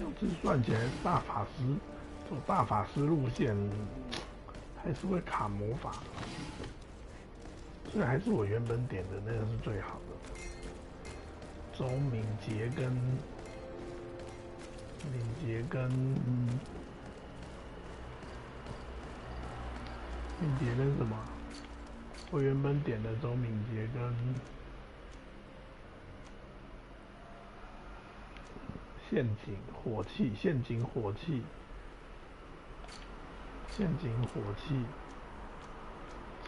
这样子算起来，大法师走大法师路线，还是会卡魔法。所以还是我原本点的那个是最好的。周敏捷跟什么？我原本点的周敏捷跟陷阱火器，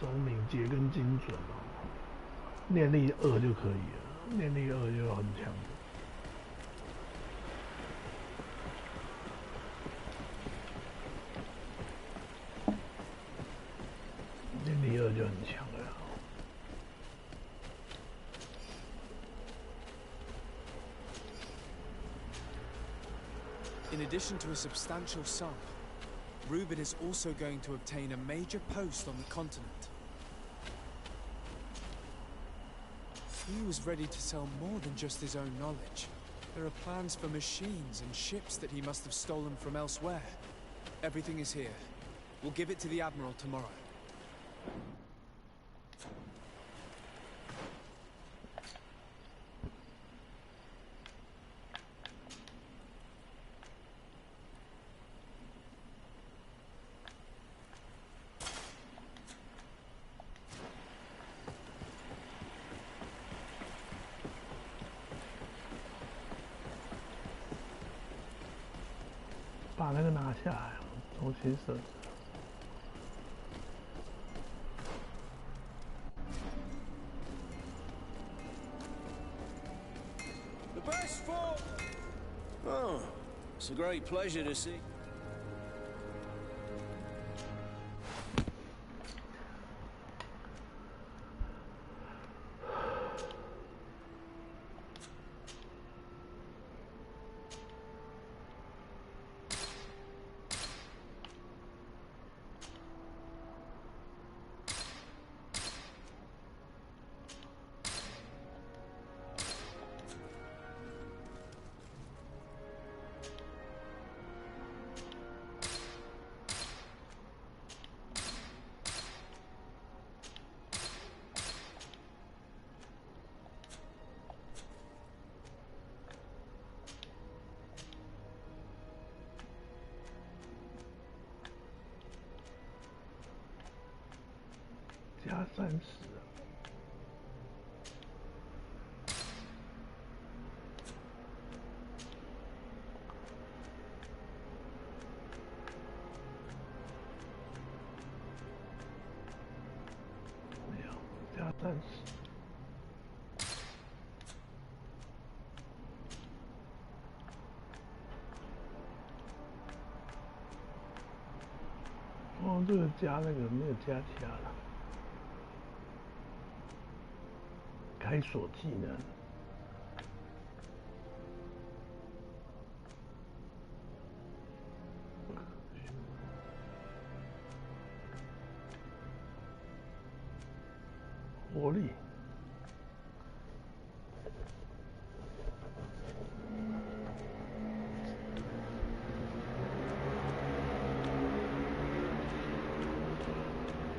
周敏捷跟精准哦，念力2就可以了，念力2就很强的。念力2就很强了。In addition to a substantial sum, Reuben is also going to obtain a major post on the continent. He was ready to sell more than just his own knowledge. There are plans for machines and ships that he must have stolen from elsewhere. Everything is here. We'll give it to the Admiral tomorrow. 把那个拿下来，重新设置。The best for. Oh, it's a great pleasure to see.加30。没有，加30。哦，这个加那个没有加起来了。开锁技能，活力，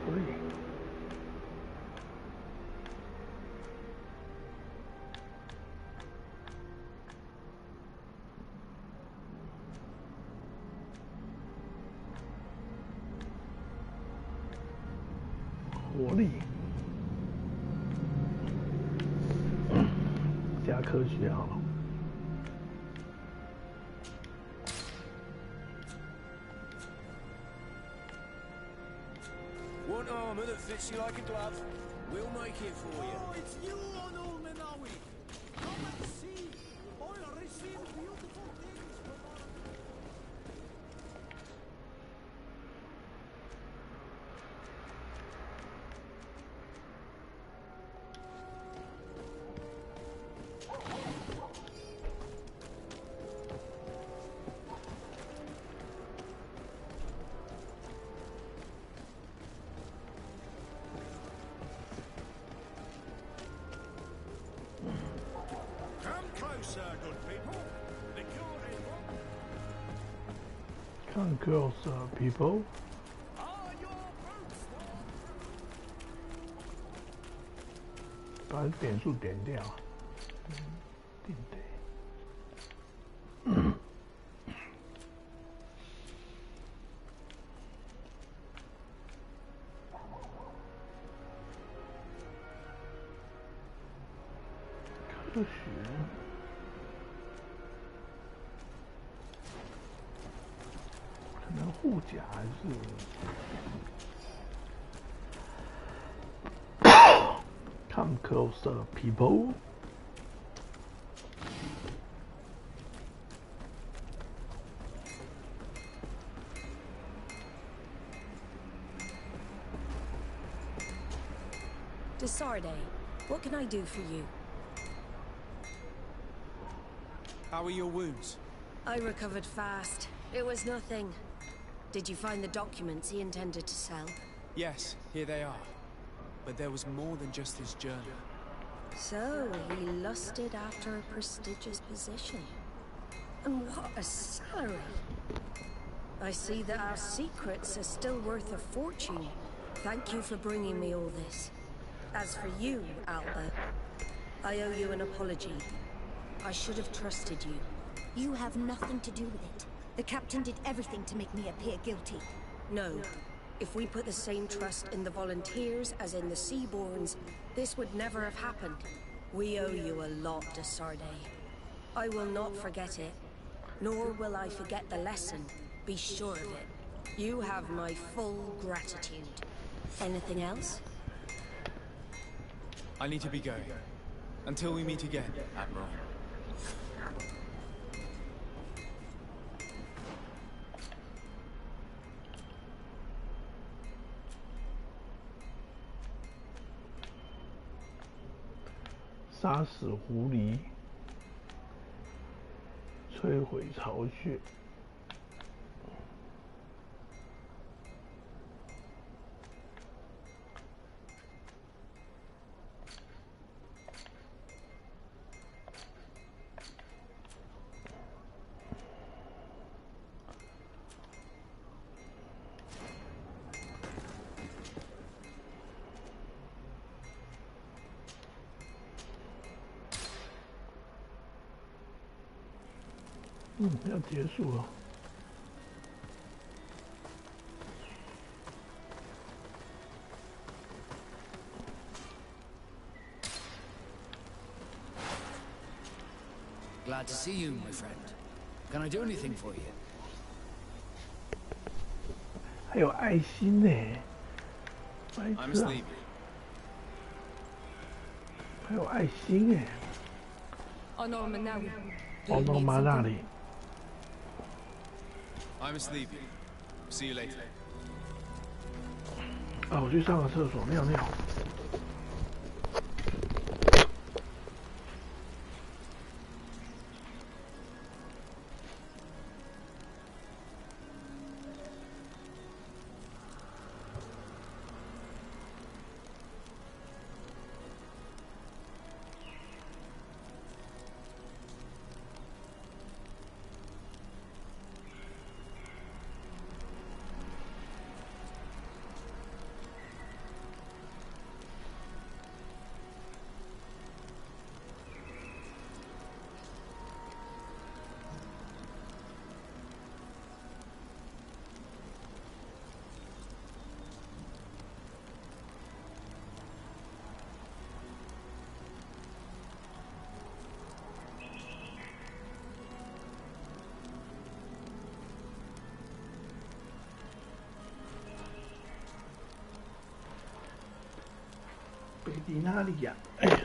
活力。活力，加科学好了。Want armor that fits you like a glove? We'll make it for you. Oh, it's you, Onul Menawi. Come and see. I'll receive beautiful things from our... Come closer, good people. The cure is... Come closer, people. 把点数点掉。定得。科学。可能护甲还是。Come closer, people. Desarde, what can I do for you? How are your wounds? I recovered fast. It was nothing. Did you find the documents he intended to sell? Yes, here they are. But there was more than just his journey. So, he lusted after a prestigious position. And what a salary! I see that our secrets are still worth a fortune. Thank you for bringing me all this. As for you, Alba, I owe you an apology. I should have trusted you. You have nothing to do with it. The captain did everything to make me appear guilty. No. If we put the same trust in the volunteers as in the Seaborns, this would never have happened. We owe you a lot, Desarde. I will not forget it, nor will I forget the lesson. Be sure of it. You have my full gratitude. Anything else? I need to be going. Until we meet again, Admiral.杀死狐狸，摧毁巢穴。要结束了。Glad to see you, my friend. Can I do anything for you? 还有爱心呢，白痴啊！还有爱心哎。Honor Manawi. Honor Manawi. I must leave you. See you later. 啊，我去上个厕所，尿尿。北迪哪里呀？哎呀，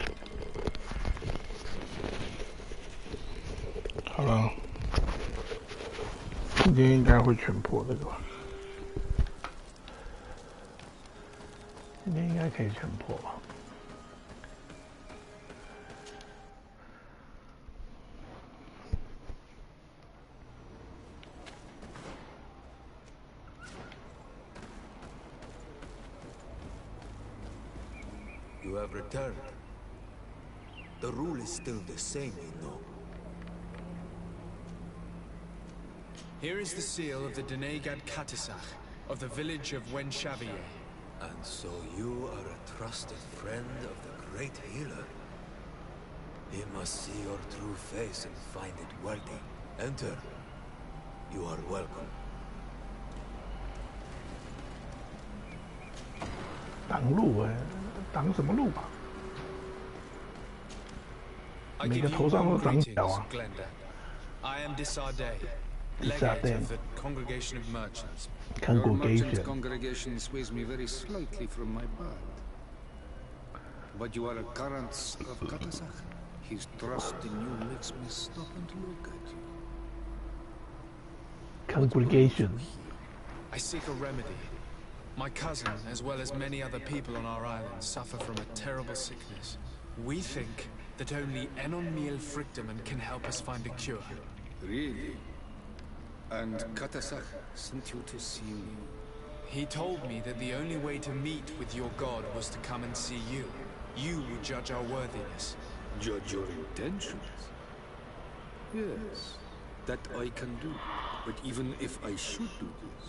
好了，今天应该会全破这个吧？今天应该可以全破吧？You have returned. The rule is still the same, you know. Here is the seal of the Denegad Katisach of the village of Wenshavier. And so you are a trusted friend of the great healer. He must see your true face and find it worthy. Enter. You are welcome. 挡路哎，挡什么路啊？ I 每 give 个 you 头上都 warm 长 greetings, 角啊！ Glenda. I am Disarday, Disarday. legate of the Congregation of Merchants. Your merchant Congregation. congregation sways me very slightly from my band. But you are a current of Katasach. His trust in you makes me stop and look at you. Congregation. I seek a remedy. My cousin, as well as many other people on our island, suffer from a terrible sickness. We think that only Enon Miel Frictamen can help us find a cure. Really? And Katasach sent you to see me? He told me that the only way to meet with your god was to come and see you. You would judge our worthiness. Judge your intentions? Yes, that I can do. But even if I should do this,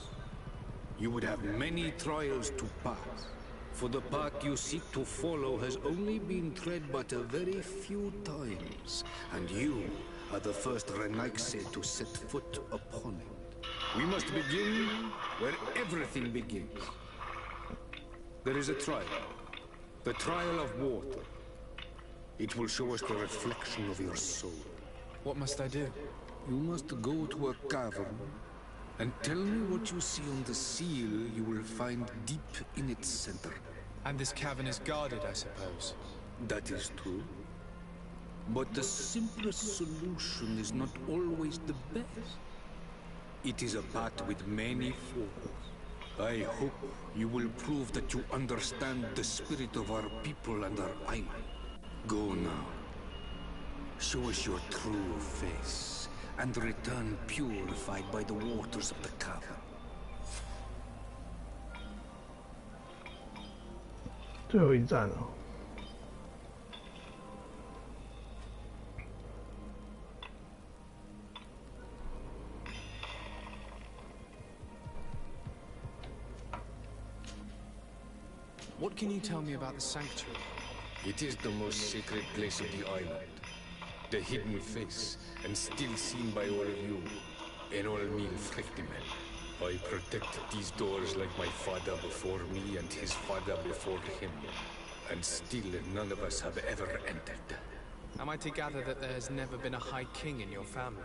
you would have many trials to pass. For the path you seek to follow has only been tread but a very few times. And you are the first Renaigse to set foot upon it. We must begin where everything begins. There is a trial. The trial of water. It will show us the reflection of your soul. What must I do? You must go to a cavern and tell me what you see on the seal you will find deep in its center. And this cavern is guarded, I suppose. That is true. But the simplest solution is not always the best. It is a path with many forks. I hope you will prove that you understand the spirit of our people and our island. Go now. Show us your true face, and return purified by the waters of the cavern. 最后一站了。What can you tell me about the sanctuary? It is the most sacred place of the island. The hidden face, and still seen by all of you, and all meal Frictimen. I protect these doors like my father before me and his father before him. And still none of us have ever entered. Am I to gather that there has never been a High King in your family?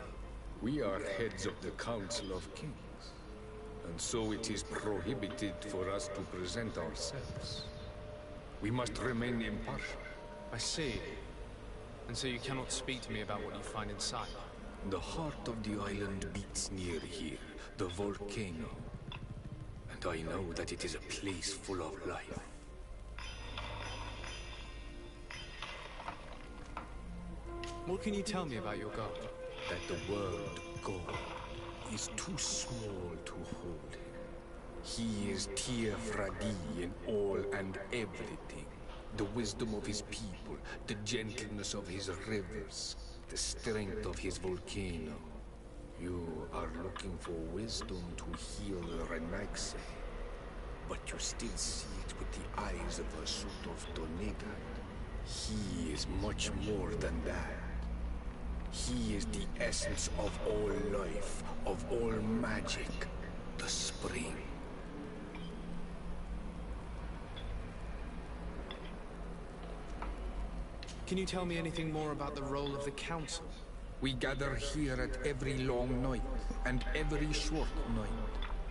We are heads of the Council of Kings. And so it is prohibited for us to present ourselves. We must remain impartial. I see. And so you cannot speak to me about what you find inside? The heart of the island beats near here, the volcano. And I know that it is a place full of life. What can you tell me about your god? That the word God is too small to hold him. He is Tiefradi in all and everything. The wisdom of his people, the gentleness of his rivers, the strength of his volcano. You are looking for wisdom to heal the Renaigse, but you still see it with the eyes of a sort of Donegan. He is much more than that. He is the essence of all life, of all magic, the spring. Can you tell me anything more about the role of the council? We gather here at every long night and every short night.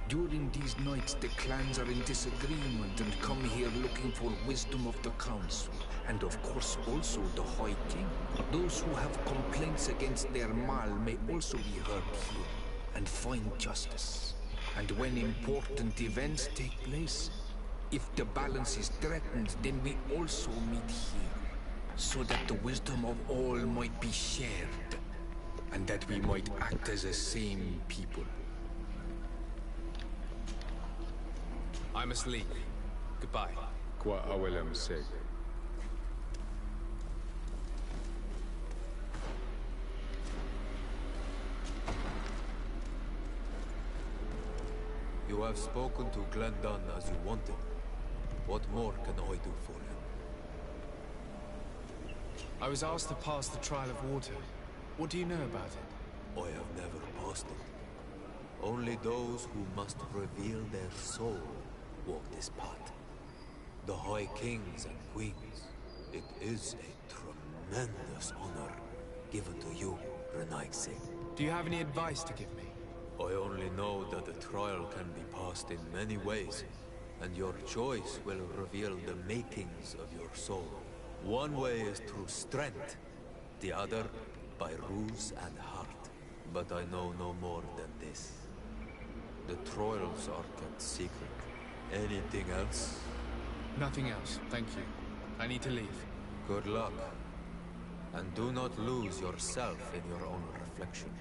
During these nights, the clans are in disagreement and come here looking for wisdom of the council. And of course also the High King. Those who have complaints against their Mal may also be heard here and find justice. And when important events take place, if the balance is threatened, then we also meet here, so that the wisdom of all might be shared, and that we might act as a same people. I must leave. Goodbye. Qua awelem seg. You have spoken to Glendon as you wanted. What more can I do for him? I was asked to pass the trial of water. What do you know about it? I have never passed it. Only those who must reveal their soul walk this path. The High Kings and Queens. It is a tremendous honor given to you, Renaigse. Do you have any advice to give me? I only know that the trial can be passed in many ways, and your choice will reveal the makings of your soul. One way is through strength, the other by ruse and heart. But I know no more than this. The trials are kept secret. Anything else? Nothing else, thank you. I need to leave. Good luck. And do not lose yourself in your own reflection.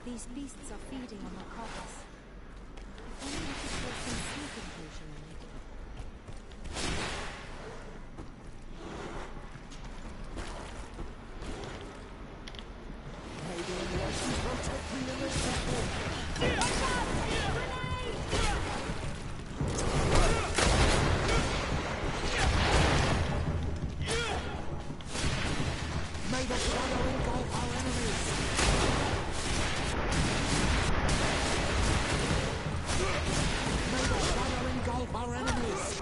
These beasts are feeding on the carcass. If only we could throw some sleeping potion on it. May the Russians protect me in this battle! May the shadow engulf our enemies! May the shadow engulf our enemies!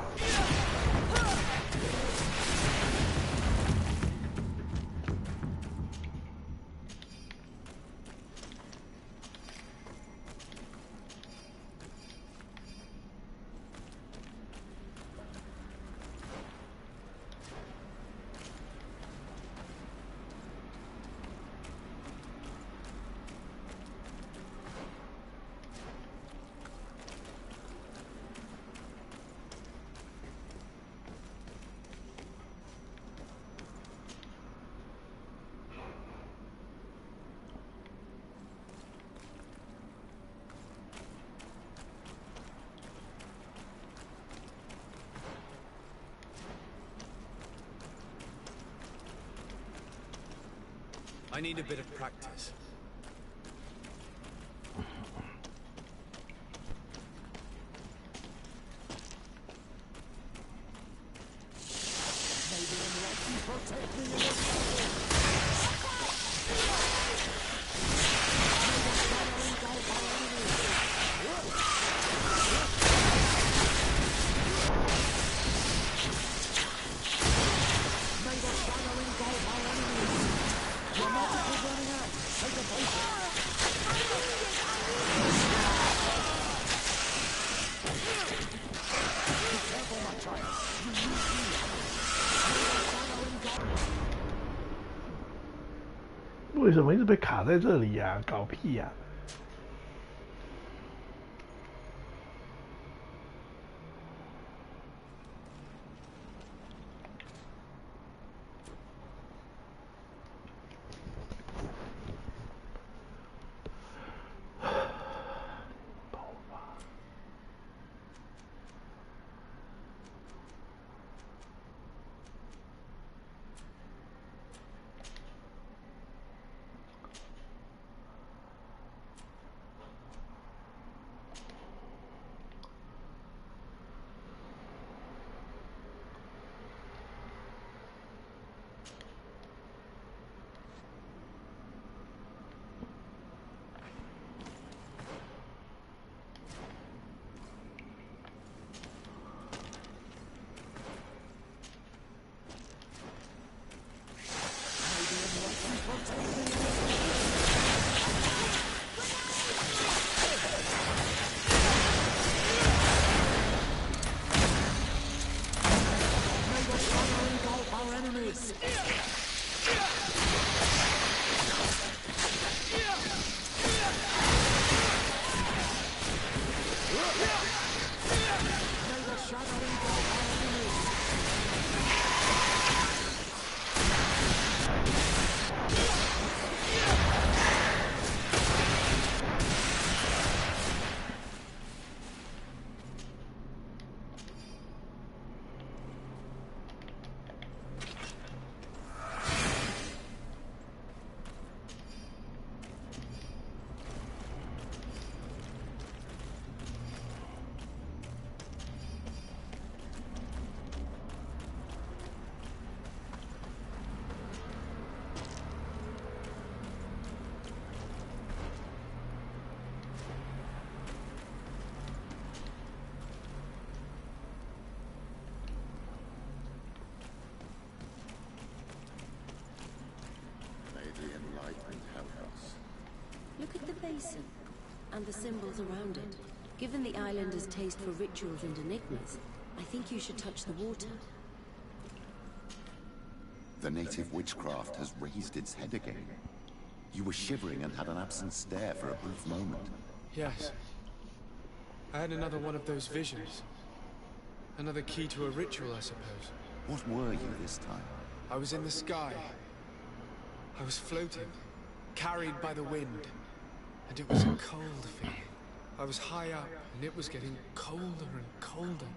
I need a bit of practice. May the Russians protect me in this battle! May the shadow engulf our enemies! May the shadow engulf our enemies! Your magic is running out! Take a potion! Be careful, my child! You need healing! May the shadow engulf... 为什么一直被卡在这里呀、搞屁呀、basin, and the symbols around it. Given the islanders' taste for rituals and enigmas, I think you should touch the water. The native witchcraft has raised its head again. You were shivering and had an absent stare for a brief moment. Yes. I had another one of those visions. Another key to a ritual, I suppose. What were you this time? I was in the sky. I was floating, carried by the wind. And it was a cold feeling. I was high up, and it was getting colder and colder.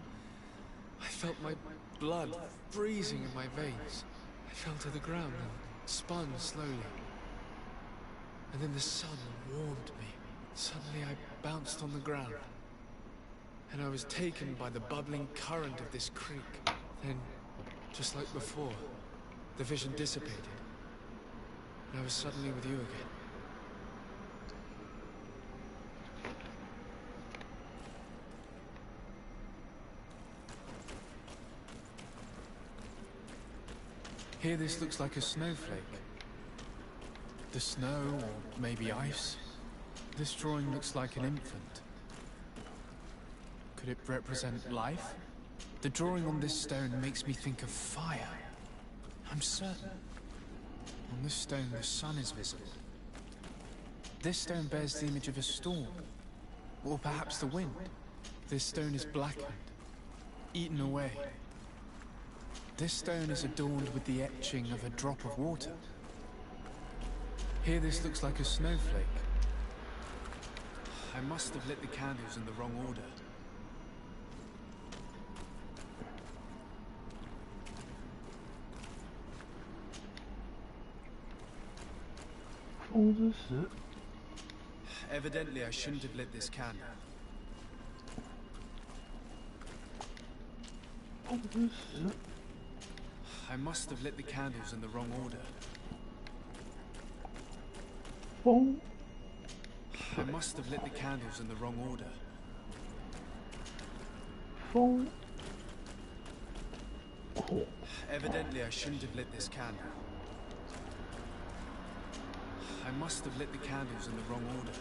I felt my blood freezing in my veins. I fell to the ground and spun slowly. And then the sun warmed me. Suddenly I bounced on the ground. And I was taken by the bubbling current of this creek. Then, just like before, the vision dissipated. And I was suddenly with you again. Here this looks like a snowflake. The snow, or maybe ice. This drawing looks like an infant. Could it represent life? The drawing on this stone makes me think of fire. I'm certain. On this stone the sun is visible. This stone bears the image of a storm. Or perhaps the wind. This stone is blackened, eaten away. This stone is adorned with the etching of a drop of water. Here this looks like a snowflake. I must have lit the candles in the wrong order. Evidently, I shouldn't have lit this candle. I must have lit the candles in the wrong order. I must have lit the candles in the wrong order. Evidently, I shouldn't have lit this candle. I must have lit the candles in the wrong order.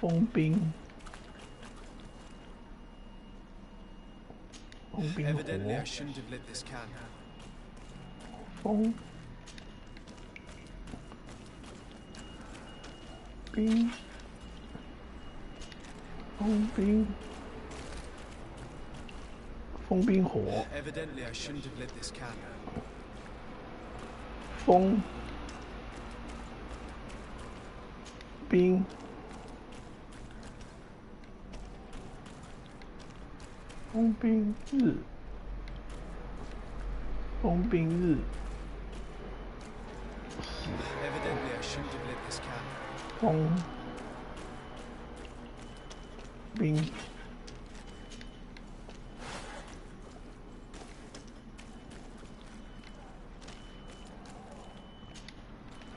风冰 Evidently, I shouldn't have lit this candle. 风冰火 Evidently, I shouldn't have lit this candle. 风冰日 Evidently, I shouldn't have lit this candle. 风冰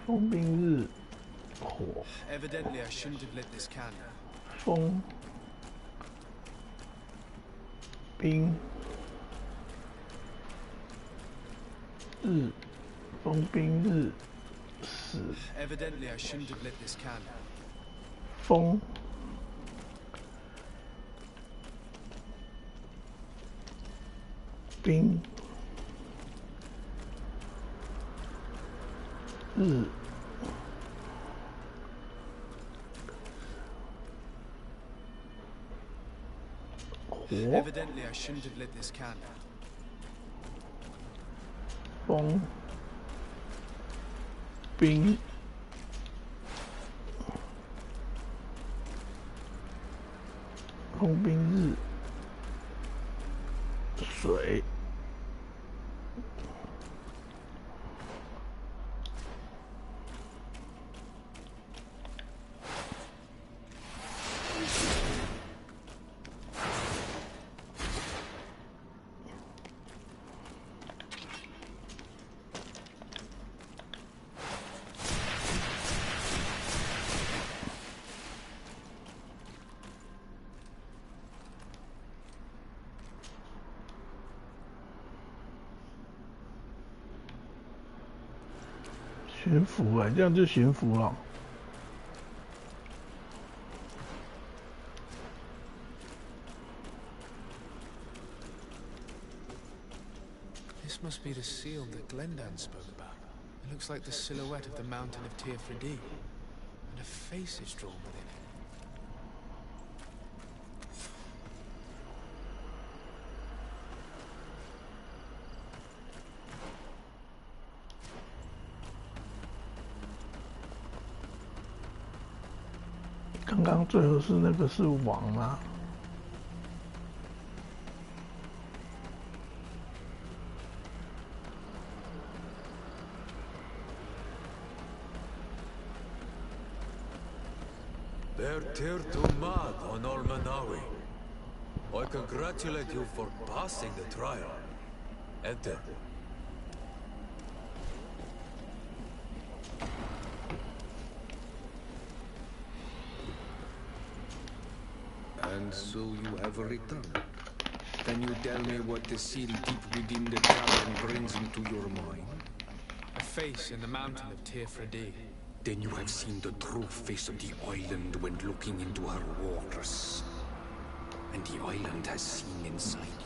风冰日火 Evidently, I shouldn't have lit this candle. 风冰日风冰日死 Evidently, I shouldn't have lit this candle. 风冰日火 Evidently, I shouldn't have lit this candle. 风冰日水驯服哎，这样就驯服了。This must be the seal that Glendan spoke about. It looks like the silhouette of the mountain of Tearfredi, and a face is drawn within it. 刚刚最后是那个是王吗？ They're tear to mad on Almanawi. I congratulate you for passing the trial. Enter. And so you have returned. Can you tell me what the seal deep within the cavern brings into your mind? A face in the mountain of Tearfredi. Then you have seen the true face of the island when looking into her waters. And the island has seen inside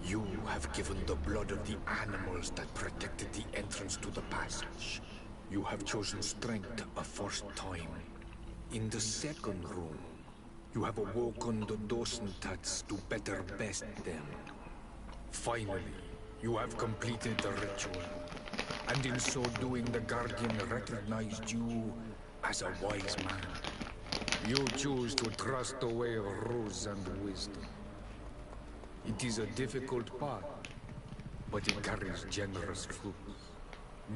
you. You have given the blood of the animals that protected the entrance to the passage. You have chosen strength a first time. In the second room, you have awoken the Dosentats to better best them. Finally, you have completed the ritual. And in so doing, the Guardian recognized you as a wise man. You choose to trust the way of rules and wisdom. It is a difficult path, but it carries generous fruits.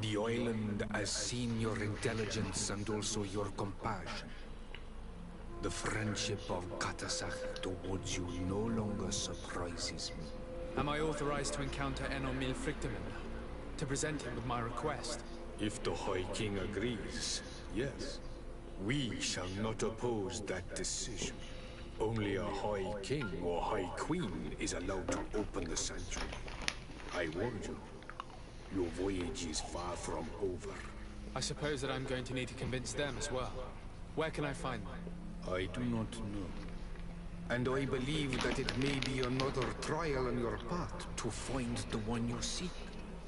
The island has seen your intelligence and also your compassion. The friendship of Katasach towards you no longer surprises me. Am I authorized to encounter Enomil Frichtemann now? To present him with my request? If the High King agrees, yes. We shall not oppose that decision. Only a High King or High Queen is allowed to open the sanctuary. I warn you, your voyage is far from over. I suppose that I'm going to need to convince them as well. Where can I find them? I do not know. And I believe that it may be another trial on your path to find the one you seek.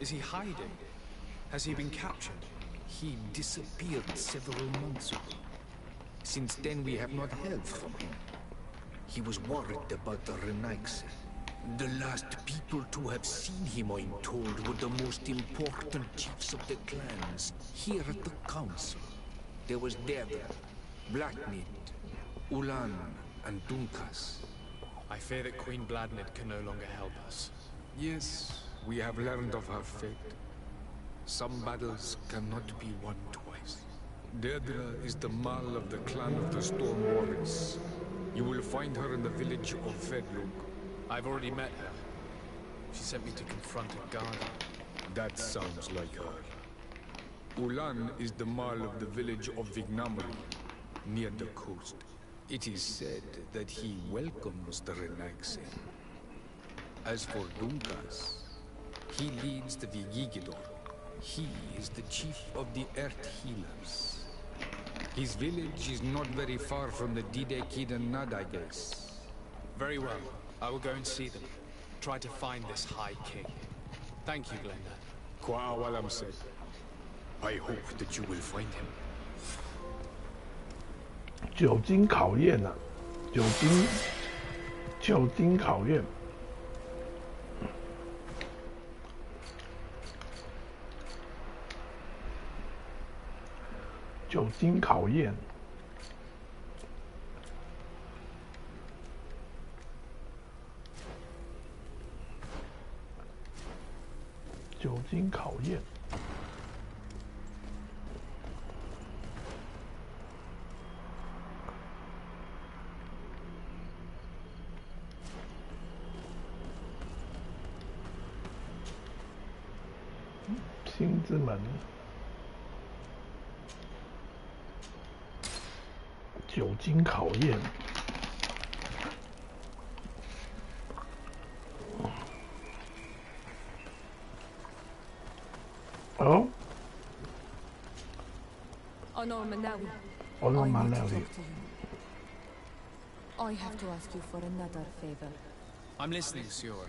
Is he hiding? Has he been captured? He disappeared several months ago. Since then, we have not heard from him. He was worried about the Renaigse. The last people to have seen him, I'm told, were the most important chiefs of the clans here at the council. There was Debra, Blacknid, Ulan, and Dunkas. I fear that Queen Bladnid can no longer help us. Yes, we have learned of her fate. Some battles cannot be won twice. Deirdre is the Mal of the clan of the Storm Warriors. You will find her in the village of Vedlug. I've already met her. She sent me to confront a guardian. That sounds like her. Ulan is the Mal of the village of Vignamri, near the coast. It is said that he welcomes the Renaigse. As for Dunkas, he leads the Vigigidor. He is the chief of the Earth Healers. His village is not very far from the Didekid and Nad, I guess. Very well. I will go and see them. Try to find this High King. Thank you, Glenda. Kwa Awalam said, I hope that you will find him. 久经考验啊，久经考验。久经考验，久经考验。星之门。 久经考验，哦， Honor Manawi. Honor I need to Manawi. talk to you. I have to ask you for another favor. I'm listening, Siora.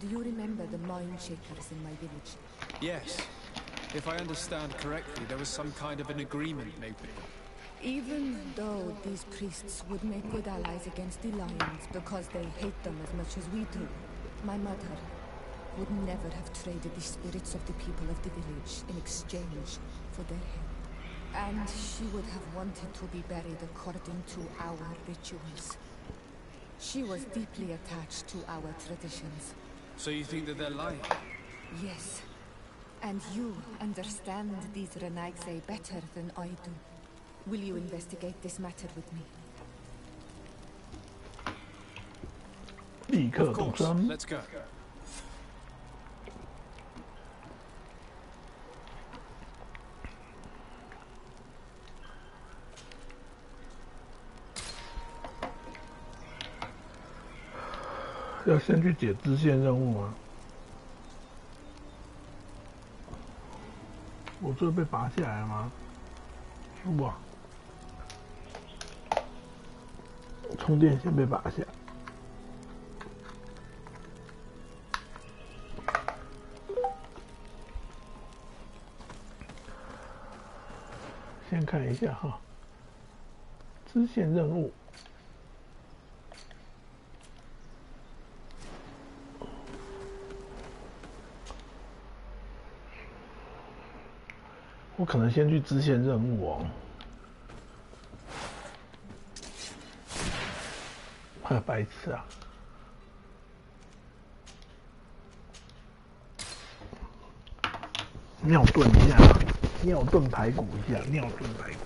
Do you remember the mine shakers in my village? Yes. If I understand correctly, there was some kind of an agreement made with them. Even though these priests would make good allies against the lions because they hate them as much as we do, my mother would never have traded the spirits of the people of the village in exchange for their help. And she would have wanted to be buried according to our rituals. She was deeply attached to our traditions. So you think that they're lying? Yes. And you understand these Renaigse better than I do. Will you investigate this matter with me? 立刻动身。 Let's go. 要先去解支线任务吗？我这被拔下来了吗？哇！充电线被拔下。先看一下哈，支线任务。 我可能先去支线任务哦。白痴啊！尿炖一下，尿炖排骨一下，尿炖排骨。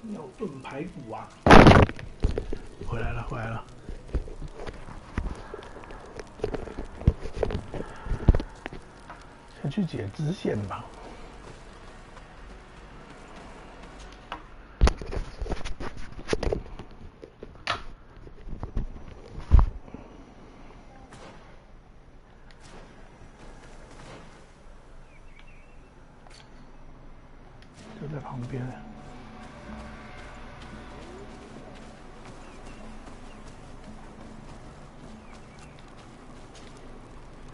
尿炖排骨啊！回来了，回来了。先去解支线吧。就在旁边。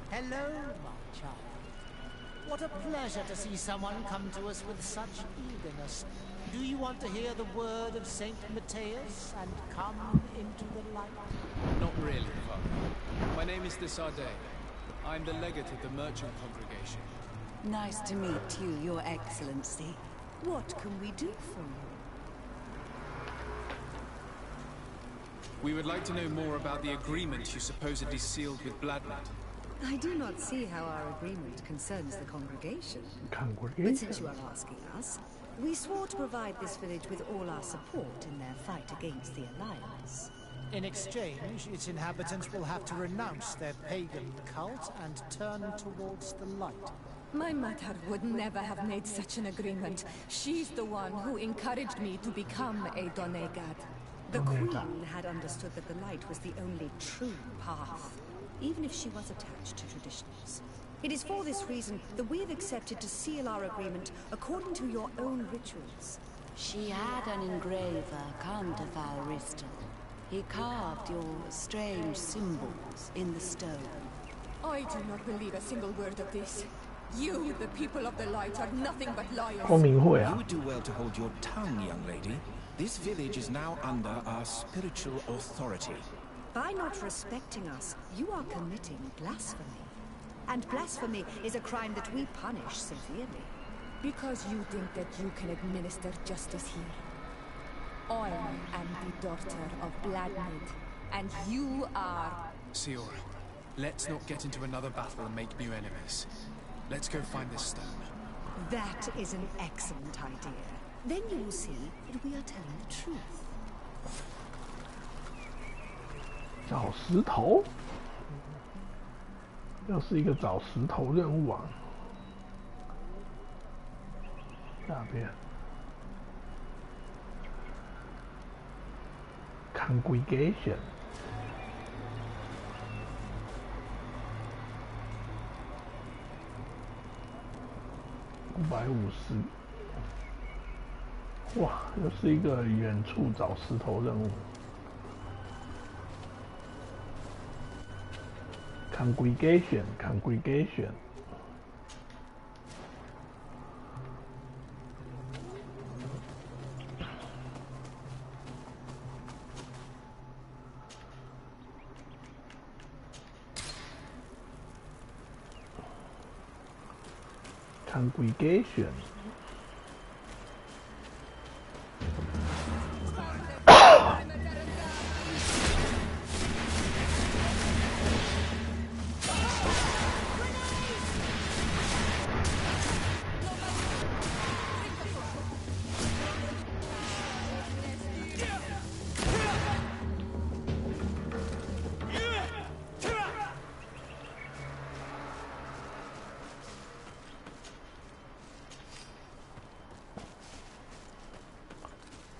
Hello, my child. What a pleasure to see someone come to us with such eagerness. Do you want to hear the word of Saint Matthias and come into the light? Not really, Father. My name is Desarde. I'm the legate of the merchant congregation. Nice to meet you, Your Excellency. What can we do for you? We would like to know more about the agreement you supposedly sealed with Bladnut. I do not see how our agreement concerns the congregation. But since you are asking us, we swore to provide this village with all our support in their fight against the Alliance. In exchange, its inhabitants will have to renounce their pagan cult and turn towards the light. My mother would never have made such an agreement. She's the one who encouraged me to become a Donegad. The Queen had understood that the light was the only true path, even if she was attached to traditions. It is for this reason that we have accepted to seal our agreement according to your own rituals. She had an engraver come to Falriston. He carved your strange symbols in the stone. I do not believe a single word of this. You, the people of the light, are nothing but liars. 光明会啊 You would do well to hold your tongue, young lady. This village is now under our spiritual authority. By not respecting us, you are committing blasphemy. And blasphemy is a crime that we punish severely. Because you think that you can administer justice here. I am the daughter of Bloodmead, and you are... Siora, let's not get into another battle and make new enemies. Let's go find this stone. That is an excellent idea. Then you will see that we are telling the truth. 找石头，又是一个找石头任务啊！那边，Congregation 550，哇，又是一个远处找石头任务。Congregation。Congregation。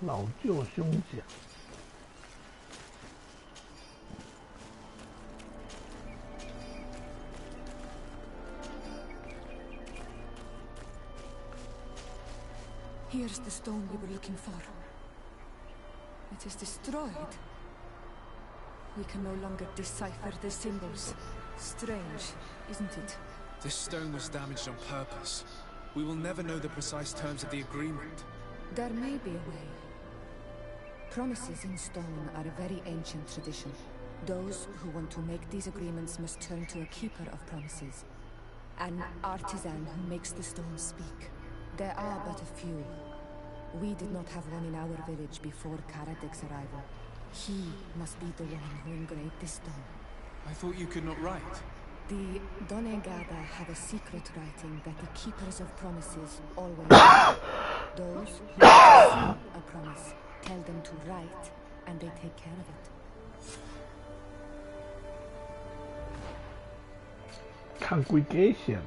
老旧胸甲。Here's the stone we were looking for. It is destroyed. We can no longer decipher the symbols. Strange, isn't it? This stone was damaged on purpose. We will never know the precise terms of the agreement. There may be a way. Promises in stone are a very ancient tradition. Those who want to make these agreements must turn to a keeper of promises. An artisan who makes the stones speak. There are but a few. We did not have one in our village before Karadek's arrival. He must be the one who engraved this stone. I thought you could not write. The Donegada have a secret writing that the keepers of promises always do. Those who see a promise tell them to write, and they take care of it. Congregation.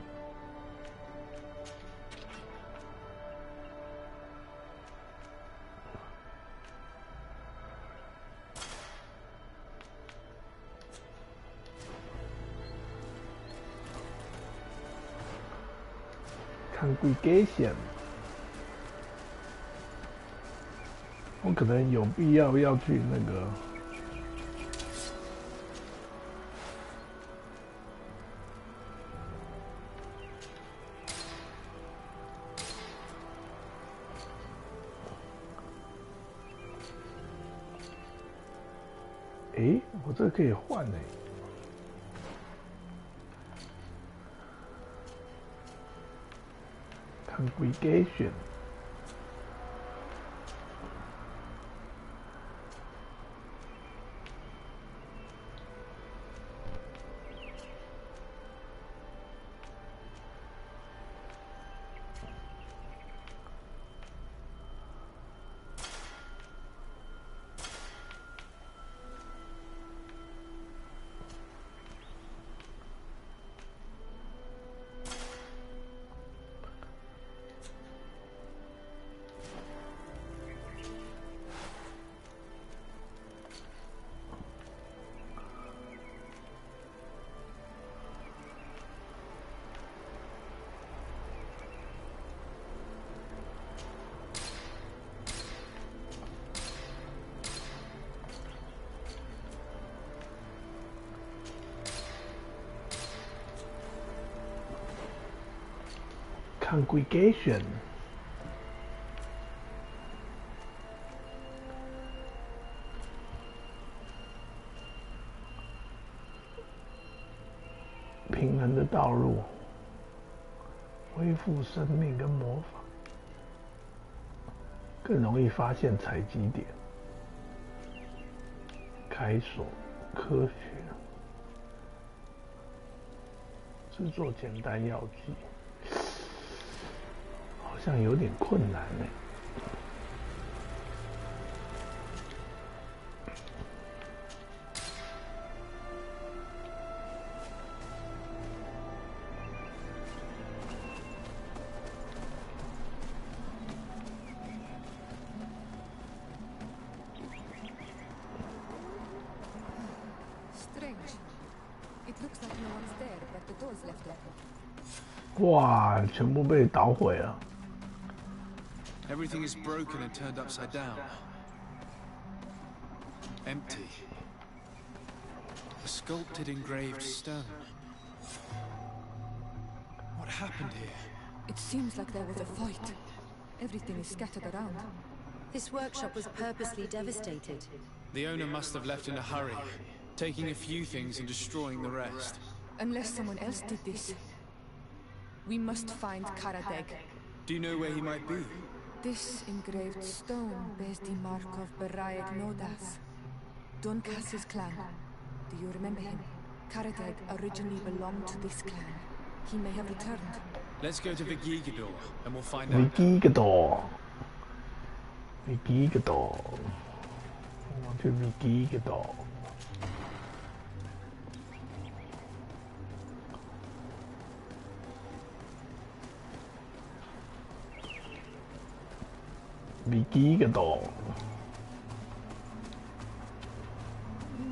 Congregation， 我可能有必要去那个。诶，我这个可以换诶。Congregation。Congregation。平衡的道路，恢复生命跟魔法，更容易发现采集点，开锁科学，制作简单药剂，好像有点困难呢。哇！全部被捣毁了。Everything is broken and turned upside down. Empty. A sculpted engraved stone. What happened here? It seems like there was a fight. Everything is scattered around. This workshop was purposely devastated. The owner must have left in a hurry, taking a few things and destroying the rest. Unless someone else did this. We must find Karadeg. Do you know where he might be? This engraved stone bears the mark of Baraeg Nodas, Dunkas' clan. Do you remember him? Karadeg originally belonged to this clan. He may have returned. Let's go to Vigigador and we'll find out. Vigigador. Vigigador. I want to Vigigador. Vigigador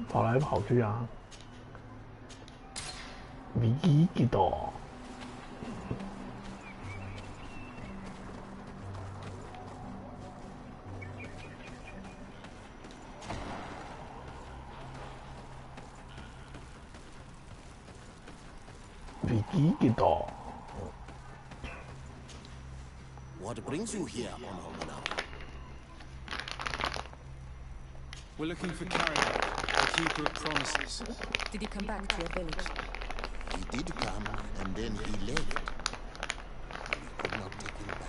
跑来跑去啊 Vigigador ？What brings you here, Honorable? We're looking for Karadeg, the Keeper of Promises. Did he come back to your village? He did come, and then he left. We could not take him back.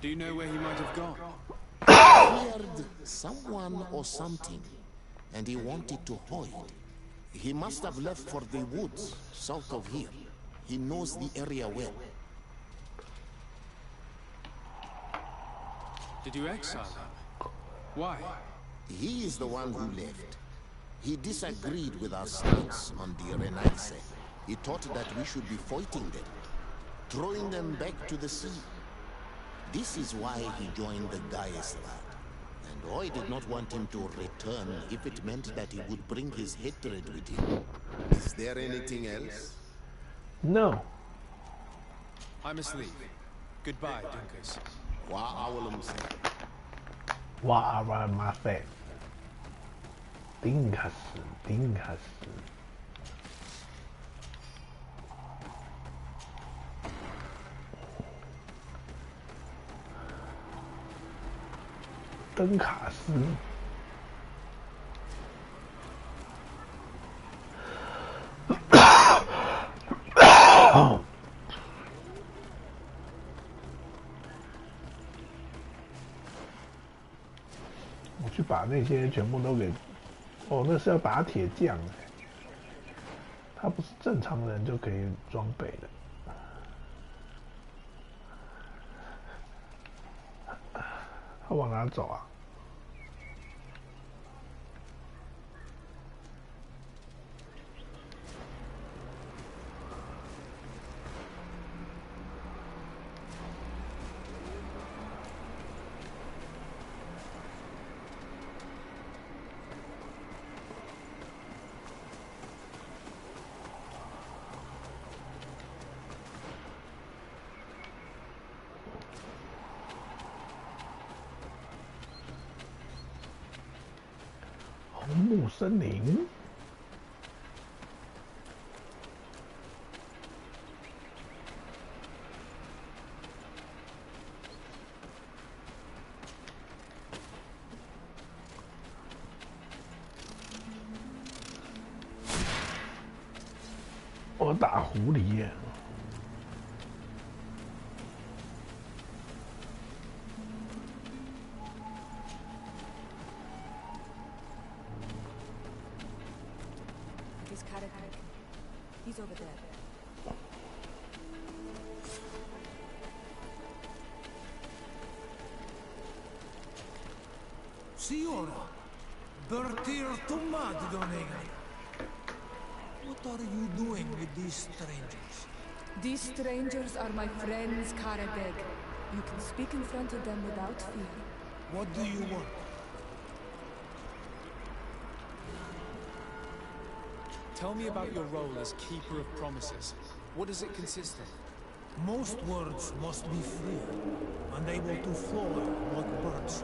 Do you know where he might have gone? He feared someone or something, and he wanted to hide. He must have left for the woods south of here. He knows the area well. Did you exile him? Why? He is the one who left. He disagreed with our stance on the Renaissance. He thought that we should be fighting them, throwing them back to the sea. This is why he joined the Gaius Lad. And I did not want him to return if it meant that he would bring his hatred with him. Is there anything else? No. I must leave. Goodbye, Dunkas. Wa'alamasek. Dinkas.登卡斯。我去把那些全部都给，哦，那是要打铁匠哎，他不是正常人就可以装备的。他往哪走啊？红木森林。我打狐狸耶。This Karakak. He's over there. Signora, Bertir Tumad Donega. What are you doing with these strangers? These strangers are my friends, Karadeg. You can speak in front of them without fear. What do you want? Tell me about your role as Keeper of Promises. What does it consist of? Most words must be free, and able to fly like birds.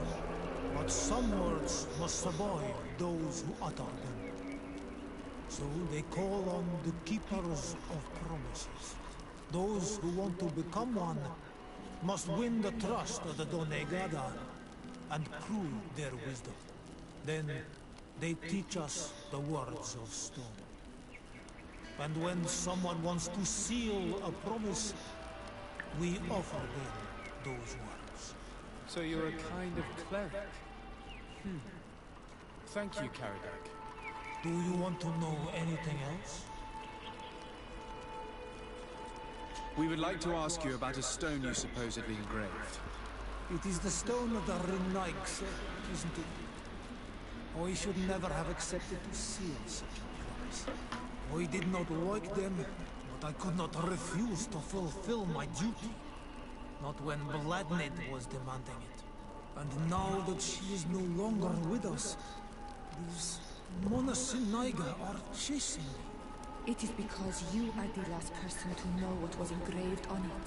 But some words must survive those who utter them. So they call on the Keepers of Promises. Those who want to become one must win the trust of the Donegada and prove their wisdom. Then they teach us the words of stone. And when someone wants to seal a promise, we offer them those words. So you're a kind of cleric? Thank you, Karadeg. Do you want to know anything else? We would like to ask you about a stone you supposedly engraved. It is the stone of the Renaigse, isn't it? I should never have accepted to seal such a promise. I did not like them, but I could not refuse to fulfill my duty. Not when Bladnid was demanding it. And now that she is no longer with us, these Monasinaiga are chasing me. It is because you are the last person to know what was engraved on it.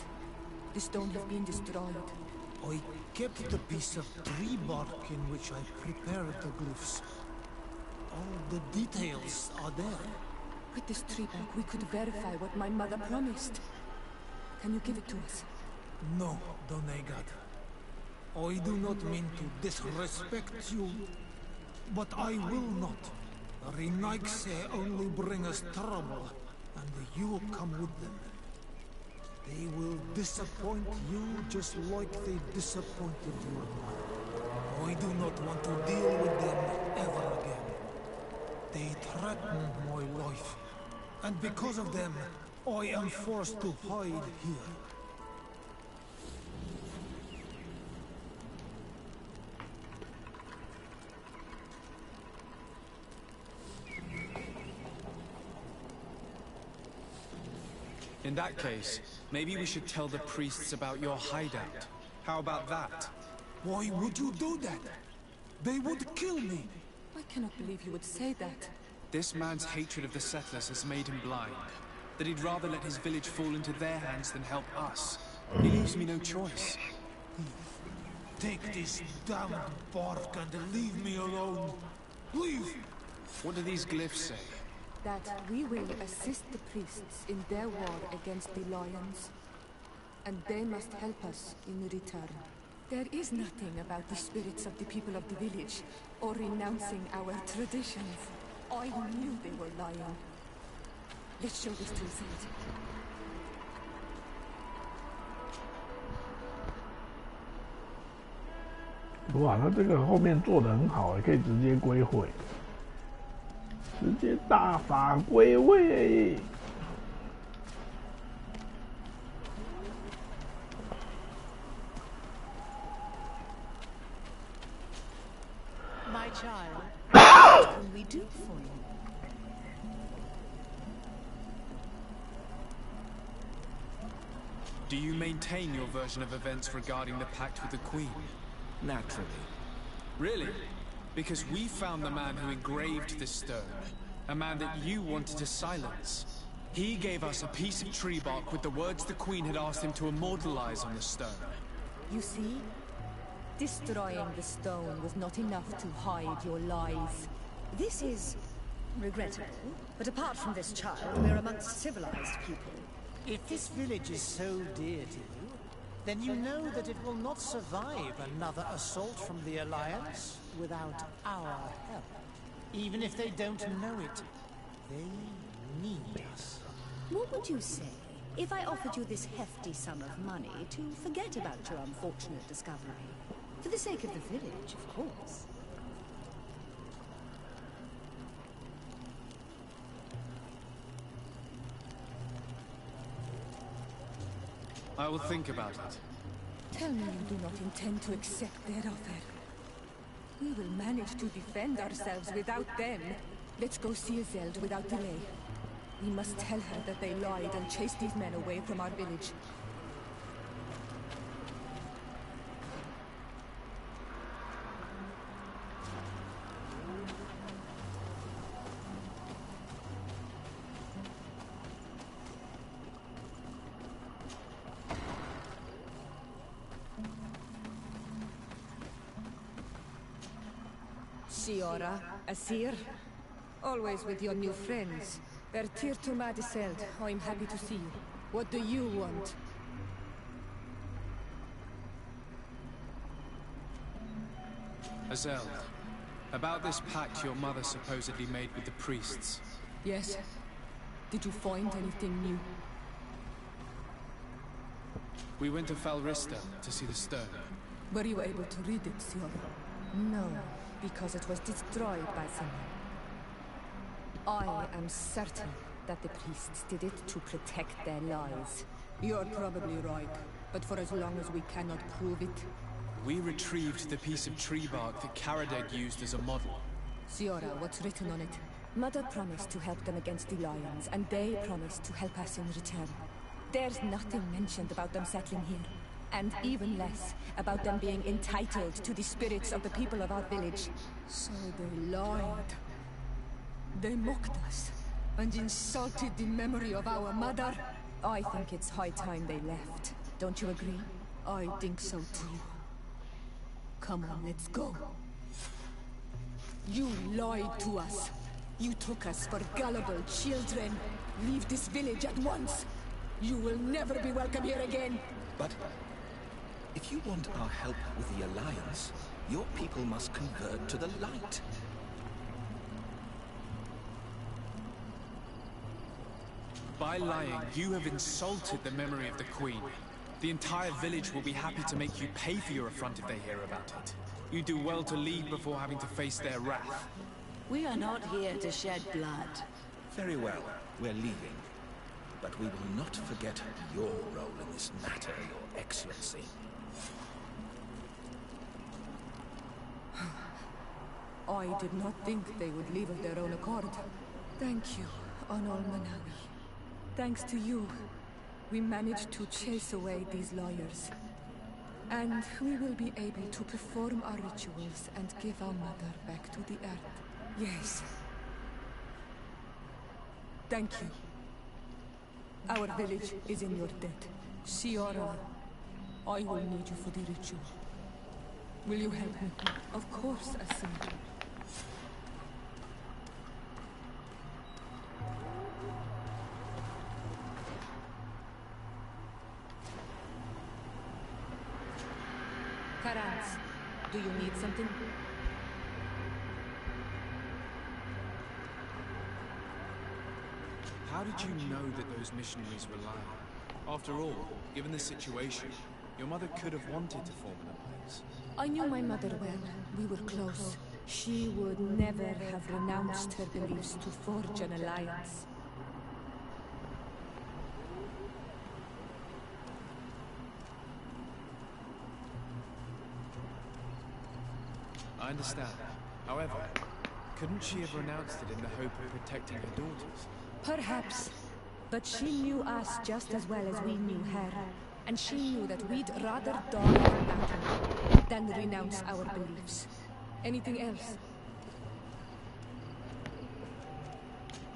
The stone has been destroyed. I kept the piece of tree bark in which I prepared the glyphs. All the details are there. With this tree bark, we could verify what my mother promised. Can you give it to us? No, Donegad. I do not mean to disrespect you, but I will not. The Renaigse only bring us trouble, and you come with them. They will disappoint you just like they disappointed your mother. I do not want to deal with them ever again. They threaten my life, and because of them, I am forced to hide here. In that case, maybe we should tell the priests about your hideout. How about that? Why would you do that? They would kill me. I cannot believe you would say that. This man's hatred of the settlers has made him blind. That he'd rather let his village fall into their hands than help us. He leaves me no choice. Take this damned bark and leave me alone. Leave! What do these glyphs say? That we will assist the priests in their war against the lions. And they must help us in return. There is nothing about the spirits of the people of the village, or renouncing our traditions. I knew they were lying. Let's show this to Zed.哇，那这个后面做得很好，也可以直接归会，直接大法归位。My child, what can we do for you? Do you maintain your version of events regarding the pact with the Queen? Naturally. Really? Because we found the man who engraved this stone. A man that you wanted to silence. He gave us a piece of tree bark with the words the Queen had asked him to immortalize on the stone. You see? Destroying the stone was not enough to hide your lies. This is regrettable, but apart from this child, we're amongst civilized people. If this village is so dear to you, then you know that it will not survive another assault from the Alliance without our help. Even if they don't know it, they need us. What would you say if I offered you this hefty sum of money to forget about your unfortunate discovery? For the sake of the village, of course. I will think about it. Tell me you do not intend to accept their offer. We will manage to defend ourselves without them. Let's go see Zeld without delay. We must tell her that they lied and chased these men away from our village. Siora, Asir, always with your new friends. Bertir to Madiseld, I'm happy to see you. What do you want? Azeld, about this pact your mother supposedly made with the priests. Yes. Did you find anything new? We went to Falrista to see the stone. Were you able to read it, Siora? No, because it was destroyed by someone. I am certain that the priests did it to protect their lives. You're probably right, but for as long as we cannot prove it... We retrieved the piece of tree bark that Karadeg used as a model. Siora, what's written on it? Mother promised to help them against the lions, and they promised to help us in return. There's nothing mentioned about them settling here, and even less about them being entitled to the spirits of the people of our village. So they lied. They mocked us, and insulted the memory of our mother. I think it's high time they left. Don't you agree? I think so too. Come on, let's go. You lied to us. You took us for gullible children. Leave this village at once. You will never be welcome here again. But if you want our help with the Alliance, your people must convert to the light. By lying, you have insulted the memory of the Queen. The entire village will be happy to make you pay for your affront if they hear about it. You do well to leave before having to face their wrath. We are not here to shed blood. Very well, we're leaving. But we will not forget your role in this matter, Your Excellency. I did not think they would leave of their own accord. Thank you, Anol Manawi. Thanks to you, we managed to chase away these lawyers. And we will be able to perform our rituals and give our mother back to the earth. Yes. Thank you. Our village is in your debt. Siora, I will need you for the ritual. Will you help me? Of course, Asim. Karans, do you need something? How did you know that those missionaries were lying? After all, given the situation, your mother could have wanted to form an alliance. I knew my mother well. We were close. She would never have renounced her beliefs to forge an alliance. I understand. However, couldn't she have renounced it in the hope of protecting her daughters? Perhaps. But she knew us just as well as we knew her. And she knew that we'd rather die in battle than renounce our beliefs. Anything else?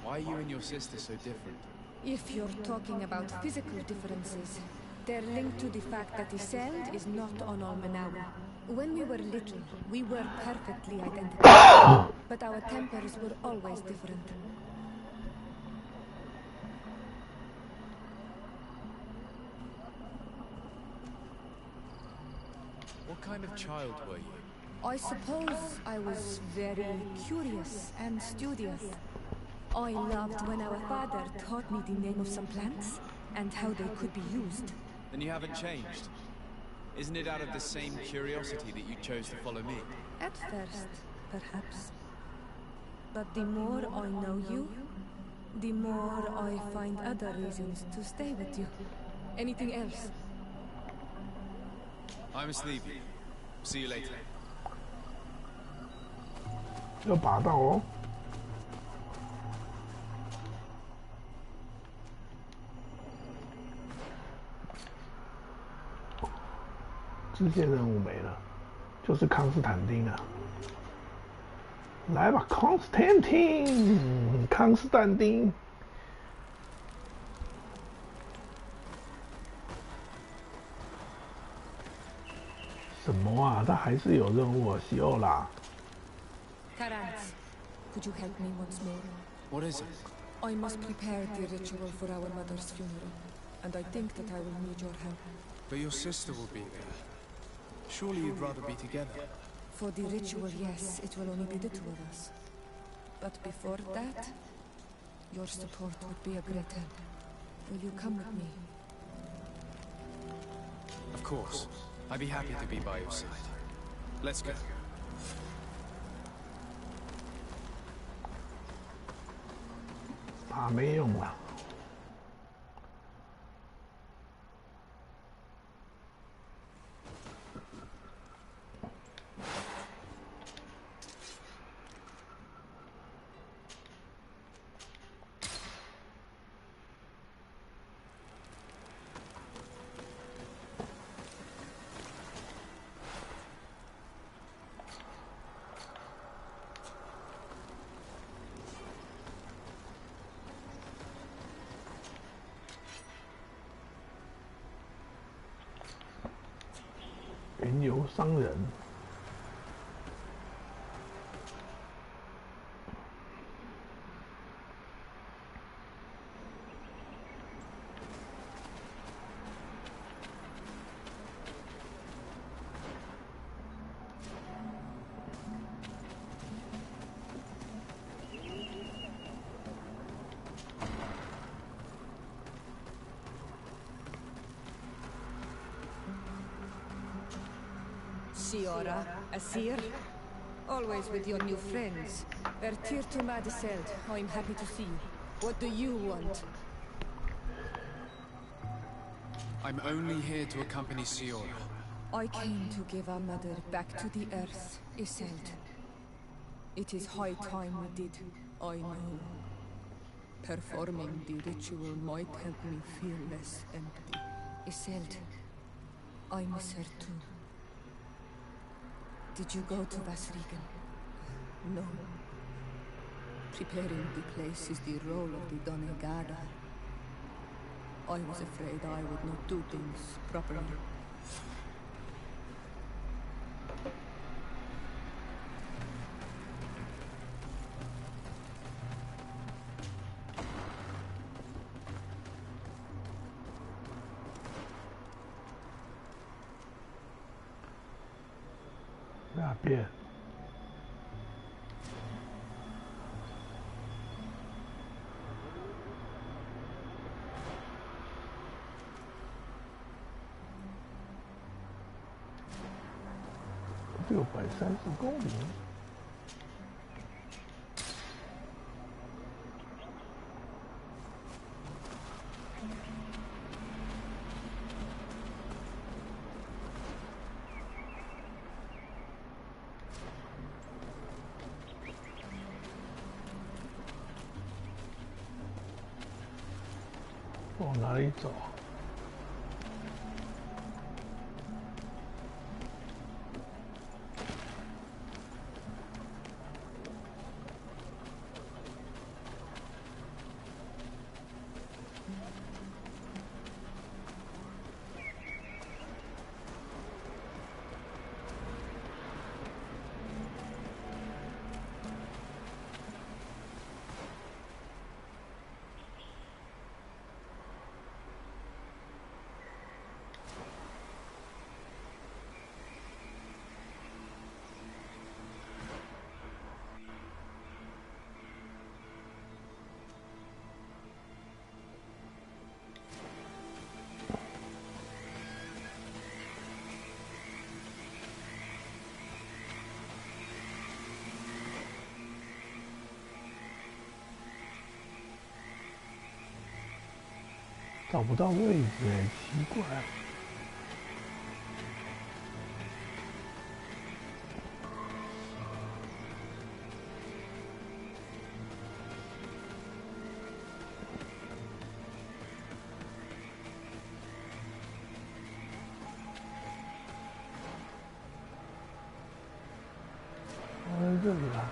Why are you and your sister so different? If you're talking about physical differences, they're linked to the fact that the Seld is not on Almanawi. When we were little, we were perfectly identical. But our tempers were always different. What kind of child were you? I suppose I was very curious and studious. I loved when our father taught me the name of some plants and how they could be used. Then you haven't changed. Isn't it out of the same curiosity that you chose to follow me? At first, perhaps. But the more I know you, the more I find other reasons to stay with you. Anything else? I must leave you. See you later. 要拔到哦。支线任务没了，就是康斯坦丁啊！来吧，康斯坦丁，康斯坦丁。什么啊？他还是有任务啊，西欧啦。Terence, could you help me once more? What is it? I must prepare the ritual for our mother's funeral, and I think that I will need your help. But your sister will be there. Surely you'd rather be together. For the ritual, yes, it will only be the two of us. But before that, your support would be a great help. Will you come with me? Of course. I'd be happy to be by your side. Let's go. 爬没用了。云游商人。Siora, Asir, always with your new friends. Vertir to Madiseld, I'm happy to see you. What do you want? I'm only here to accompany Siora. I came to give our mother back to the earth, Iseld. It is high time we did, I know. Performing the ritual might help me feel less empty. Iseld, I miss her too. Did you go to Vasrigan? No. Preparing the place is the role of the Donegada. I was afraid I would not do things properly.那边。630公里。往哪里走？找不到位置哎，奇怪。这里了。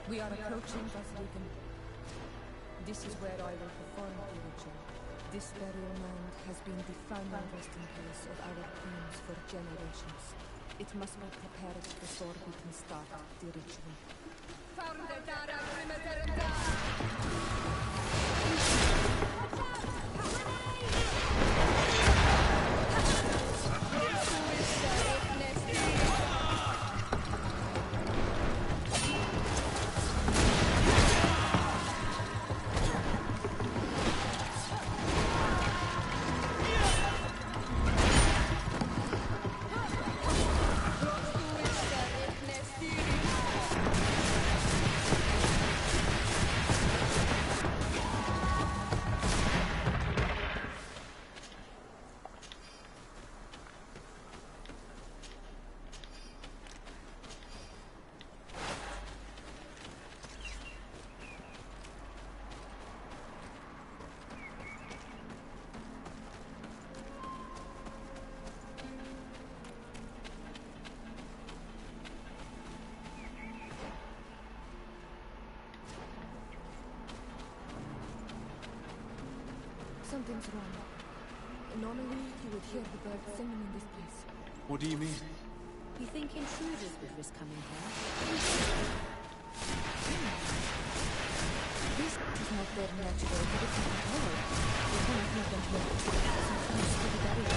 We are approaching Basilican. This is where I will perform the ritual. This burial mound has been the final resting place of our queens for generations. It must be prepared before we can start the ritual. Something's wrong. Normally, you would hear the birds singing in this place. What do you mean? You think intruders would risk coming here? This is not their natural habitat at all. We cannot make them here. Sometimes to the barrier.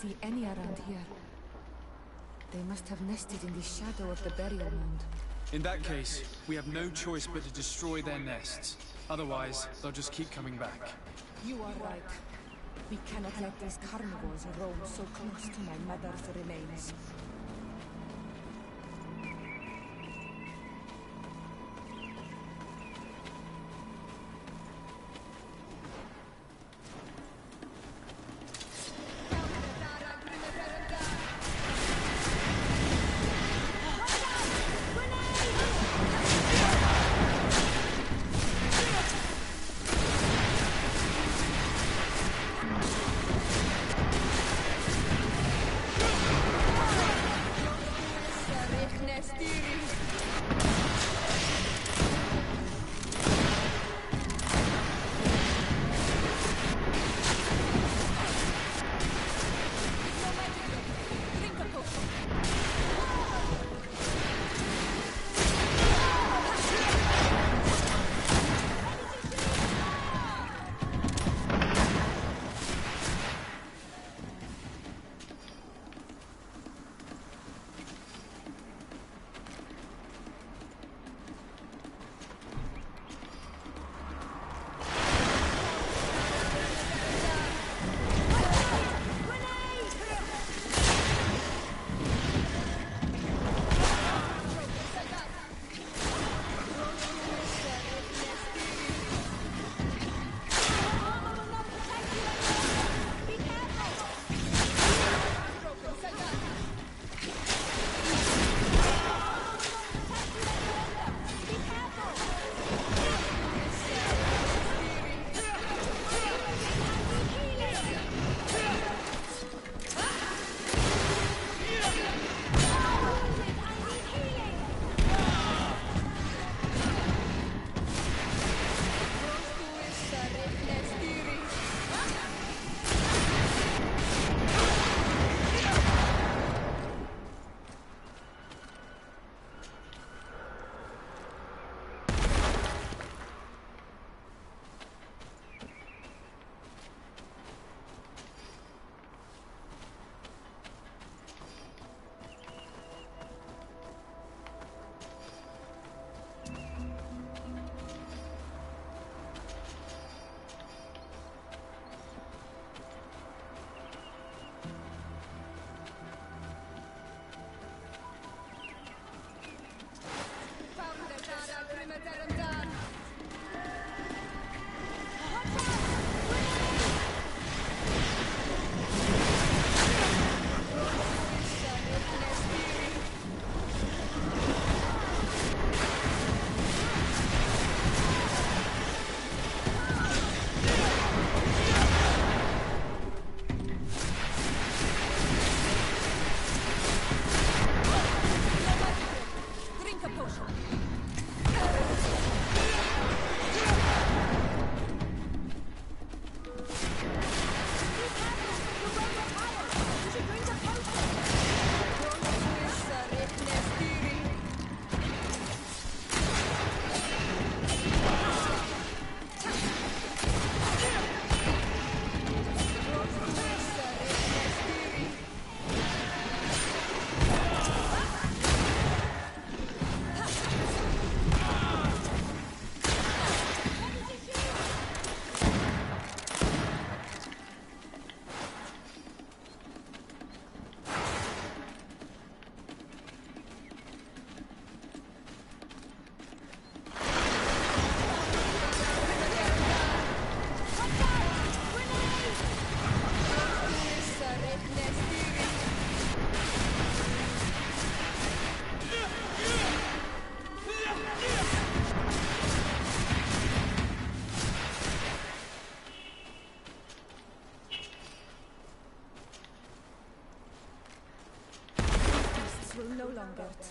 See any around here. They must have nested in the shadow of the burial mound. In that case, we have no choice but to destroy their nests. Otherwise, they'll just keep coming back. You are right. We cannot let these carnivores roam so close to my mother's remains.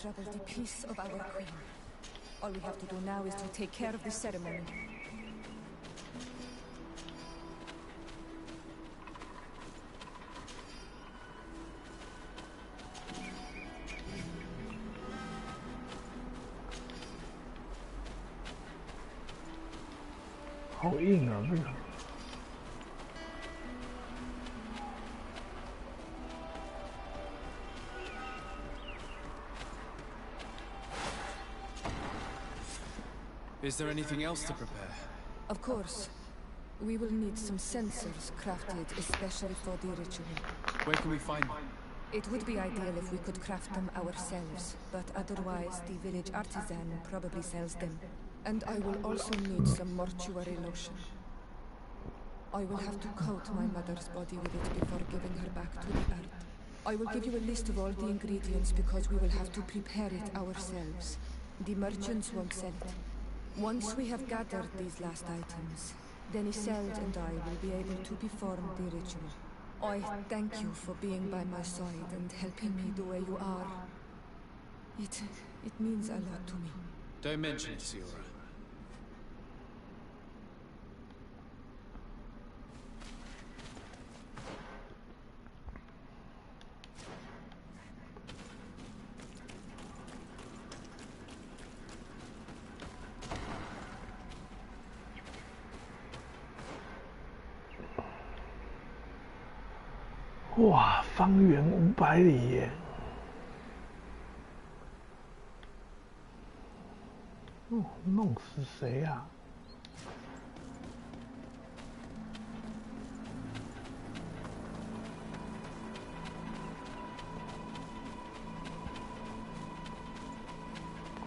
trouble the peace of our queen. All we have to do now is to take care of the ceremony. 好硬啊，这个。Is there anything else to prepare? Of course. We will need some sensors crafted especially for the ritual. Where can we find them? It would be ideal if we could craft them ourselves, but otherwise the village artisan probably sells them. And I will also need some mortuary lotion. I will have to coat my mother's body with it before giving her back to the earth. I will give you a list of all the ingredients because we will have to prepare it ourselves. The merchants won't sell it. Once we have gathered these last items, then Isolde and I will be able to perform the ritual. I thank you for being by my side and helping me the way you are. It means a lot to me. Don't mention it, Siora. 哇，方圆500里耶！哦，弄死谁啊？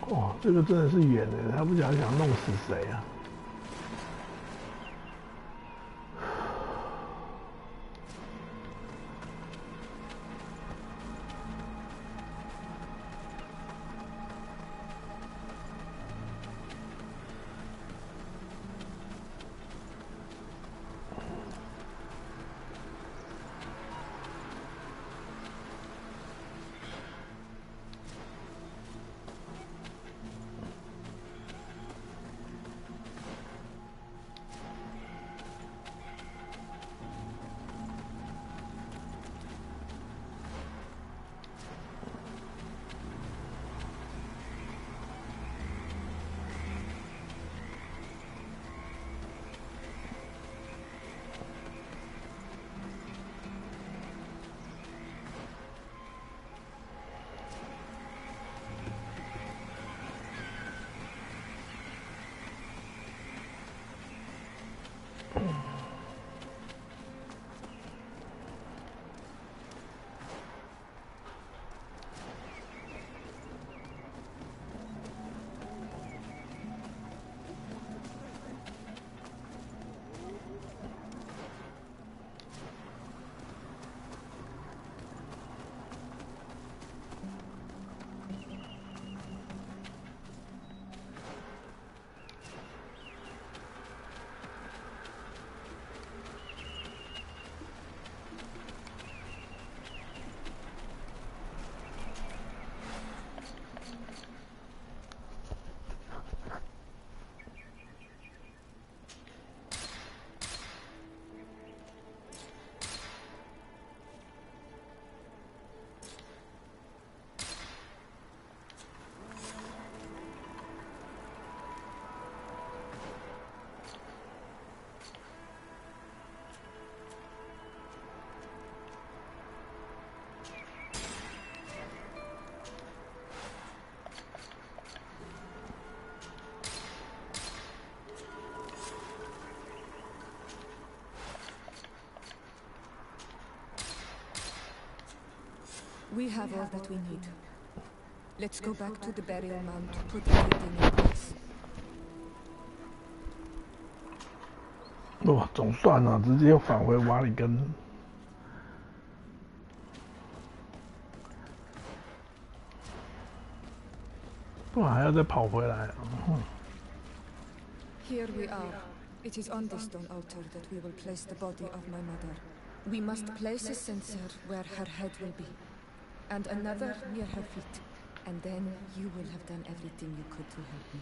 哦，这个真的是远的，他不想弄死谁啊？ We have all that we need. Let's go back to the burial mound to put everything in place. 哦，总算了，直接返回瓦里根。不然还要再跑回来。Here we are. It is on this stone altar that we will place the body of my mother. We must place a censer where her head will be, and another near her feet. And then you will have done everything you could to help me.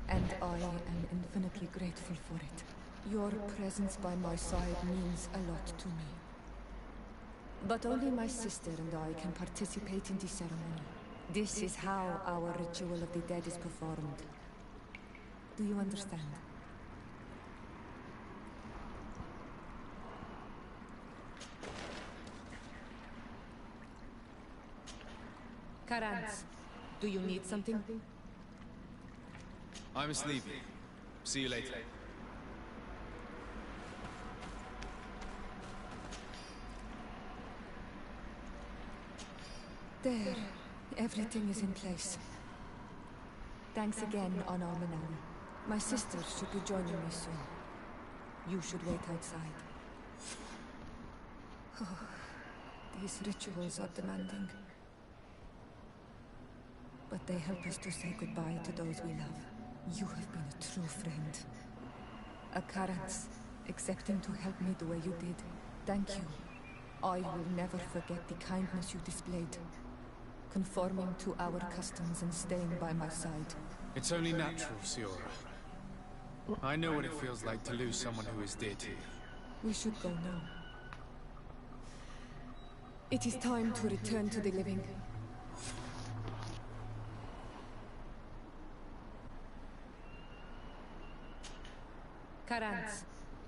And I am infinitely grateful for it. Your presence by my side means a lot to me. But only my sister and I can participate in the ceremony. This is how our ritual of the dead is performed. Do you understand? Karans, do you need something? I'm sleepy. See you later. There. Everything is in place. Thanks again, Honor Manali. My sister should be joining me soon. You should wait outside. Oh, these rituals are demanding. But they help us to say goodbye to those we love. You have been a true friend. Akarans, accepting to help me the way you did. Thank you. I will never forget the kindness you displayed. Conforming to our customs and staying by my side. It's only natural, Siora. I know what it feels like to lose someone who is dear to you. We should go now. It is time to return to the living. Karans,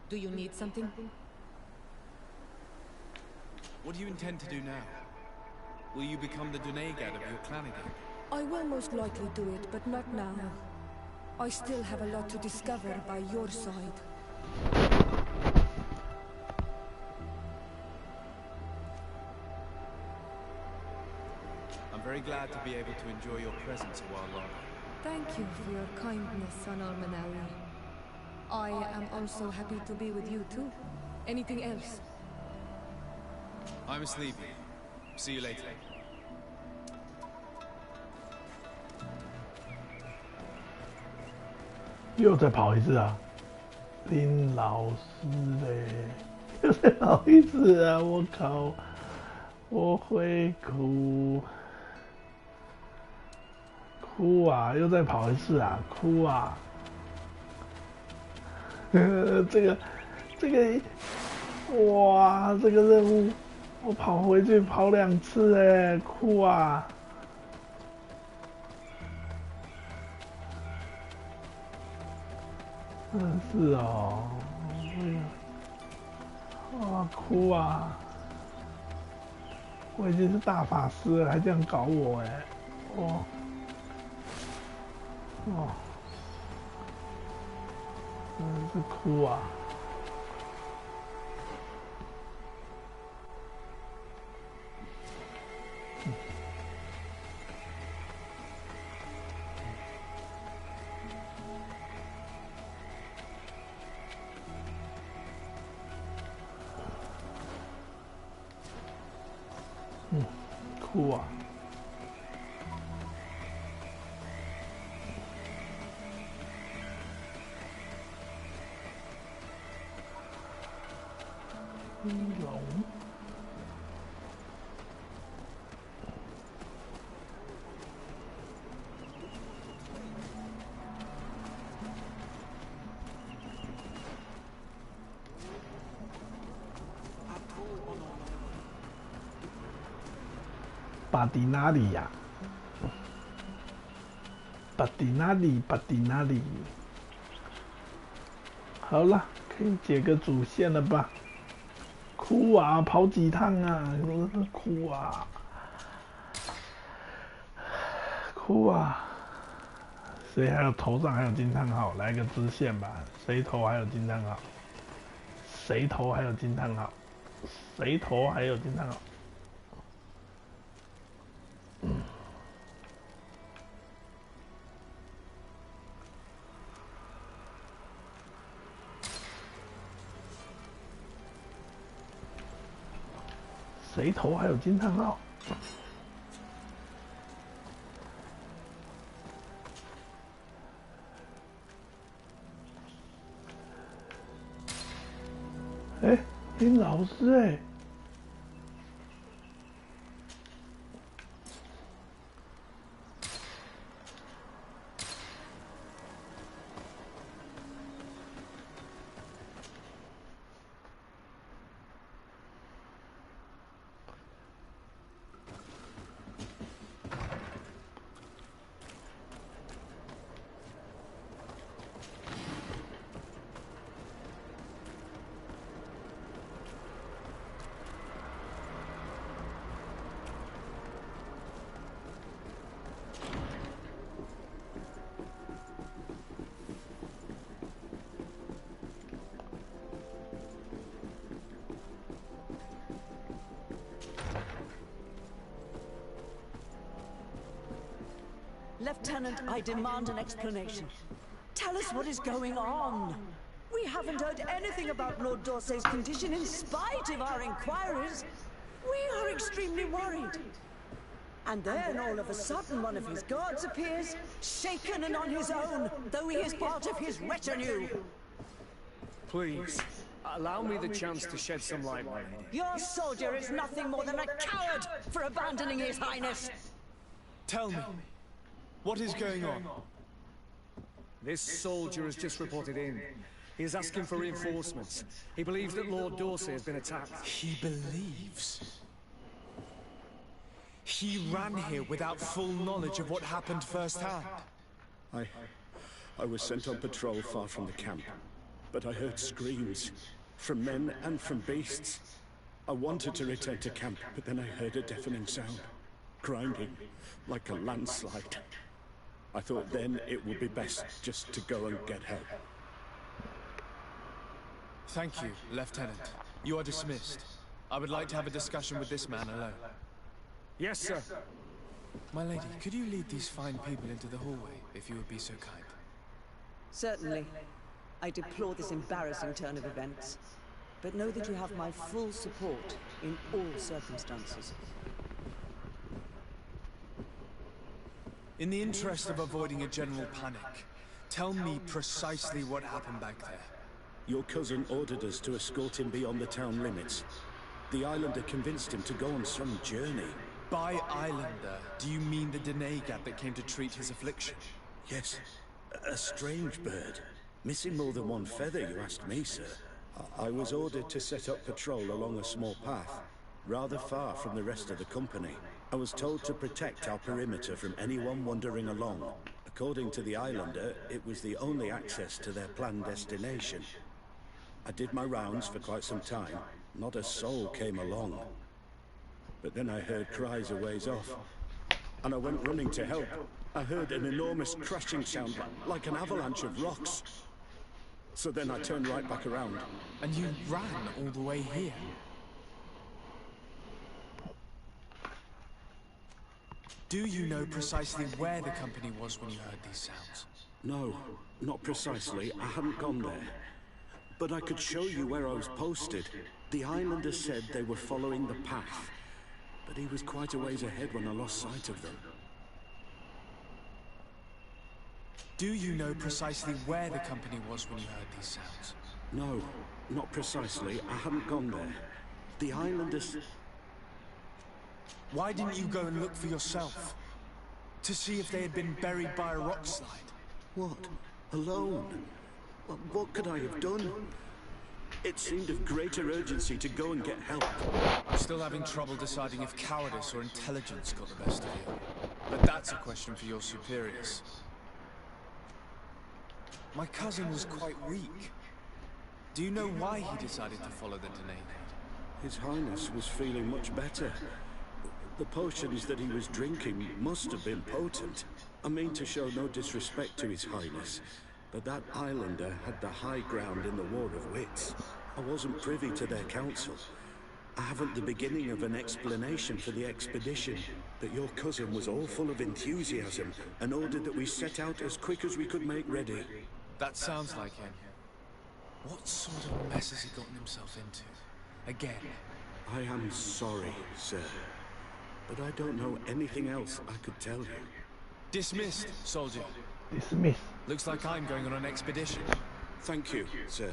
do you need something? What do you intend to do now? Will you become the Dunegad of your clan again? I will most likely do it, but not now. I still have a lot to discover by your side. I'm very glad to be able to enjoy your presence a while longer. Thank you for your kindness, Honor Manali. I am also happy to be with you too. Anything else? I'm sleepy. See you later. 又再跑一次啊！林老师嘞，又再跑一次啊！我靠，我会哭，哭啊！又再跑一次啊！哭啊！这个，哇，这个任务我跑回去跑2次哎，哭啊！是哦，啊哭啊！我已经是大法师了，还这样搞我哎！哦，真是哭啊！哭啊！龙。巴迪那里呀，巴迪那里，好了，可以解个主线了吧？哭啊，跑几趟啊，哭啊，哭啊！谁还有头上还有惊叹号？来个支线吧，谁头还有惊叹号？谁头还有惊叹号？谁头还有惊叹号？谁头还有惊叹号？哎，林老师哎， Lieutenant, I demand an explanation. Tell us what is going on. We haven't heard anything about Lord Dorsey's condition in spite of our inquiries. We are extremely worried. And then all of a sudden one of his guards appears, shaken and on his own, though he is part of his retinue. Please, allow me the chance to shed some light, my lady. Your soldier is nothing more than a coward for abandoning his highness. Tell me, what is going on? This soldier has just reported in. He is asking for reinforcements. He believes that Lord Dorsey has been attacked. He believes? He ran here without full knowledge of what happened firsthand. I was sent on patrol far from the camp, but I heard screams from men and from beasts. I wanted to return to camp, but then I heard a deafening sound, grinding like a landslide. I thought then it would be best just to go and get help. Thank you, Lieutenant. You are dismissed. I would like to have a discussion with this man alone. Yes, sir. My lady, could you lead these fine people into the hallway, if you would be so kind? Certainly. I deplore this embarrassing turn of events, but know that you have my full support in all circumstances. In the interest of avoiding a general panic, tell me precisely what happened back there. Your cousin ordered us to escort him beyond the town limits. The Islander convinced him to go on some journey. By Islander, do you mean the Denegat that came to treat his affliction? Yes, a strange bird. Missing more than one feather, you asked me, sir. I was ordered to set up patrol along a small path, rather far from the rest of the company. I was told to protect our perimeter from anyone wandering along. According to the Islander, it was the only access to their planned destination. I did my rounds for quite some time. Not a soul came along. But then I heard cries a ways off, and I went running to help. I heard an enormous crashing sound, like an avalanche of rocks. So then I turned right back around. And you ran all the way here? Do you know precisely where the company was when you heard these sounds? No, not precisely. I hadn't gone there. But I could show you where I was posted. The Islander said they were following the path, but he was quite a ways ahead when I lost sight of them. Do you know precisely where the company was when you heard these sounds? No, not precisely. I hadn't gone there. The Islanders... Why didn't you go and look for yourself? To see if they had been buried by a rock slide? What? Alone? What could I have done? It seemed of greater urgency to go and get help. I'm still having trouble deciding if cowardice or intelligence got the best of you. But that's a question for your superiors. My cousin was quite weak. Do you know why he decided to follow the Denegat? His Highness was feeling much better. The potions that he was drinking must have been potent. I mean to show no disrespect to His Highness, but that Islander had the high ground in the War of Wits. I wasn't privy to their counsel. I haven't the beginning of an explanation for the expedition, but your cousin was all full of enthusiasm and ordered that we set out as quick as we could make ready. That sounds like him. What sort of mess has he gotten himself into? Again? I am sorry, sir, but I don't know anything else I could tell you. Dismissed, soldier. Dismissed. Looks like I'm going on an expedition. Thank you, sir.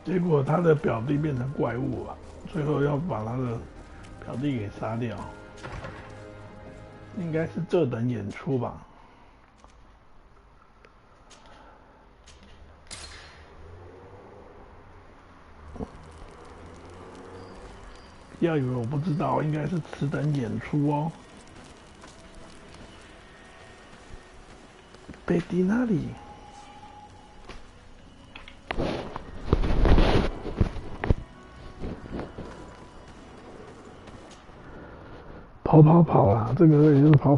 结果他的表弟变成怪物了，最后要把他的表弟给杀掉，应该是这等演出吧。不要以为我不知道，应该是此等演出哦。北迪那里？跑啦！这个也就是跑。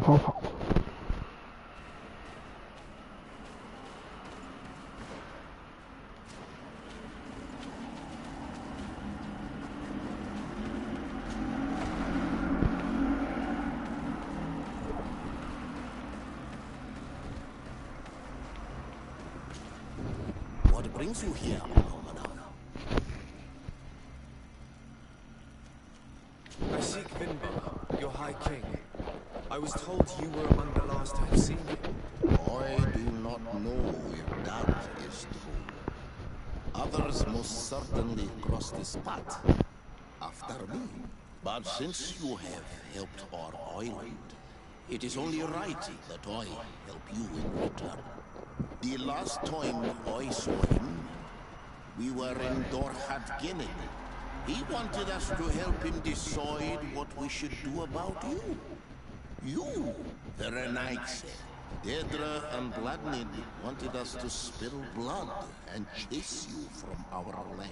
What brings you here, I seek Vinbar, your High King. I was told you were among the last to have seen him. I do not know if that is true. Others most certainly cross this path after me. But since you have helped our island, it is only right that I help you in return. The last time I saw him, we were in Dorhat, Guinea. He wanted us to help him decide what we should do about you. You, the Renaigse. Dedra and Bladnid wanted us to spill blood and chase you from our land.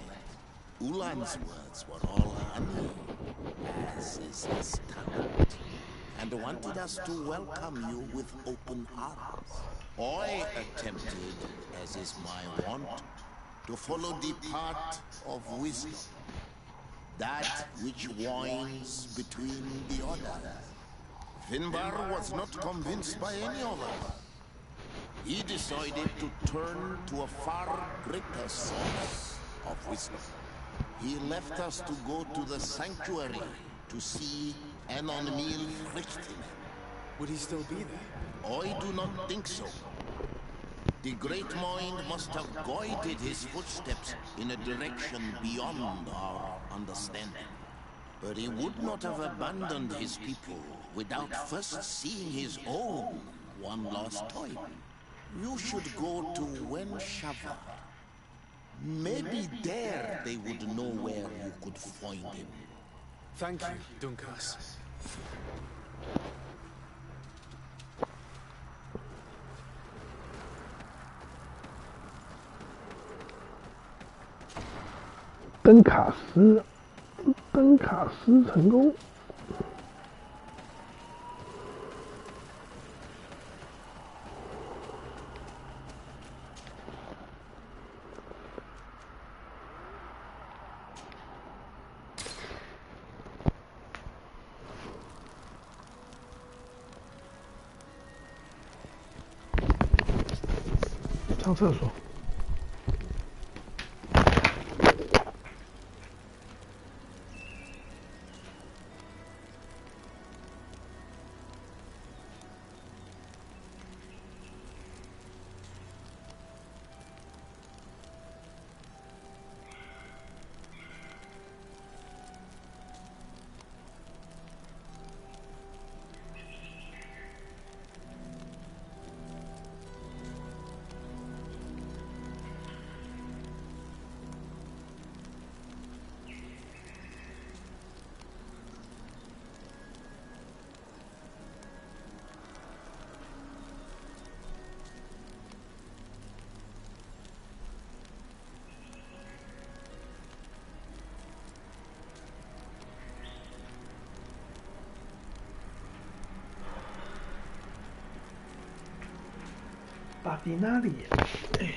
Ulan's words were all honey, as is his talent, and wanted us to welcome you with open arms. I attempted, as is my wont, to follow the path of wisdom, that which winds between the others. Vinbar was not convinced by any of us. He decided to turn to a far greater source of wisdom. He left us to go to the sanctuary to see Anon Mil Frichtinen. Would he still be there? I do not think so. The Great Mind must have guided his footsteps in a direction beyond our understanding. But he would not have abandoned his people without first seeing his own one last time. You should go to Wen Shavar. Maybe there they would know where you could find him. Thank you, Dunkas.登卡斯成功。上厕所。巴蒂那里，哎呀。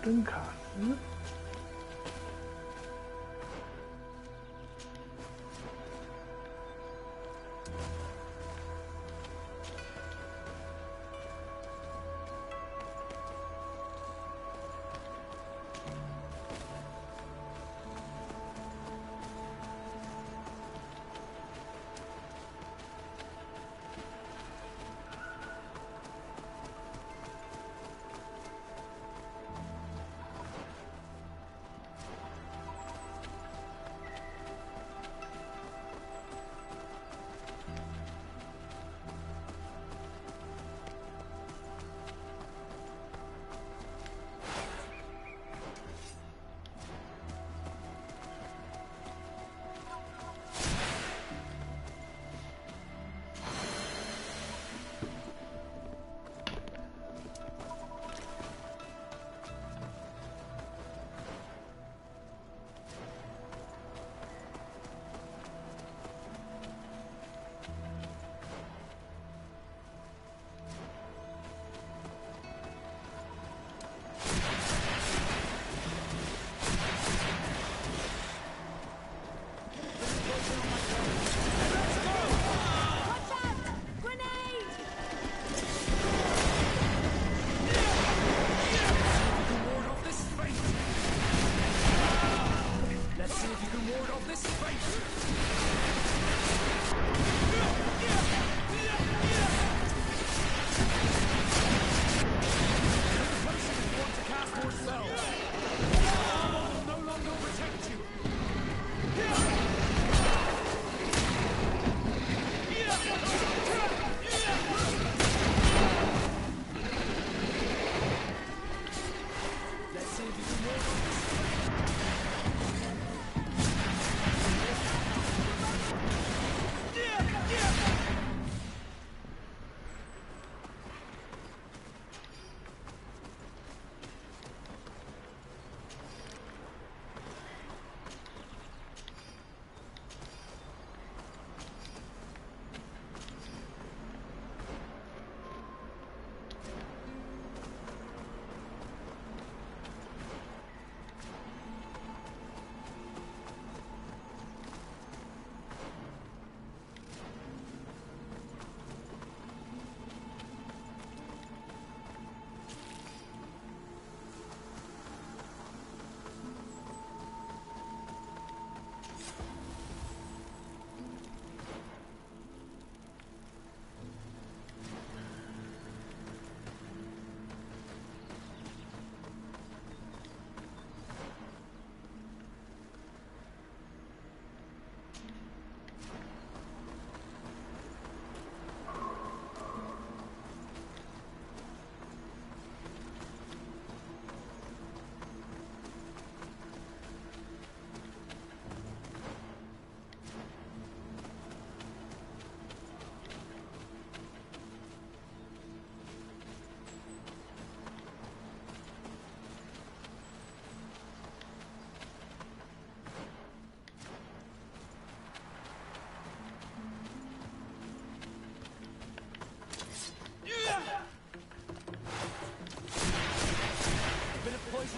跟卡斯。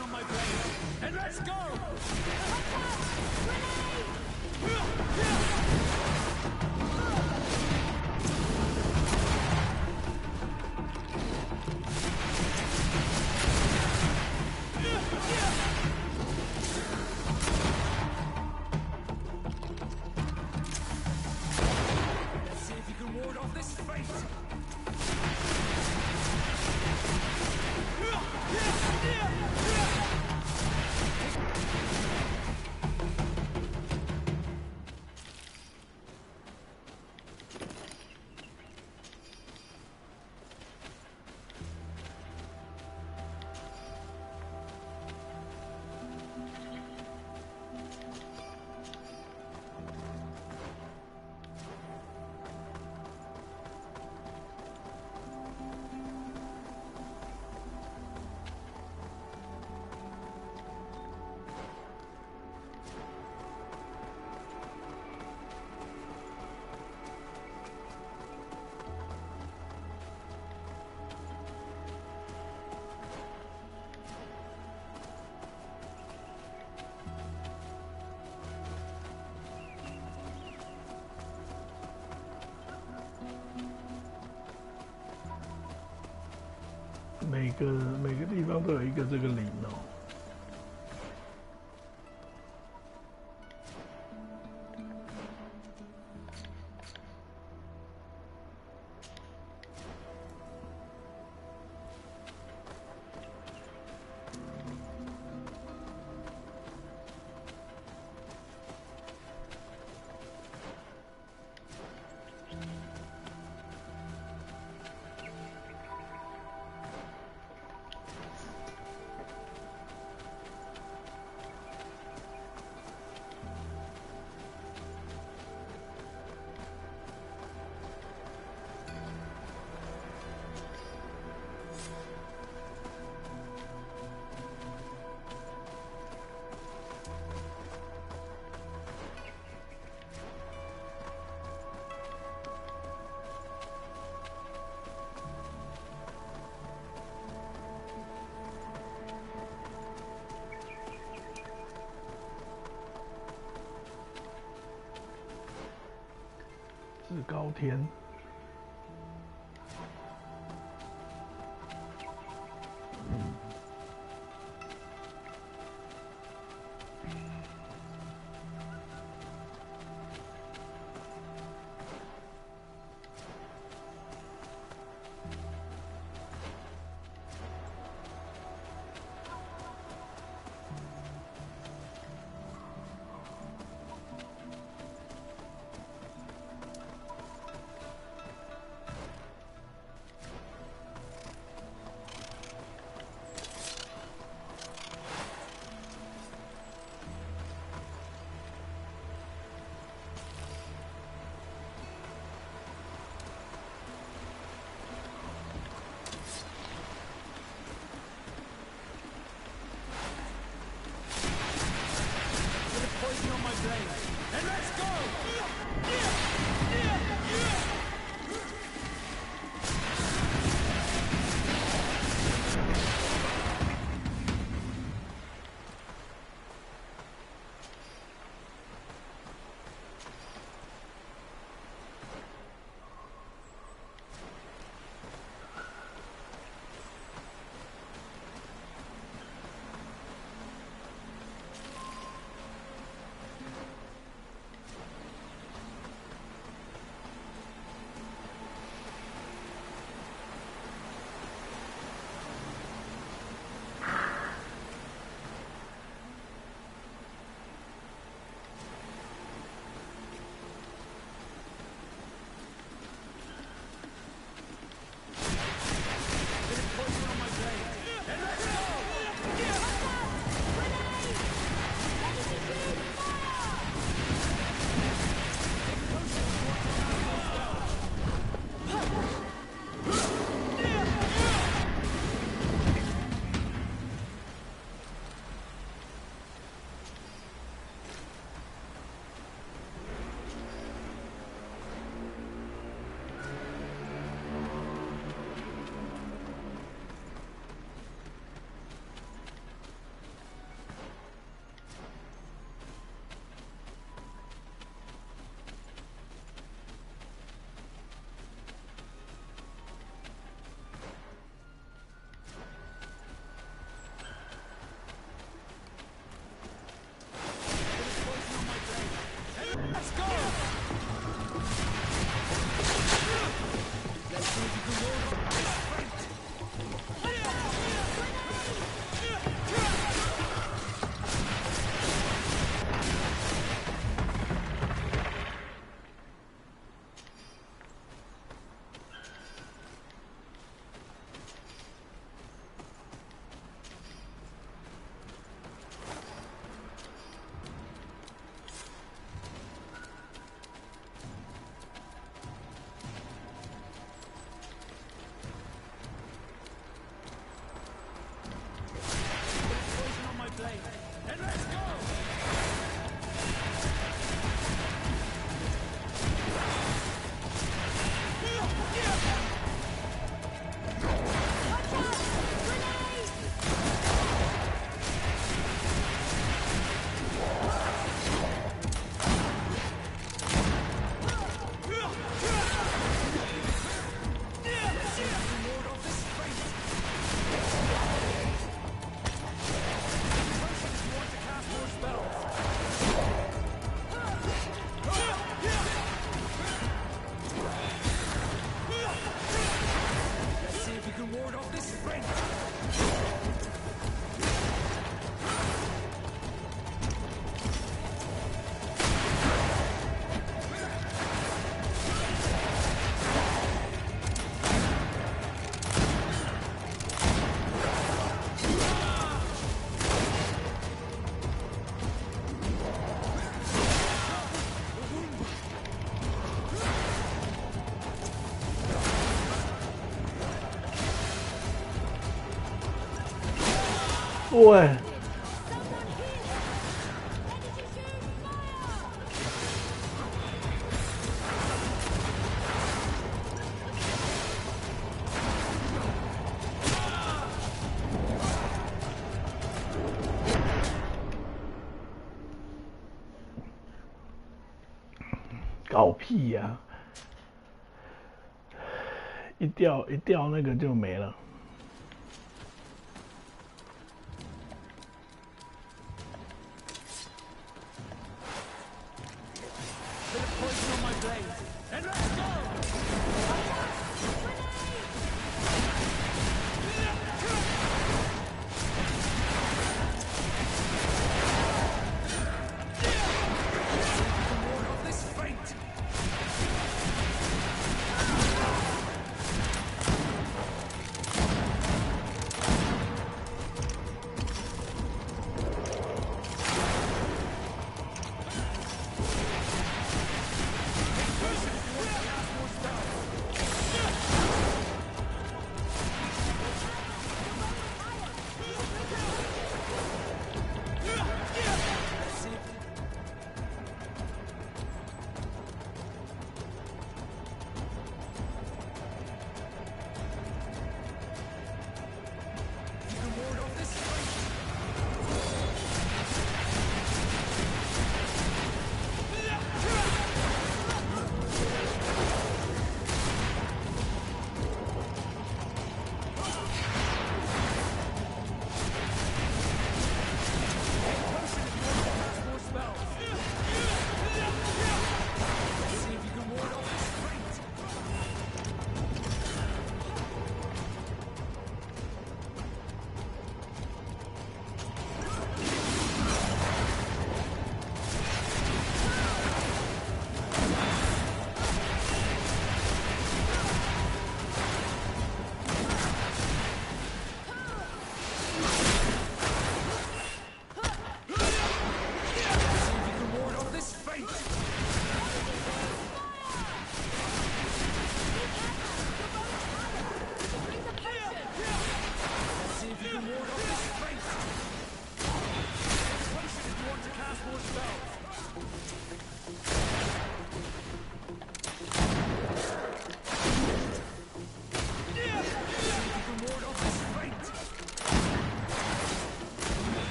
On my blade, and let's go! Let's see if you can ward off this fate! 每个地方都有一个这个零哦。至高天。喂。搞屁呀、一掉那个就没了。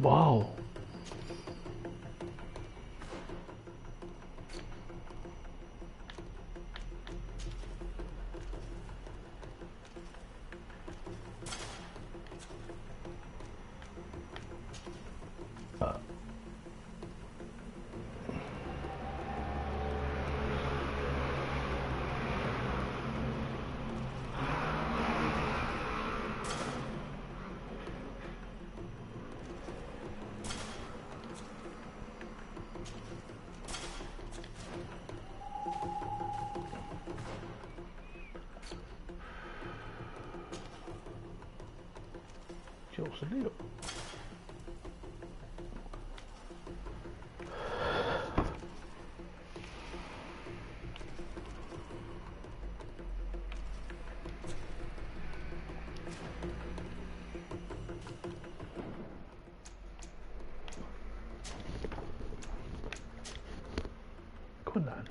哇哦！96。困难。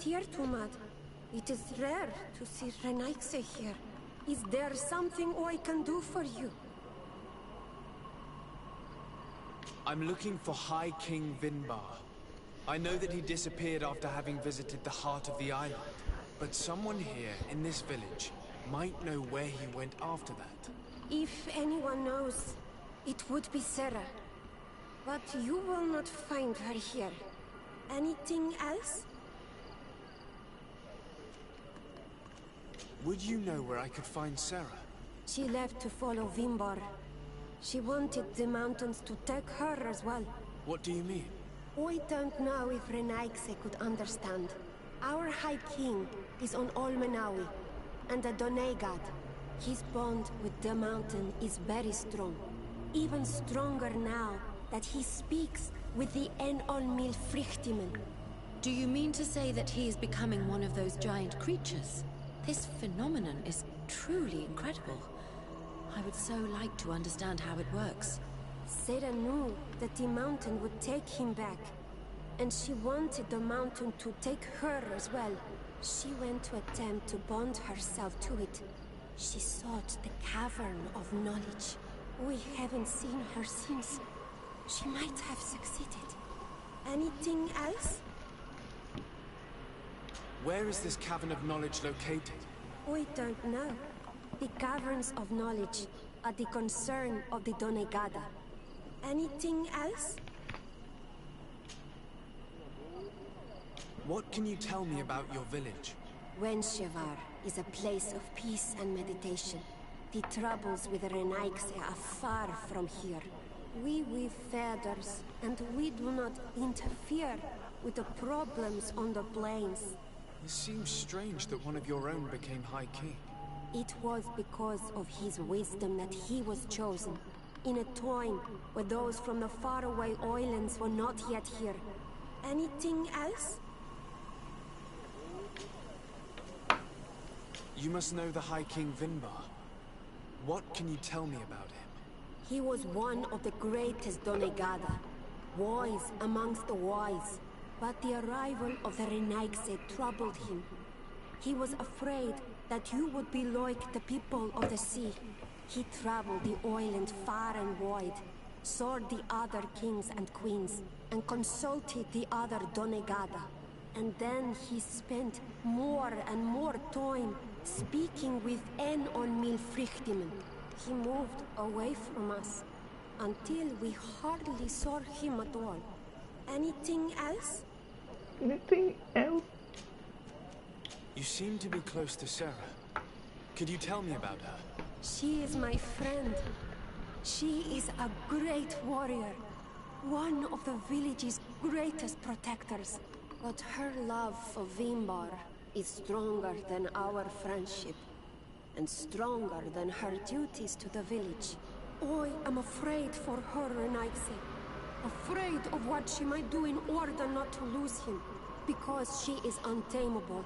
Tirtumad. It is rare to see Renaigse here. Is there something I can do for you? I'm looking for High King Vinbar. I know that he disappeared after having visited the heart of the island, but someone here in this village might know where he went after that. If anyone knows, it would be Sarah. But you will not find her here. Anything else? Would you know where I could find Sarah? She left to follow Vinbar. She wanted the mountains to take her as well. What do you mean? I don't know if Renaigse could understand. Our High King is on Olmenawi, and a Doneigad. His bond with the mountain is very strong. Even stronger now that he speaks with the Enolmil Frichtimen. Do you mean to say that he is becoming one of those giant creatures? This phenomenon is truly incredible. I would so like to understand how it works. Sarah knew that the mountain would take him back, and she wanted the mountain to take her as well. She went to attempt to bond herself to it. She sought the cavern of knowledge. We haven't seen her since. She might have succeeded. Anything else? Where is this cavern of knowledge located? We don't know. The caverns of knowledge are the concern of the Doneigada. Anything else? What can you tell me about your village? Wenshevar is a place of peace and meditation. The troubles with Renaigse are far from here. We weave feathers, and we do not interfere with the problems on the plains. It seems strange that one of your own became High King. It was because of his wisdom that he was chosen. In a time where those from the faraway islands were not yet here. Anything else? You must know the High King Vinbar. What can you tell me about him? He was one of the greatest Doneigada, wise amongst the wise. But the arrival of the Renaigse troubled him. He was afraid that you would be like the people of the sea. He traveled the island far and wide, saw the other kings and queens, and consulted the other Doneigada. And then he spent more and more time speaking with Enolmil Frichtimen. He moved away from us until we hardly saw him at all. Anything else? Anything else? You seem to be close to Sarah. Could you tell me about her? She is my friend. She is a great warrior. One of the village's greatest protectors. But her love for Vinbar is stronger than our friendship. And stronger than her duties to the village. I am afraid for her, Renaigse. Afraid of what she might do in order not to lose him. Because she is untamable.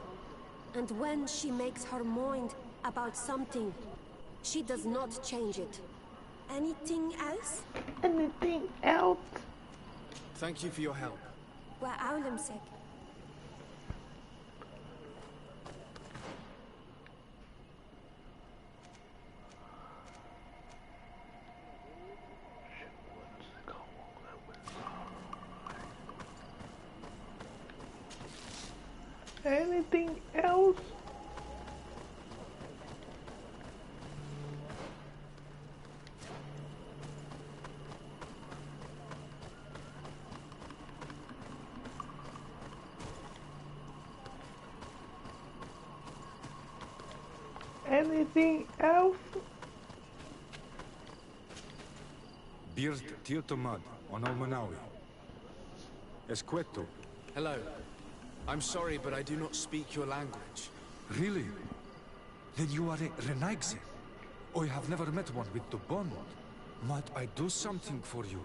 And when she makes her mind about something, she does not change it. Anything else? Anything else? Thank you for your help. Wa'aulimsek. Anything else? Anything else? Bird Tirtomad on Almanawi. Esqueto. Hello. I'm sorry, but I do not speak your language. Really? Then you are a Renaigse? I have never met one with the bond. Might I do something for you?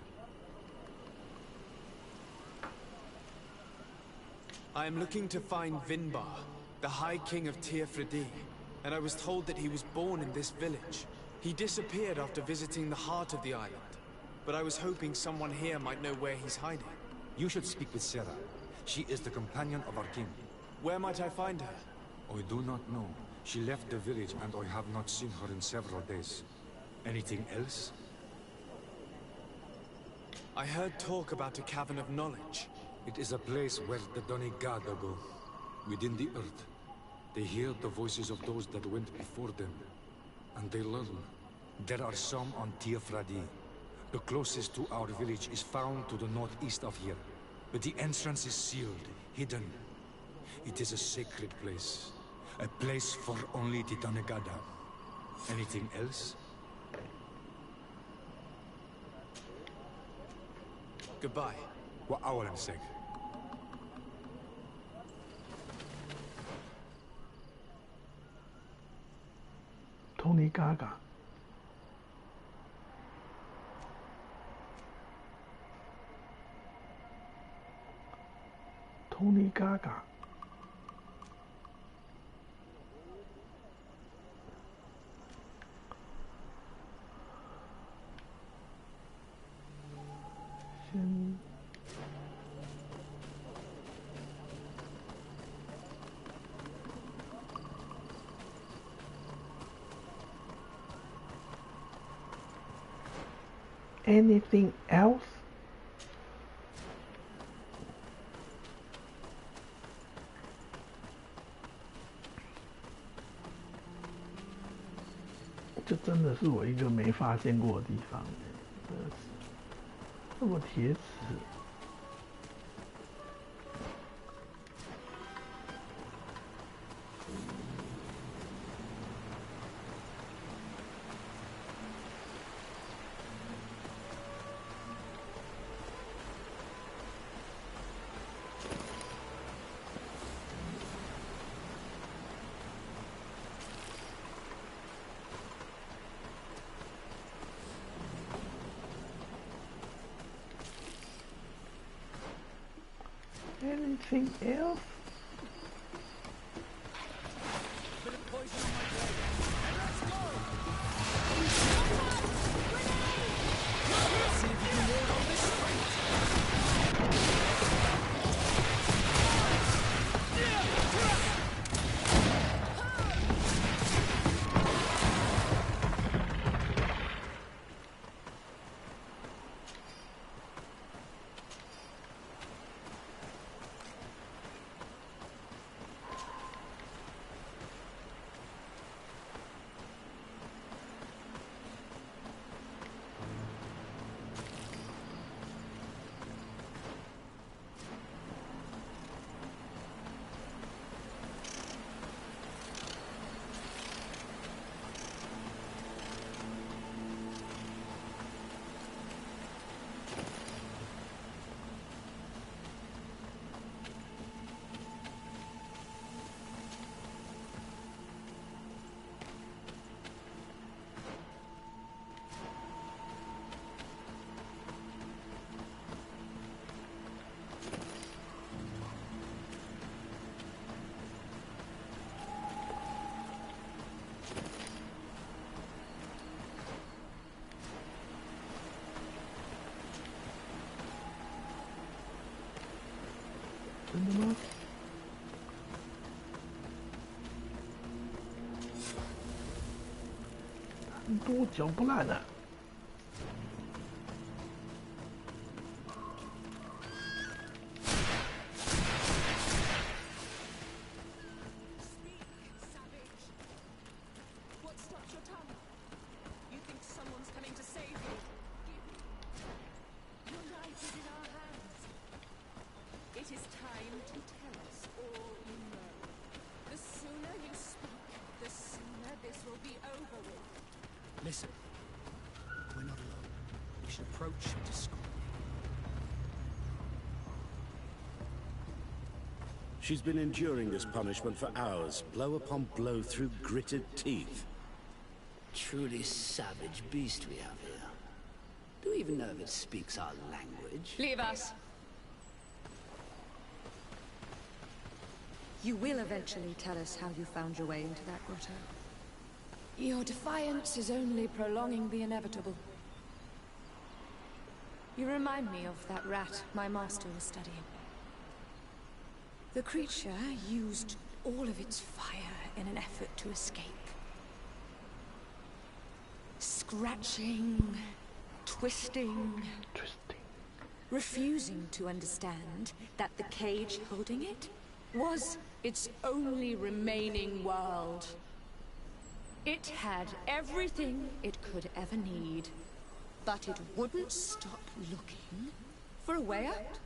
I am looking to find Vinbar, the High King of Tirfredi, and I was told that he was born in this village. He disappeared after visiting the heart of the island, but I was hoping someone here might know where he's hiding. You should speak with Sarah. She is the companion of our king. Where might I find her? I do not know. She left the village and I have not seen her in several days. Anything else? I heard talk about a cavern of knowledge. It is a place where the Donegada go, within the earth. They hear the voices of those that went before them, and they learn. There are some on Tiefradi. The closest to our village is found to the northeast of here, but the entrance is sealed, hidden. It is a sacred place, a place for only the Donegada. Anything else? Goodbye. What Awalan said. Tony Gaga. Tony Gaga. Anything else?这真的是我一个没发现过的地方，这么铁齿。Anything else?真的吗？很多嚼不烂啊！Listen, we're not alone. We should approach discreetly. She's been enduring this punishment for hours, blow upon blow through gritted teeth. Truly savage beast we have here. Do we even know if it speaks our language? Leave us. You will eventually tell us how you found your way into that grotto. Your defiance is only prolonging the inevitable. You remind me of that rat my master was studying. The creature used all of its fire in an effort to escape. Scratching, twisting, refusing to understand that the cage holding it was its only remaining world. It had everything it could ever need, but it wouldn't stop looking for a way out.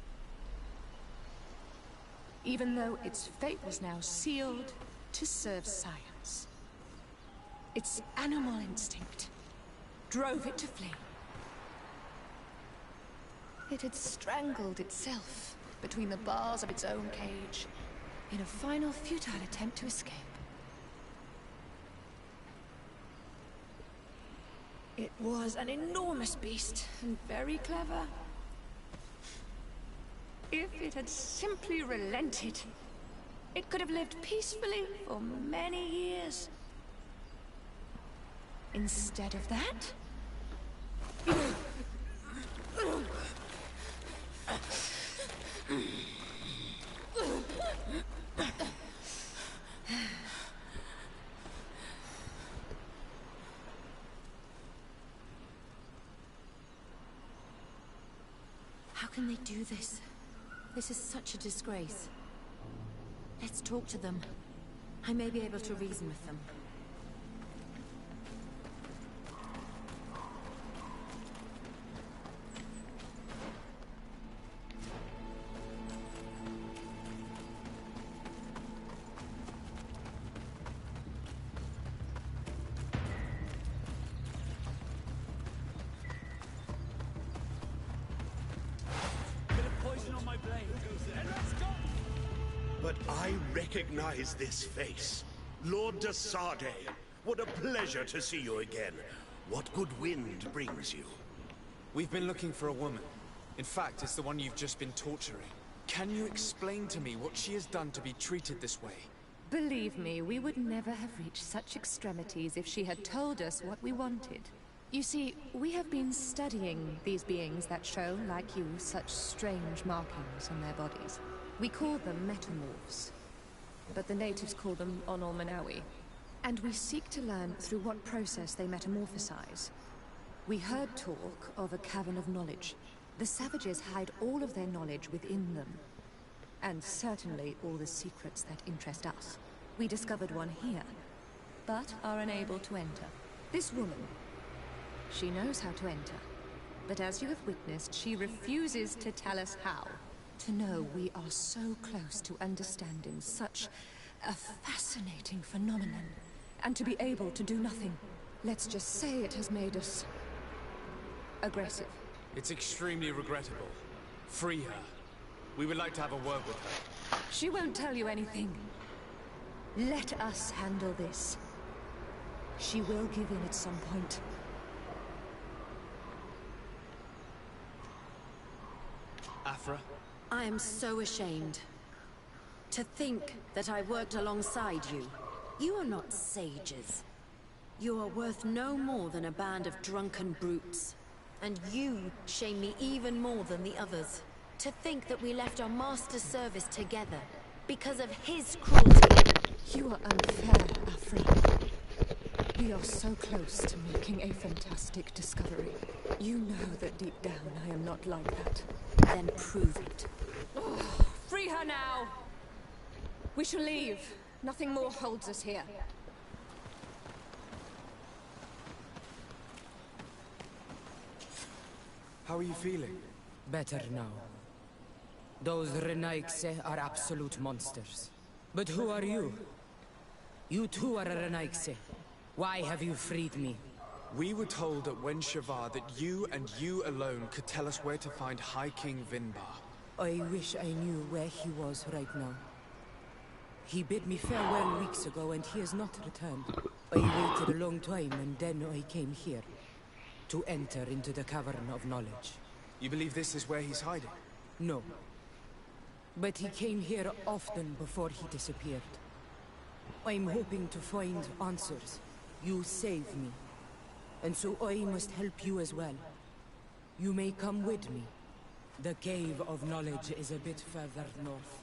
Even though its fate was now sealed to serve science. Its animal instinct drove it to flee. It had strangled itself between the bars of its own cage in a final futile attempt to escape. It was an enormous beast and very clever. If it had simply relented, it could have lived peacefully for many years. Instead of that, how can they do this? This is such a disgrace. Let's talk to them. I may be able to reason with them. But I recognize this face. Lord de Sardet. What a pleasure to see you again. What good wind brings you? We've been looking for a woman. In fact, it's the one you've just been torturing. Can you explain to me what she has done to be treated this way? believe me, we would never have reached such extremities if she had told us what we wanted. You see, we have been studying these beings that show, like you, such strange markings on their bodies. We call them metamorphs, but the natives call them Onol-Manawi. And we seek to learn through what process they metamorphosize. We heard talk of a cavern of knowledge. The savages hide all of their knowledge within them. And certainly all the secrets that interest us. We discovered one here, but are unable to enter. This woman, she knows how to enter. But as you have witnessed, she refuses to tell us how. To know we are so close to understanding such a fascinating phenomenon. And to be able to do nothing. Let's just say it has made us aggressive. It's extremely regrettable. Free her. We would like to have a word with her. She won't tell you anything. Let us handle this. She will give in at some point. Afra? I am so ashamed. To think that I worked alongside you. You are not sages. You are worth no more than a band of drunken brutes. And you shame me even more than the others. To think that we left our master's service together because of his cruelty. You are unfair, Afra. We are so close to making a fantastic discovery. You know that deep down I am not like that. Then prove it. Oh, free her now! We shall leave. Nothing more holds us here. How are you feeling? Better now. Those Renaigse are absolute monsters. But who are you? You too are a Renaigse. Why have you freed me? We were told at Wen Shavar that you and you alone could tell us where to find High King Vinbar. I wish I knew where he was right now. He bid me farewell weeks ago and he has not returned. I waited a long time and then I came here. To enter into the Cavern of Knowledge. You believe this is where he's hiding? No. But he came here often before he disappeared. I'm hoping to find answers. You saved me. And so I must help you as well. You may come with me. The Cave of Knowledge is a bit further north.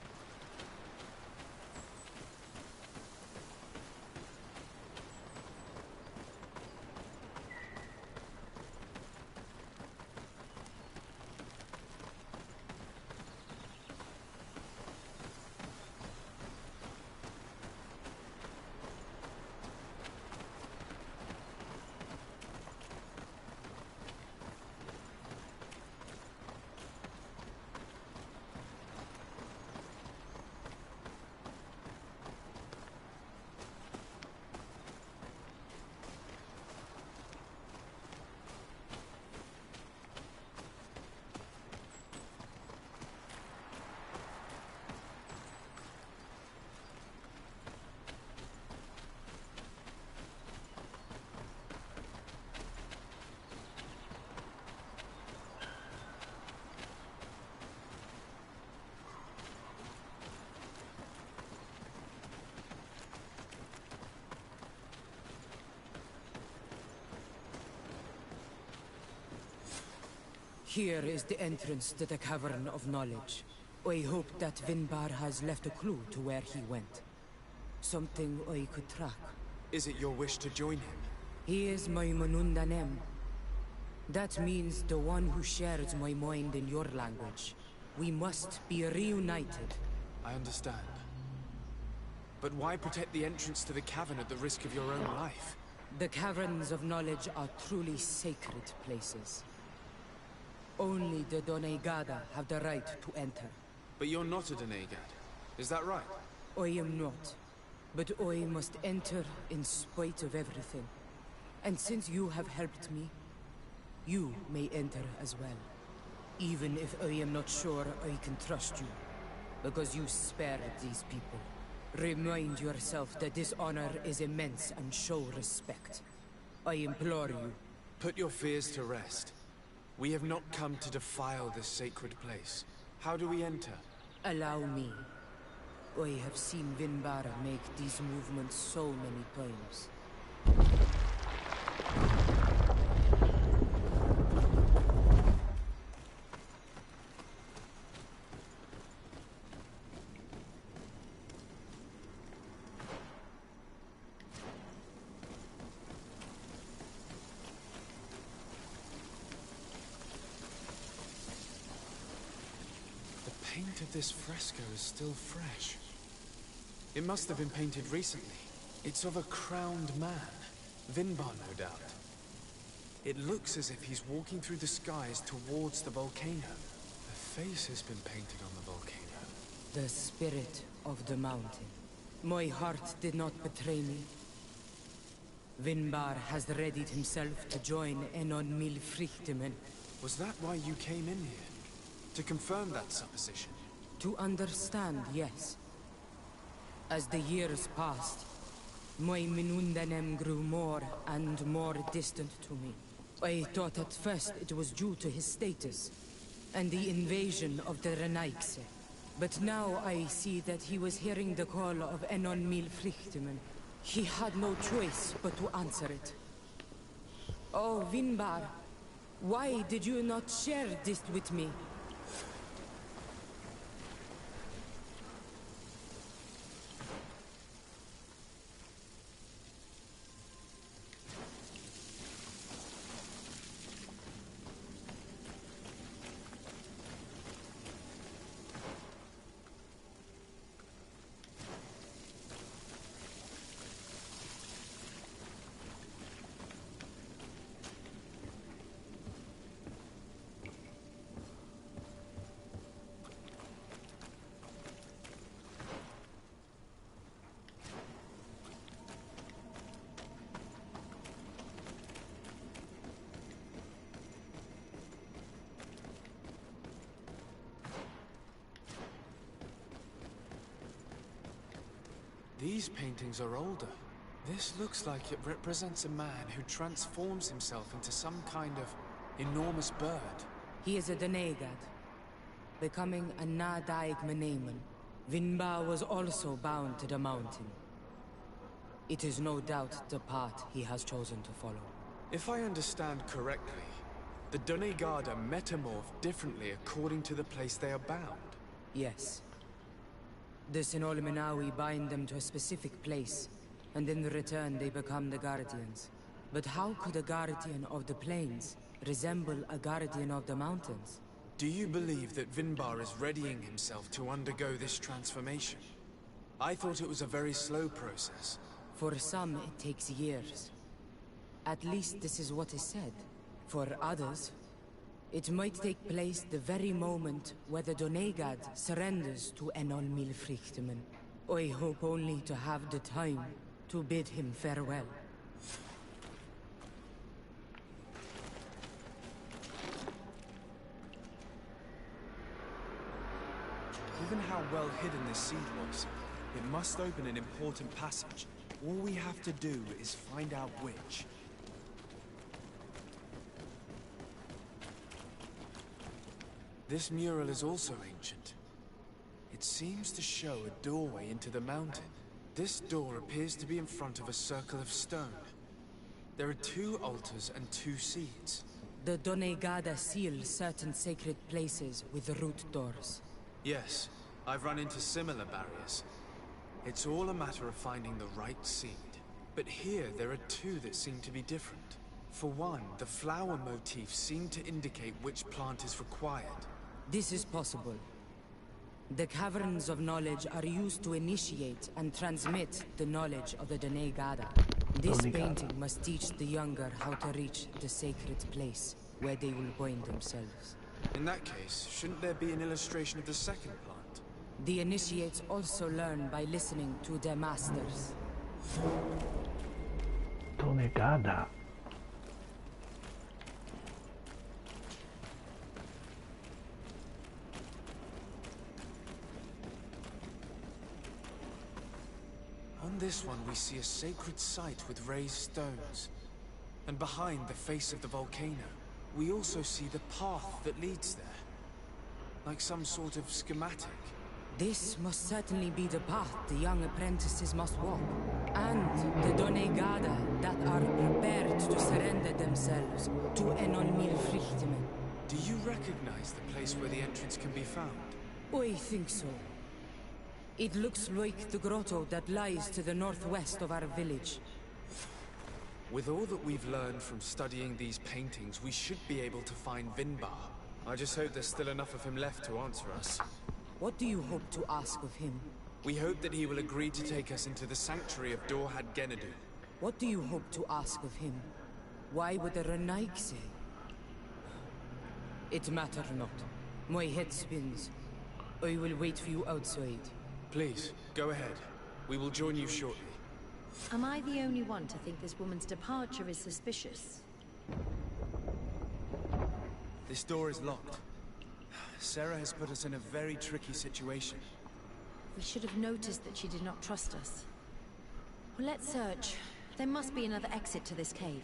Here is the entrance to the Cavern of Knowledge. I hope that Vinbar has left a clue to where he went. Something I could track. Is it your wish to join him? He is my Manundanem. That means the one who shares my mind in your language. We must be reunited. I understand. But why protect the entrance to the cavern at the risk of your own life? The Caverns of Knowledge are truly sacred places. Only the Donegada have the right to enter. But you're not a Donegad, is that right? I am not. But I must enter in spite of everything. And since you have helped me, you may enter as well. Even if I am not sure I can trust you. Because you spared these people. Remind yourself that this honor is immense and show respect. I implore you. Put your fears to rest. We have not come to defile this sacred place. How do we enter? Allow me. I have seen Vinbar make these movements so many times. The paint of this fresco is still fresh. It must have been painted recently. It's of a crowned man. Vinbar, no doubt. It looks as if he's walking through the skies towards the volcano. The face has been painted on the volcano. The spirit of the mountain. My heart did not betray me. Vinbar has readied himself to join Enon Milfrichtemen. Was that why you came in here? To confirm that supposition? To understand, yes. As the years passed, my Minundanem grew more and more distant to me. I thought at first it was due to his status, and the invasion of the Renaigse. But now I see that he was hearing the call of Enon Milfrichtemen. He had no choice but to answer it. Oh, Vinbar, why did you not share this with me? These paintings are older. This looks like it represents a man who transforms himself into some kind of enormous bird. He is a Donegad, becoming a Nadaig Meneman. Vinbar was also bound to the mountain. It is no doubt the path he has chosen to follow. If I understand correctly, the Donegada metamorph differently according to the place they are bound. Yes. The Sinolminawi bind them to a specific place, and in return they become the Guardians. But how could a Guardian of the Plains resemble a Guardian of the Mountains? Do you believe that Vinbar is readying himself to undergo this transformation? I thought it was a very slow process. For some, it takes years. At least this is what is said. For others, it might take place the very moment where the Donegad surrenders to Enol Milfrichtemen. I hope only to have the time to bid him farewell. Given how well hidden this seed was, it must open an important passage. All we have to do is find out which. This mural is also ancient. It seems to show a doorway into the mountain. This door appears to be in front of a circle of stone. There are 2 altars and 2 seeds. the Donegada seal certain sacred places with root doors. Yes, I've run into similar barriers. It's all a matter of finding the right seed. But here, there are two that seem to be different. For one, the flower motifs seem to indicate which plant is required. This is possible. The Caverns of Knowledge are used to initiate and transmit the knowledge of the Donegada. This painting must teach the younger how to reach the sacred place, where they will bind themselves. In that case, shouldn't there be an illustration of the second plant? The initiates also learn by listening to their masters. Donegada. On this one, we see a sacred site with raised stones. And behind the face of the volcano, we also see the path that leads there. Like some sort of schematic. This must certainly be the path the young apprentices must walk. And the Donegada that are prepared to surrender themselves to Enolmir Frichtimen. Do you recognize the place where the entrance can be found? I think so. It looks like the grotto that lies to the northwest of our village. With all that we've learned from studying these paintings, we should be able to find Vinbar. I just hope there's still enough of him left to answer us. What do you hope to ask of him? We hope that he will agree to take us into the sanctuary of Dorhad Genadu. What do you hope to ask of him? Why would the Renaik say? It matter not. My head spins. I will wait for you outside. Please, go ahead. We will join you shortly. Am I the only one to think this woman's departure is suspicious? This door is locked. Sarah has put us in a very tricky situation. We should have noticed that she did not trust us. Well, let's search. There must be another exit to this cave.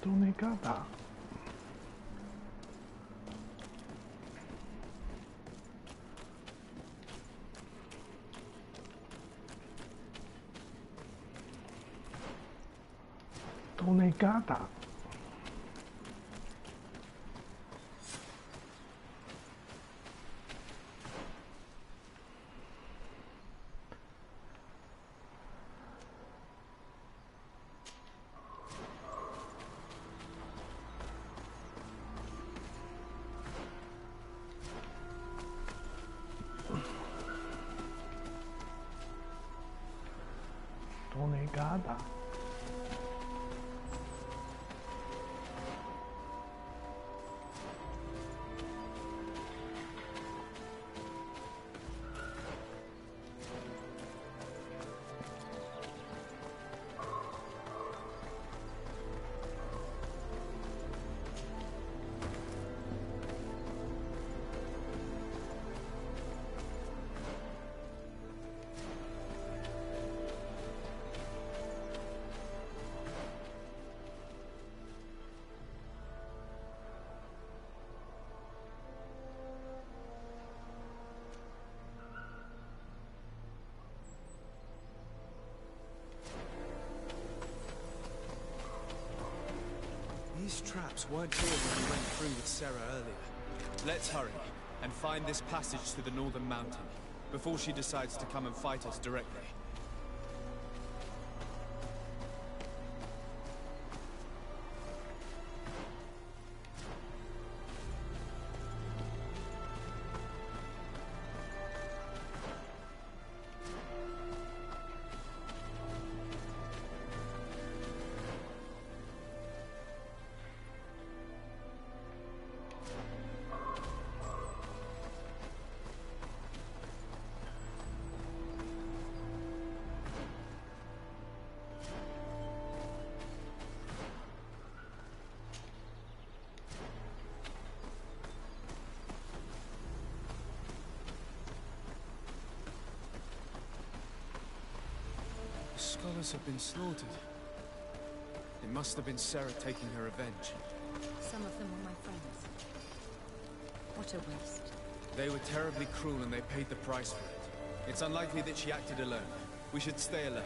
Donegada. Donegada. Donegada. These traps weren't here when we went through with Sarah earlier. Let's hurry and find this passage to the northern mountain before she decides to come and fight us directly. The scholars have been slaughtered. It must have been Sarah taking her revenge. Some of them were my friends. What a waste. They were terribly cruel and they paid the price for it. It's unlikely that she acted alone. We should stay alert.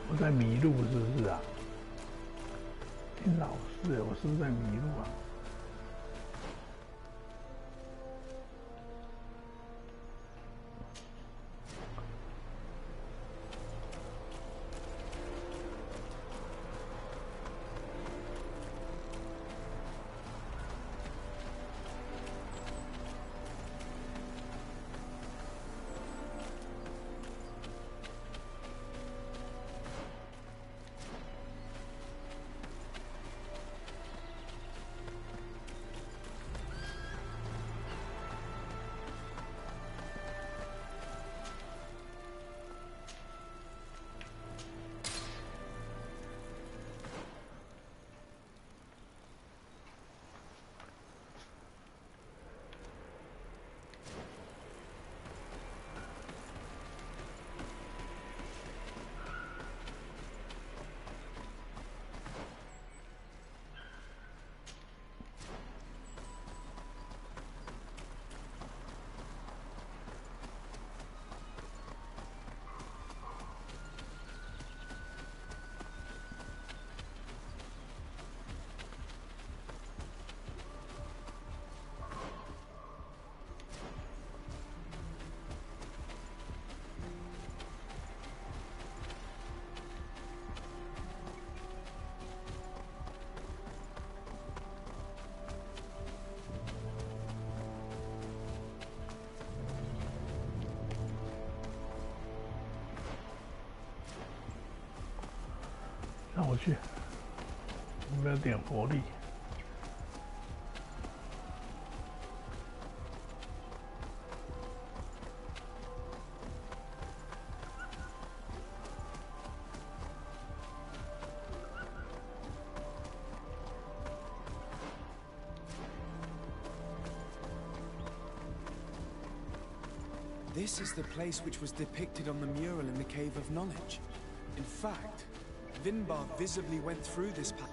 我在迷路是不是啊？你老是，我是不是在迷路啊？让我去，我们要点活力。This is the place which was depicted on the mural in the Cave of Knowledge. In fact, Vinbar visibly went through this path.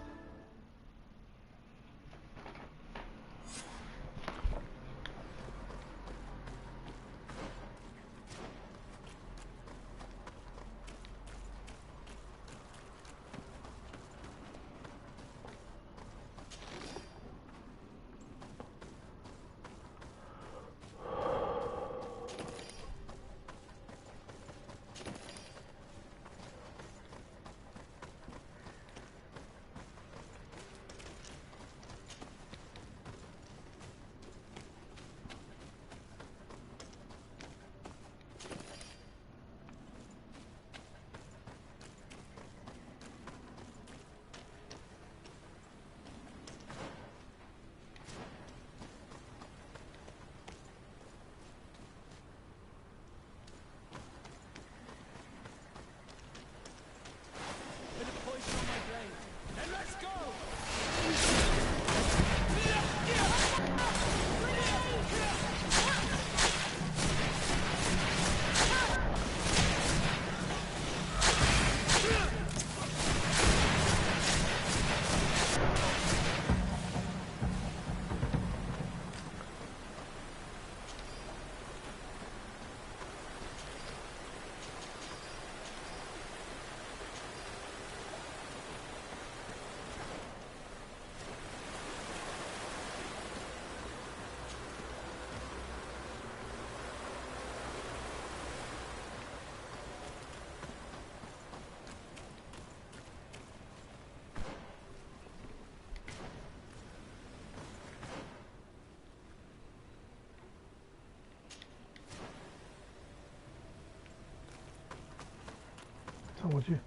过去。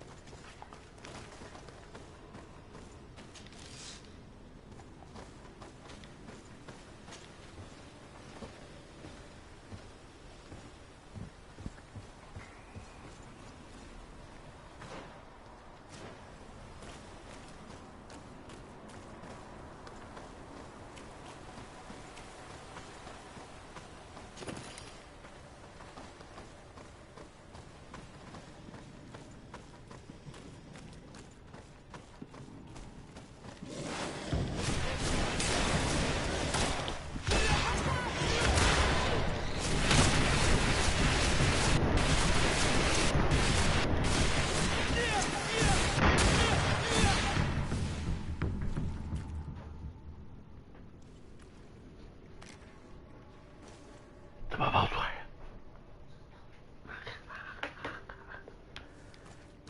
怎么跑出来呀？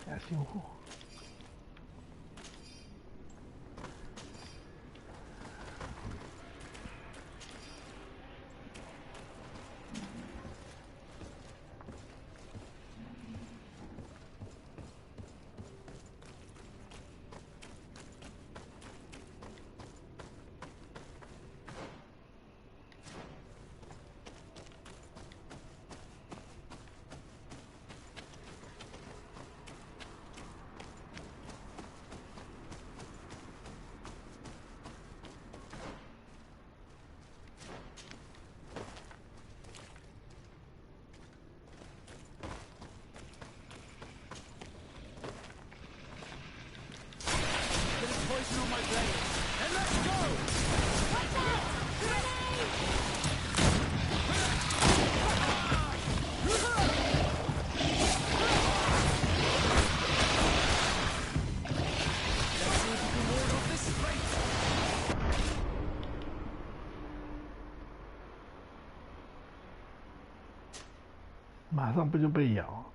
亚信户。Poison on my blade. And let's go! Watch out! Grenade! Let's see if you can ward off this fate. 马上不就被咬？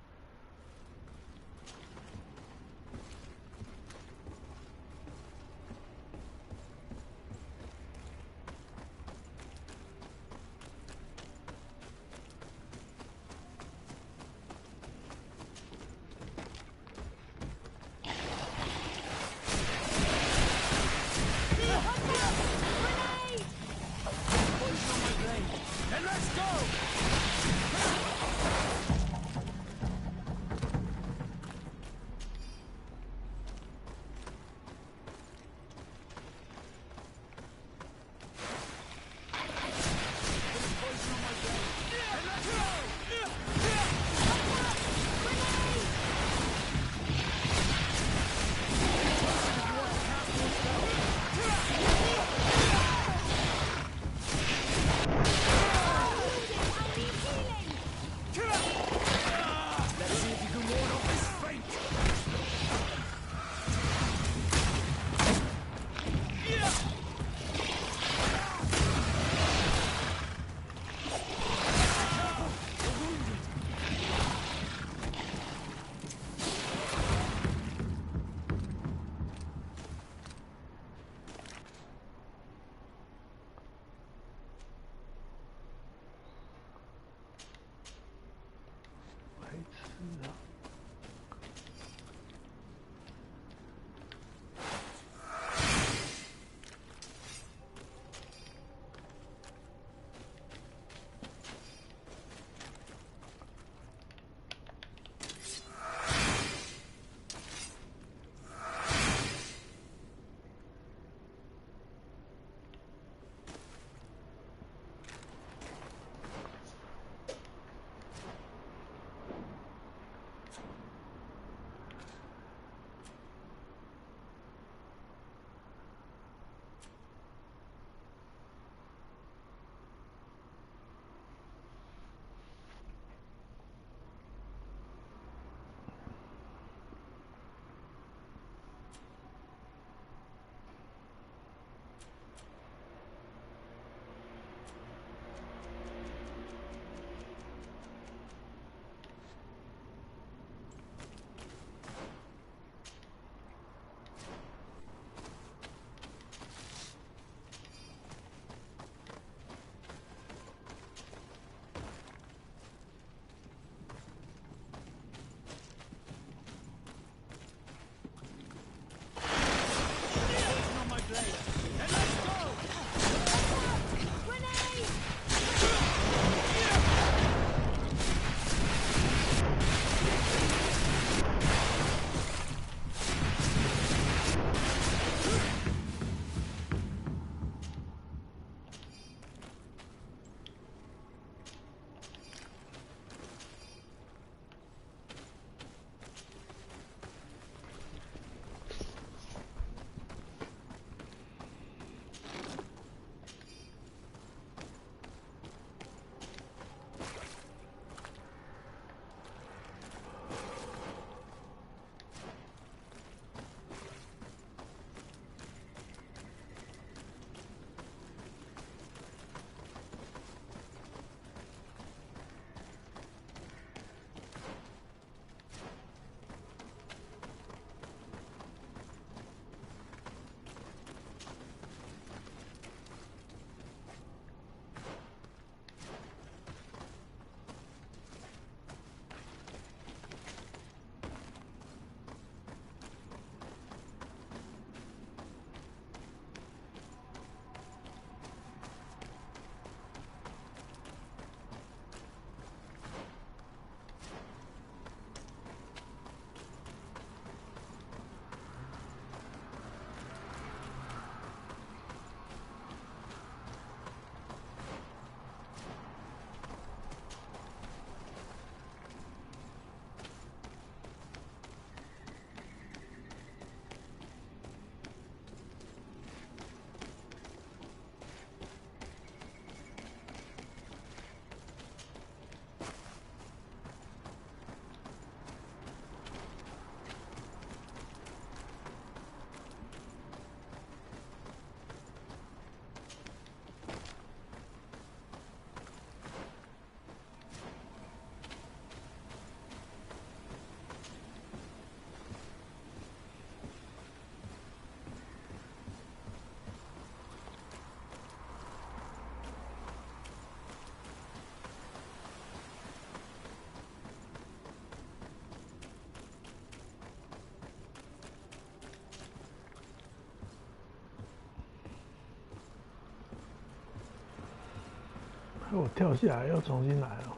我跳下来又重新来了。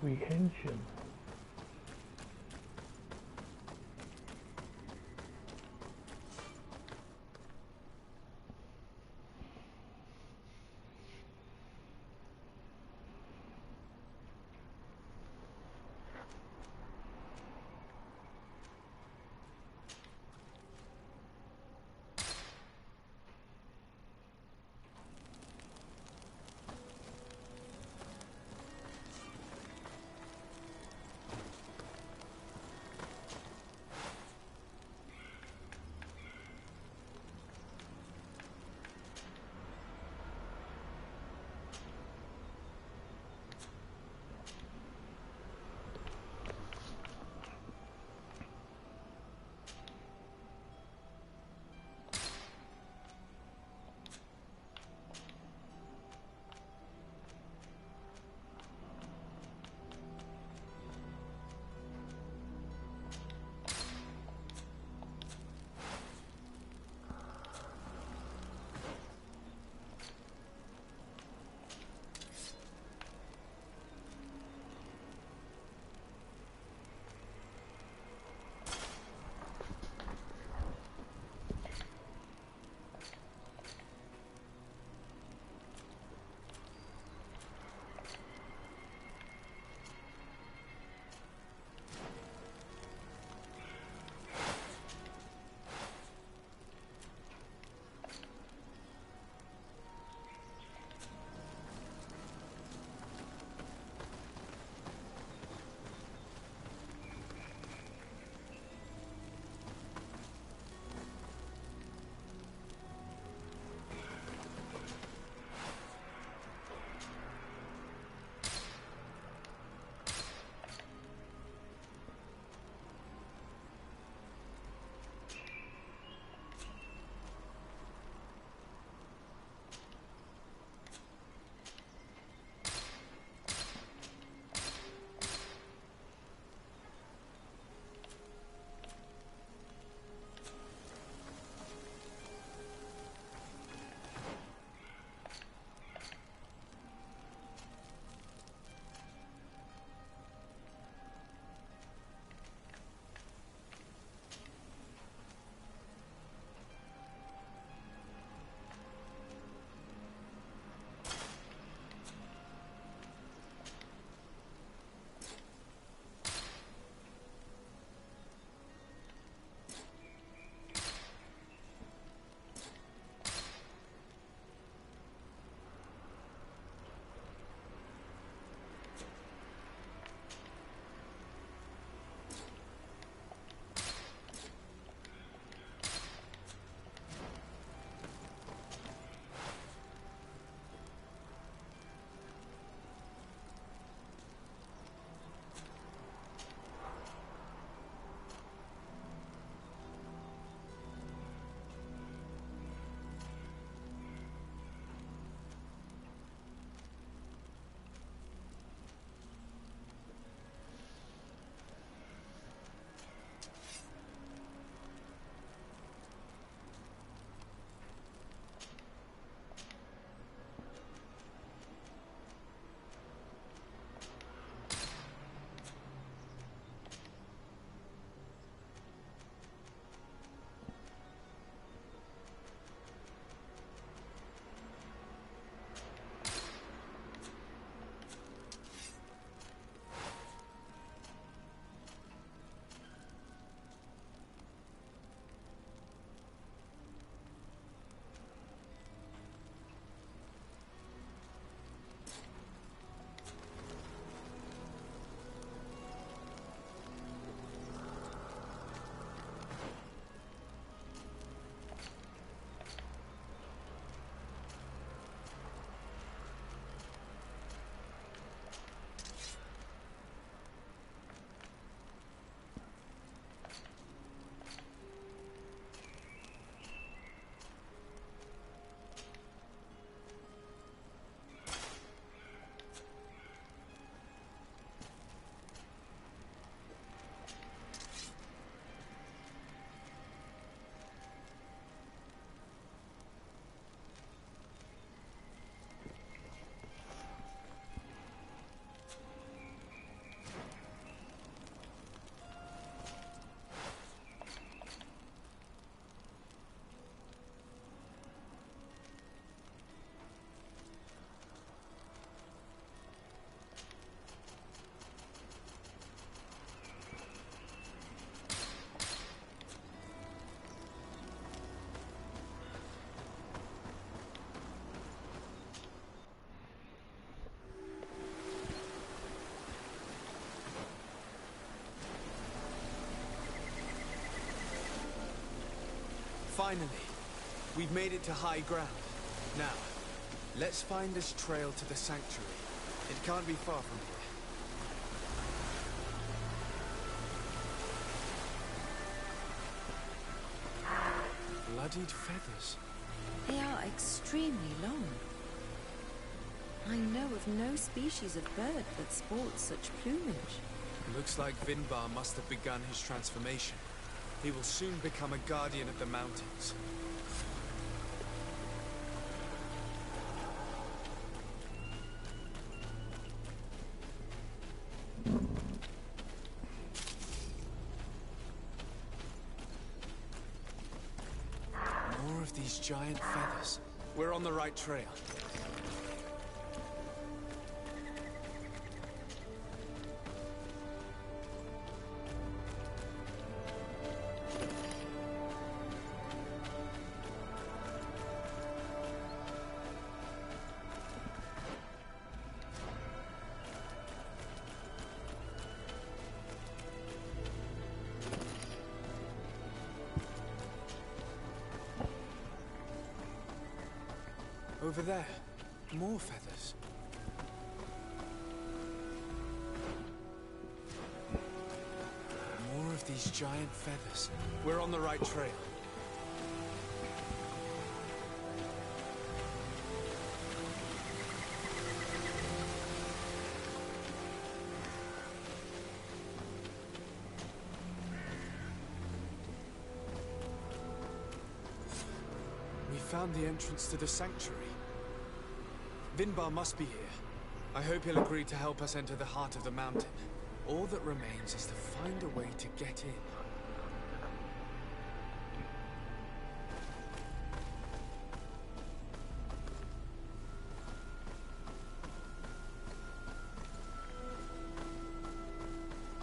Comprehension. Finally, we've made it to high ground. Now, let's find this trail to the sanctuary. It can't be far from here. Bloodied feathers. They are extremely long. I know of no species of bird that sports such plumage. Looks like Vinbar must have begun his transformation. He will soon become a guardian of the mountains. More of these giant feathers. We're on the right trail. Over there, more feathers. More of these giant feathers. We're on the right trail. We found the entrance to the sanctuary. Vinbar must be here. I hope he'll agree to help us enter the heart of the mountain. All that remains is to find a way to get in.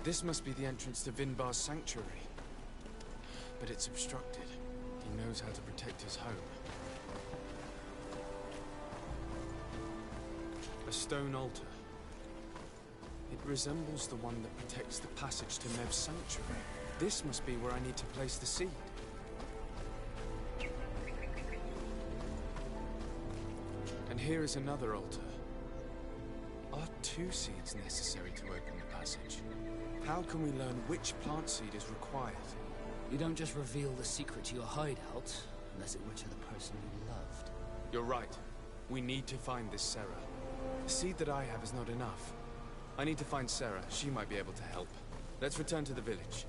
This must be the entrance to Vinbar's sanctuary. But it's obstructed. He knows how to protect his home. A stone altar. It resembles the one that protects the passage to Nev's sanctuary. This must be where I need to place the seed. And here is another altar. Are 2 seeds necessary to open the passage? How can we learn which plant seed is required? You don't just reveal the secret to your hideout, unless it were to the person you loved. You're right. We need to find this Sarah. The seed that I have is not enough. I need to find Sarah. She might be able to help. Let's return to the village.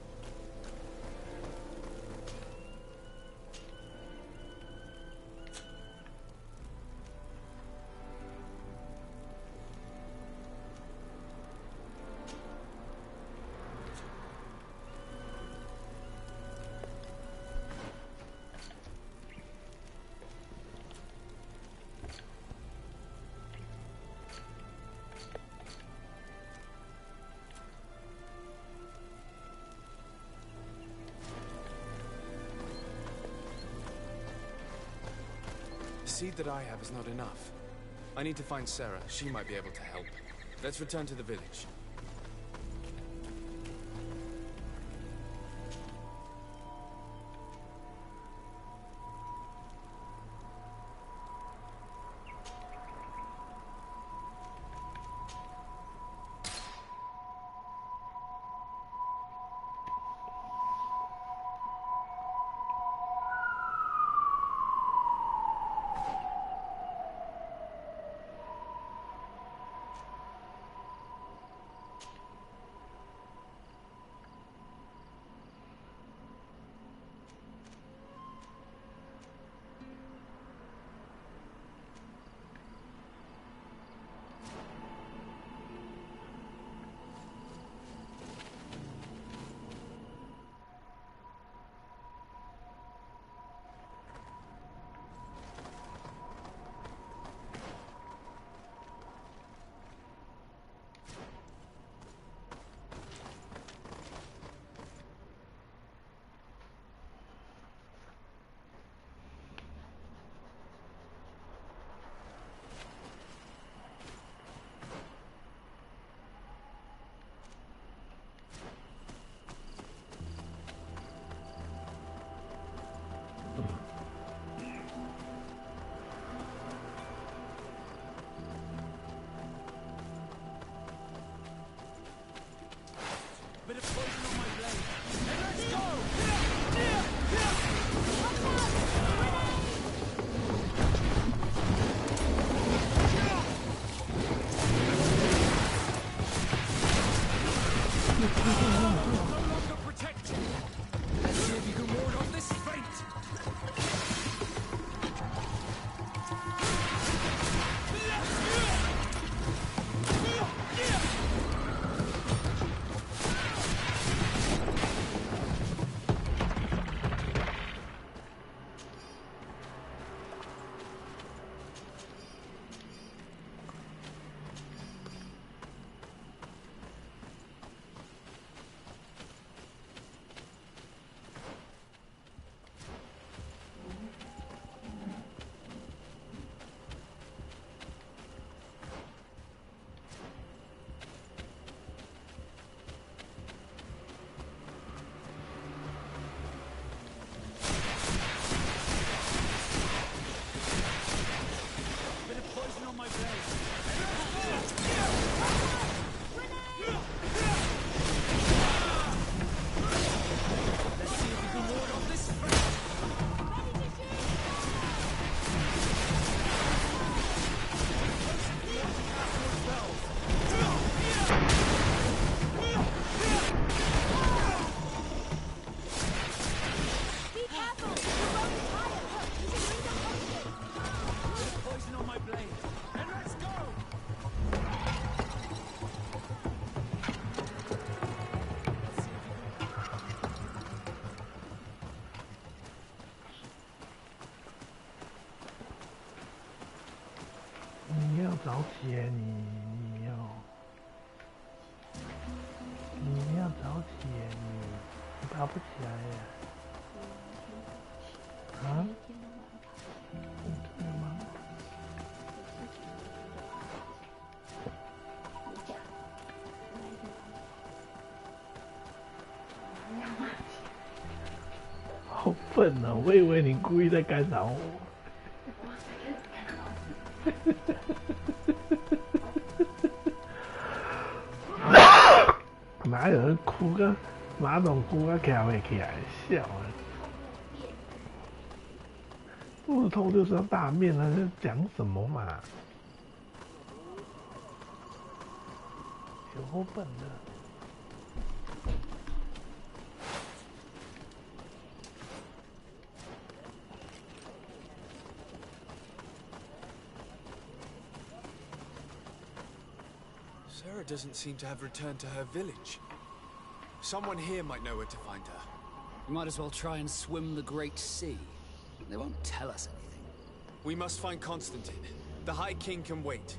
The seed that I have is not enough. I need to find Sarah. She might be able to help. Let's return to the village. 你要早起耶，你要早起耶，你爬不起来耶。啊？真的吗？好笨啊！我以为你故意在干扰我。哪有人哭个马桶哭个翘袂起来，笑啊！肚子痛就是要大便了，在讲什么嘛？有够笨的。Sarah doesn't seem to have returned to her village. Someone here might know where to find her. We might as well try and swim the Great Sea. They won't tell us anything. We must find Constantine. The High King can wait.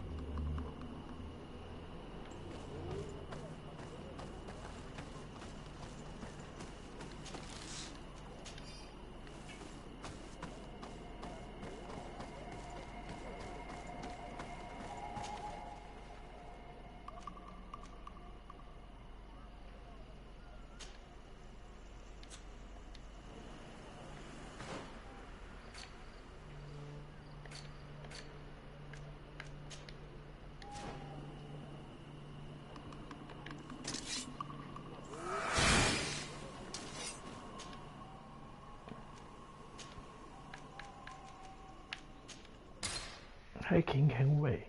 High King can wait.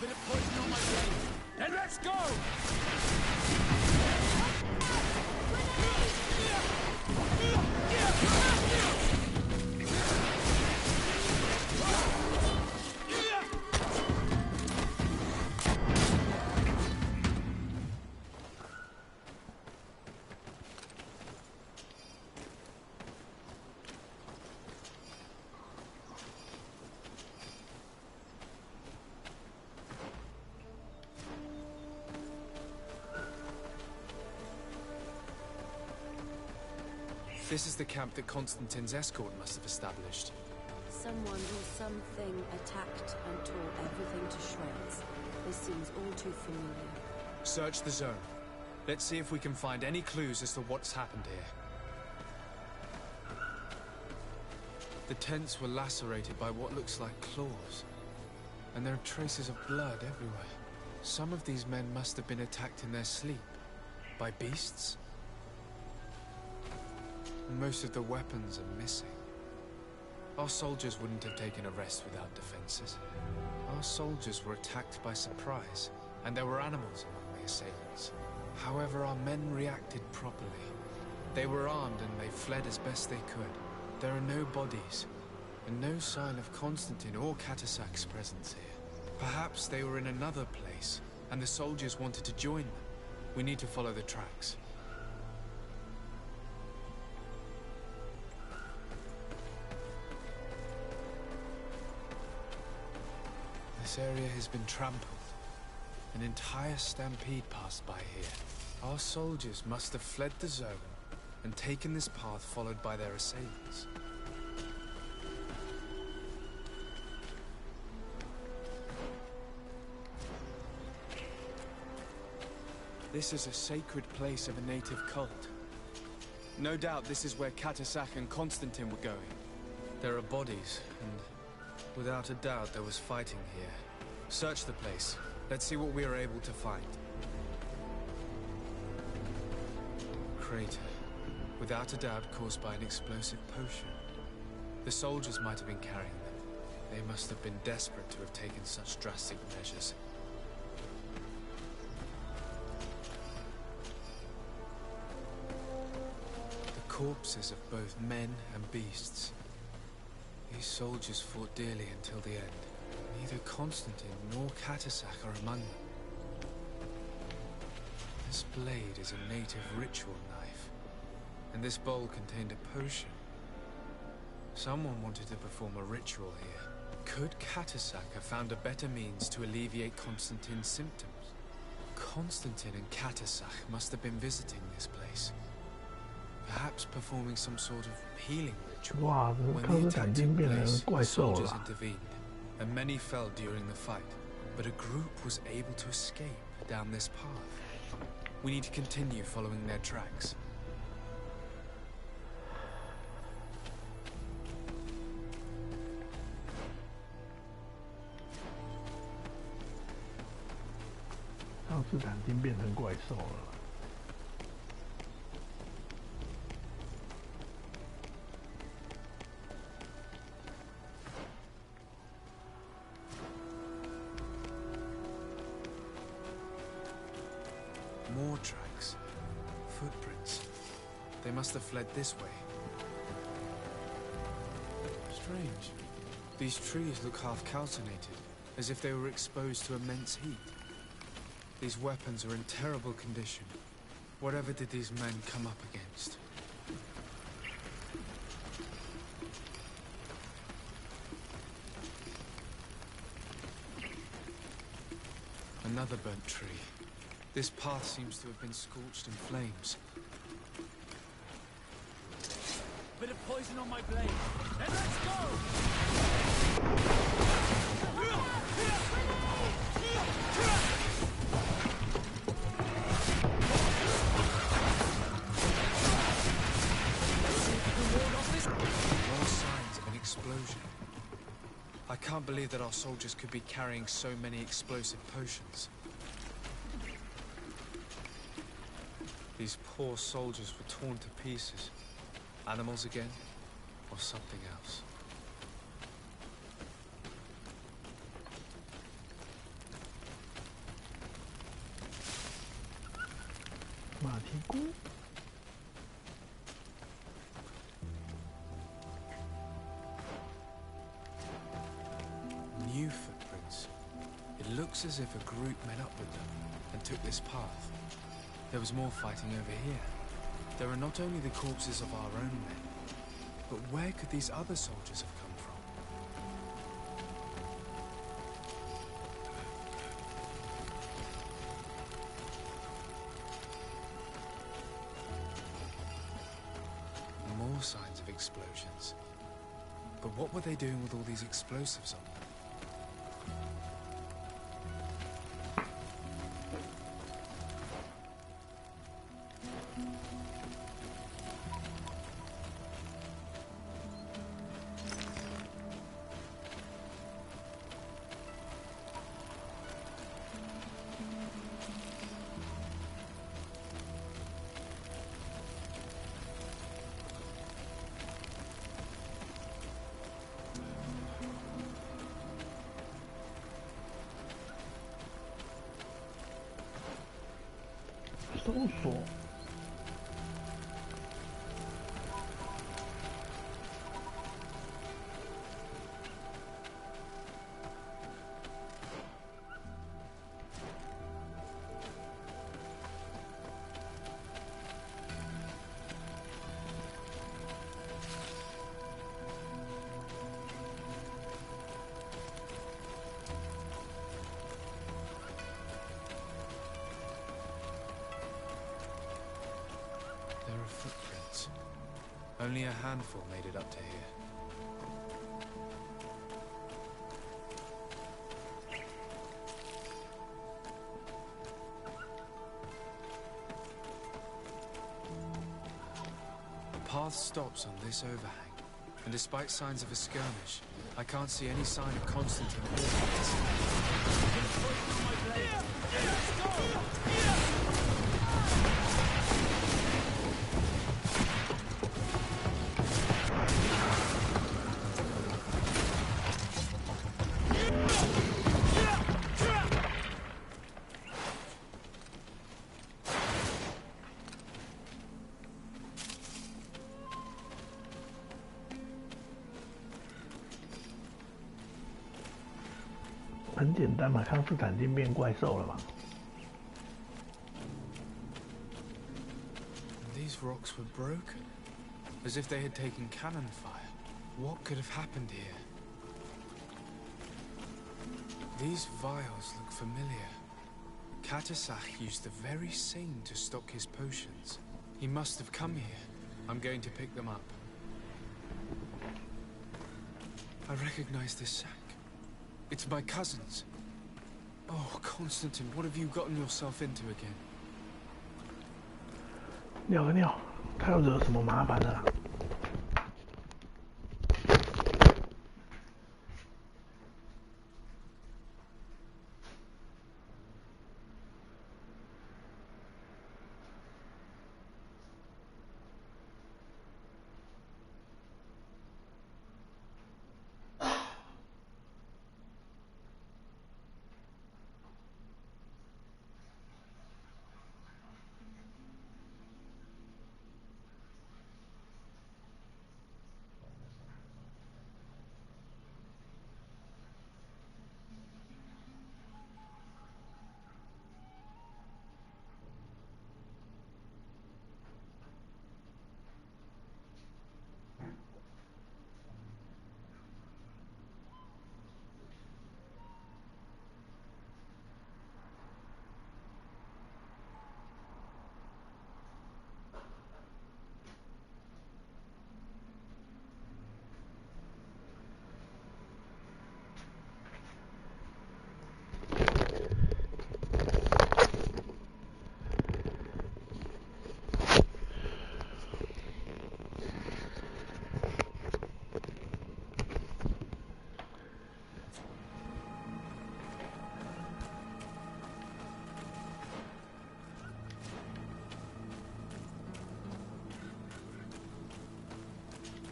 Bit of poison on my blade. Then let's go! This is the camp that Constantine's escort must have established. Someone or something attacked and tore everything to shreds. This seems all too familiar. Search the zone. Let's see if we can find any clues as to what's happened here. The tents were lacerated by what looks like claws. And there are traces of blood everywhere. Some of these men must have been attacked in their sleep. By beasts? And most of the weapons are missing. Our soldiers wouldn't have taken a rest without defenses. Our soldiers were attacked by surprise, and there were animals among the assailants. However, our men reacted properly. They were armed and they fled as best they could. There are no bodies, and no sign of Constantine or Catasac's presence here. Perhaps they were in another place, and the soldiers wanted to join them. We need to follow the tracks. This area has been trampled. An entire stampede passed by here. Our soldiers must have fled the zone and taken this path followed by their assailants. This is a sacred place of a native cult. No doubt this is where Catasac and Constantine were going. There are bodies, and without a doubt there was fighting here. Search the place. Let's see what we are able to find. Crater. Without a doubt caused by an explosive potion. The soldiers might have been carrying them. They must have been desperate to have taken such drastic measures. The corpses of both men and beasts. These soldiers fought dearly until the end. Neither Constantine nor Catasac are among them. This blade is a native ritual knife, and this bowl contained a potion. Someone wanted to perform a ritual here. Could Catasac have found a better means to alleviate Constantine's symptoms? Constantine and Catasac must have been visiting this place. Perhaps performing some sort of healing ritual. When the attack took place, the soldiers intervened, and many fell during the fight. But a group was able to escape down this path. We need to continue following their tracks. More tracks. Footprints. They must have fled this way. Strange. These trees look half calcinated, as if they were exposed to immense heat. These weapons are in terrible condition. Whatever did these men come up against? Another burnt tree. This path seems to have been scorched in flames. Bit of poison on my blade. And let's go! More signs of an explosion. I can't believe that our soldiers could be carrying so many explosive potions. These poor soldiers were torn to pieces. Animals again, or something else. New footprints. It looks as if a group met up with them and took this path. There was more fighting over here. There are not only the corpses of our own men, but where could these other soldiers have come from? explosions. But what were they doing with all these explosives on them?搜索。There are footprints. Only a handful made it up to here. The path stops on this overhang, and despite signs of a skirmish, I can't see any sign of Constantine or Titus.很简单嘛，康斯坦丁变怪兽了嘛。These rocks were broken, as if they had taken cannon fire. What could have happened here? These vials look familiar. Katasach used the very same to stock his potions. He must have come here. I'm going to pick them up. I recognize this sack. It's my cousin's. Oh, Constantine, what have you gotten yourself into again? 尿个尿，他要惹什么麻烦了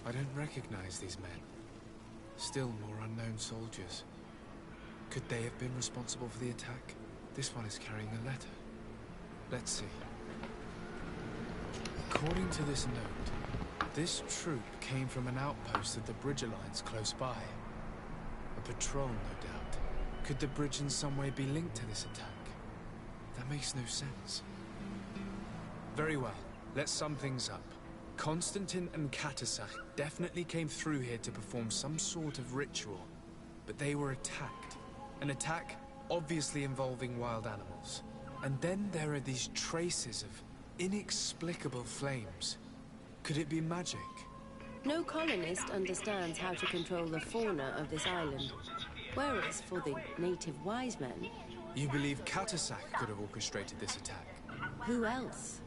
？I don't recognize these men. Still more unknown soldiers. Could they have been responsible for the attack? This one is carrying a letter. Let's see. According to this note, this troop came from an outpost of the Bridger lines close by. A patrol, no doubt. Could the bridge in some way be linked to this attack? That makes no sense. Very well. Let's sum things up. Constantine and Katasach definitely came through here to perform some sort of ritual, but they were attacked. An attack obviously involving wild animals. And then there are these traces of inexplicable flames. Could it be magic? No colonist understands how to control the fauna of this island. Whereas for the native wise men... You believe Katasak could have orchestrated this attack? Who else?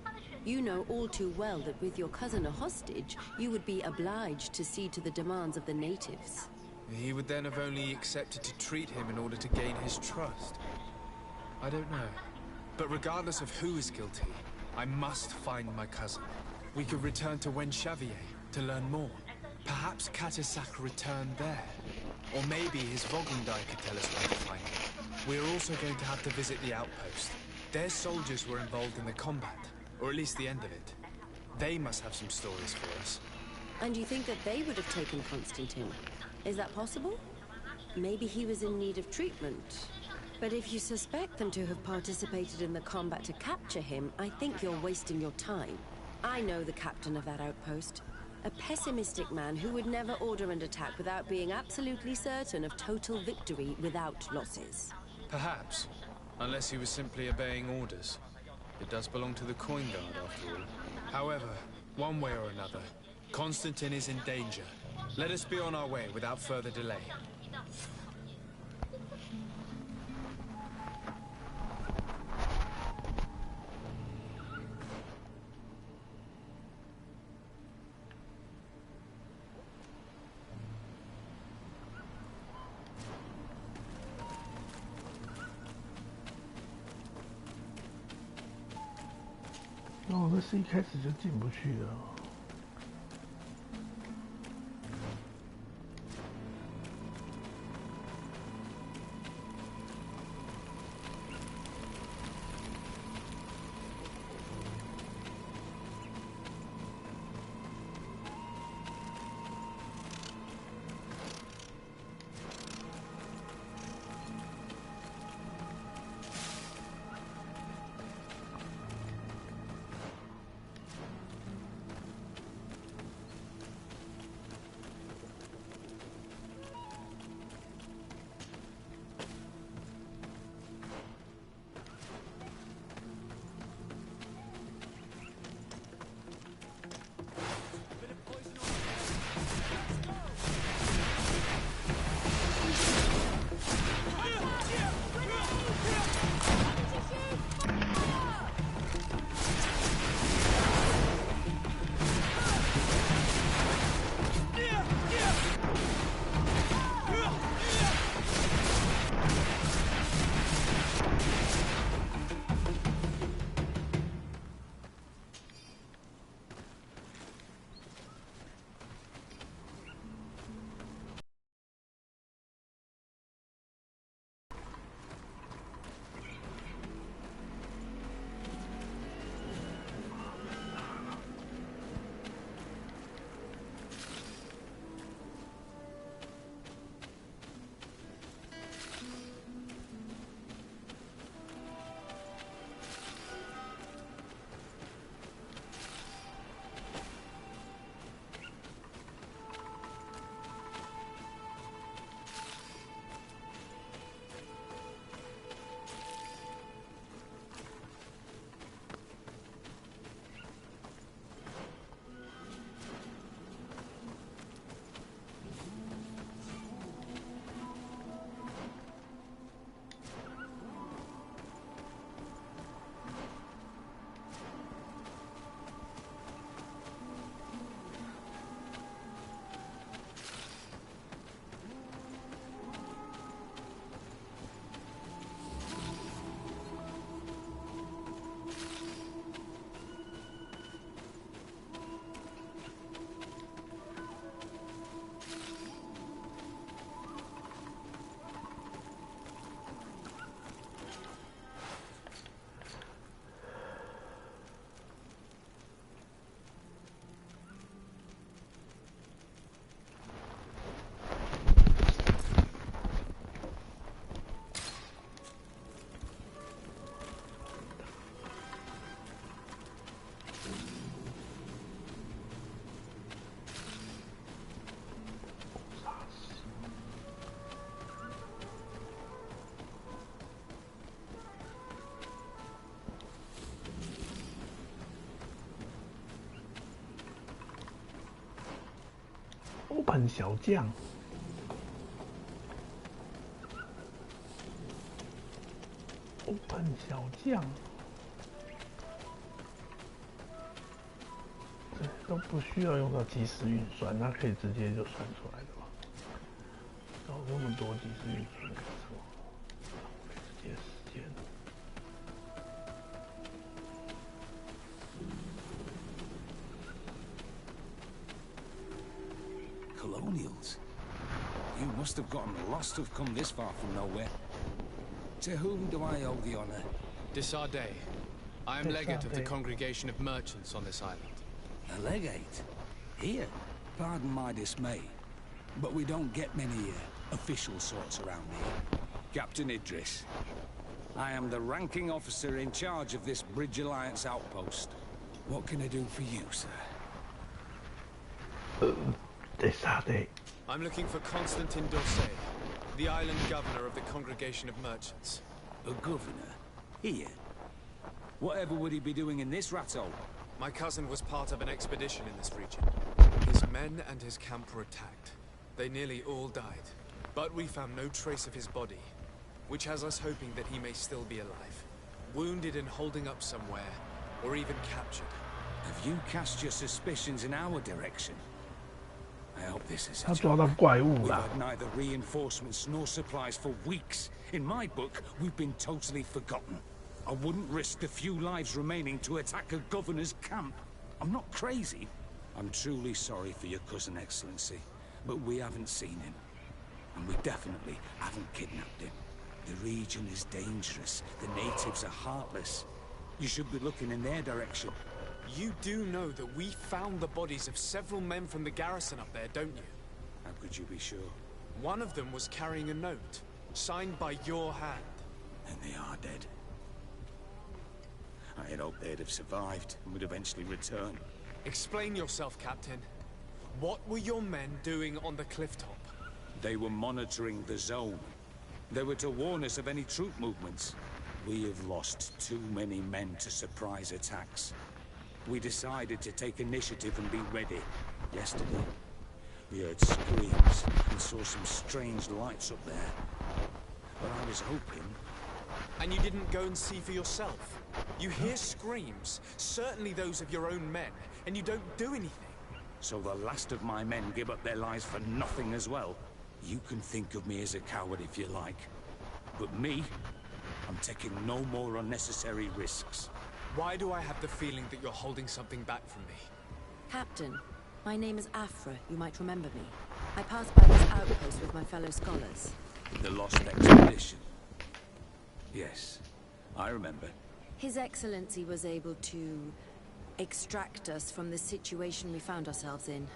You know all too well that with your cousin a hostage, you would be obliged to cede to the demands of the natives. He would then have only accepted to treat him in order to gain his trust. I don't know. But regardless of who is guilty, I must find my cousin. We could return to Wen Xavier to learn more. Perhaps Katasak returned there. Or maybe his Vogendai could tell us where to find him. We're also going to have to visit the outpost. Their soldiers were involved in the combat, or at least the end of it. They must have some stories for us. And you think that they would have taken Constantine? Is that possible? Maybe he was in need of treatment. But if you suspect them to have participated in the combat to capture him, I think you're wasting your time. I know the captain of that outpost. A pessimistic man who would never order an attack without being absolutely certain of total victory without losses. Perhaps. Unless he was simply obeying orders. It does belong to the Coin Guard, after all. However, one way or another, Constantine is in danger. Let us be on our way without further delay.哦，这是一开始就进不去了。open 小将。open 小将。这都不需要用到即时运算，它可以直接就算出来的嘛。搞那么多即时运算干什么？浪费这些时间。Colonials? You must have gotten lost to have come this far from nowhere. To whom do I owe the honor? Desardet. I am legate of the Congregation of Merchants on this island. A legate? Here? Pardon my dismay, but we don't get many official sorts around here. Captain Idris. I am the ranking officer in charge of this Bridge Alliance outpost. What can I do for you, sir? Desardet. I'm looking for Constantin Dorset, the island governor of the Congregation of Merchants. A governor? Here? Whatever would he be doing in this rattle? My cousin was part of an expedition in this region. His men and his camp were attacked. They nearly all died. But we found no trace of his body, which has us hoping that he may still be alive. Wounded and holding up somewhere, or even captured. Have you cast your suspicions in our direction? I hope this is 他抓到怪物 We've 啦 had neither reinforcements nor supplies for weeks. In my book, we've been totally forgotten. I wouldn't risk the few lives remaining to attack a governor's camp. I'm not crazy. I'm truly sorry for your cousin, Excellency, but we haven't seen him. And we definitely haven't kidnapped him. The region is dangerous. The natives are heartless. You should be looking in their direction. You do know that we found the bodies of several men from the garrison up there, don't you? How could you be sure? One of them was carrying a note, signed by your hand. And they are dead. I had hoped they'd have survived and would eventually return. Explain yourself, Captain. What were your men doing on the cliff top? They were monitoring the zone. They were to warn us of any troop movements. We have lost too many men to surprise attacks. We decided to take initiative and be ready. Yesterday, we heard screams and saw some strange lights up there. But I was hoping... And you didn't go and see for yourself? You hear screams, certainly those of your own men, and you don't do anything. So the last of my men give up their lives for nothing as well? You can think of me as a coward if you like. But me, I'm taking no more unnecessary risks. Why do I have the feeling that you're holding something back from me? Captain, my name is Afra, you might remember me. I passed by this outpost with my fellow scholars. The Lost Expedition. Yes, I remember. His Excellency was able to extract us from the situation we found ourselves in.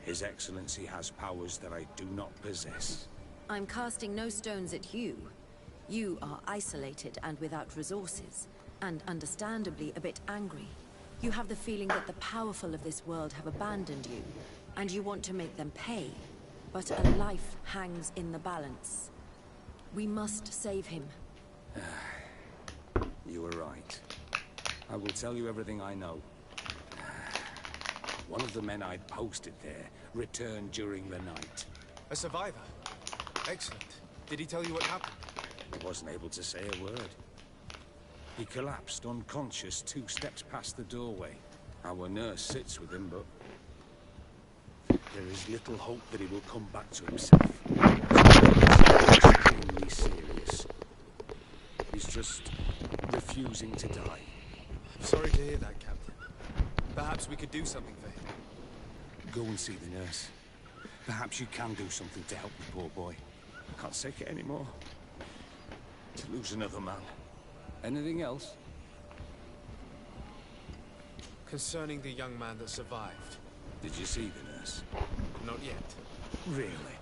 His Excellency has powers that I do not possess. I'm casting no stones at you. You are isolated and without resources, and understandably a bit angry. You have the feeling that the powerful of this world have abandoned you, and you want to make them pay. But a life hangs in the balance. We must save him. You were right. I will tell you everything I know. One of the men I'd posted there returned during the night. A survivor? Excellent. Did he tell you what happened? He wasn't able to say a word. He collapsed unconscious 2 steps past the doorway. Our nurse sits with him, but there is little hope that he will come back to himself. It's extremely serious. He's just refusing to die. I'm sorry to hear that, Captain. Perhaps we could do something for him. Go and see the nurse. Perhaps you can do something to help the poor boy. I can't take it anymore. To lose another man. Anything else? Concerning the young man that survived. Did you see the nurse? Not yet. Really?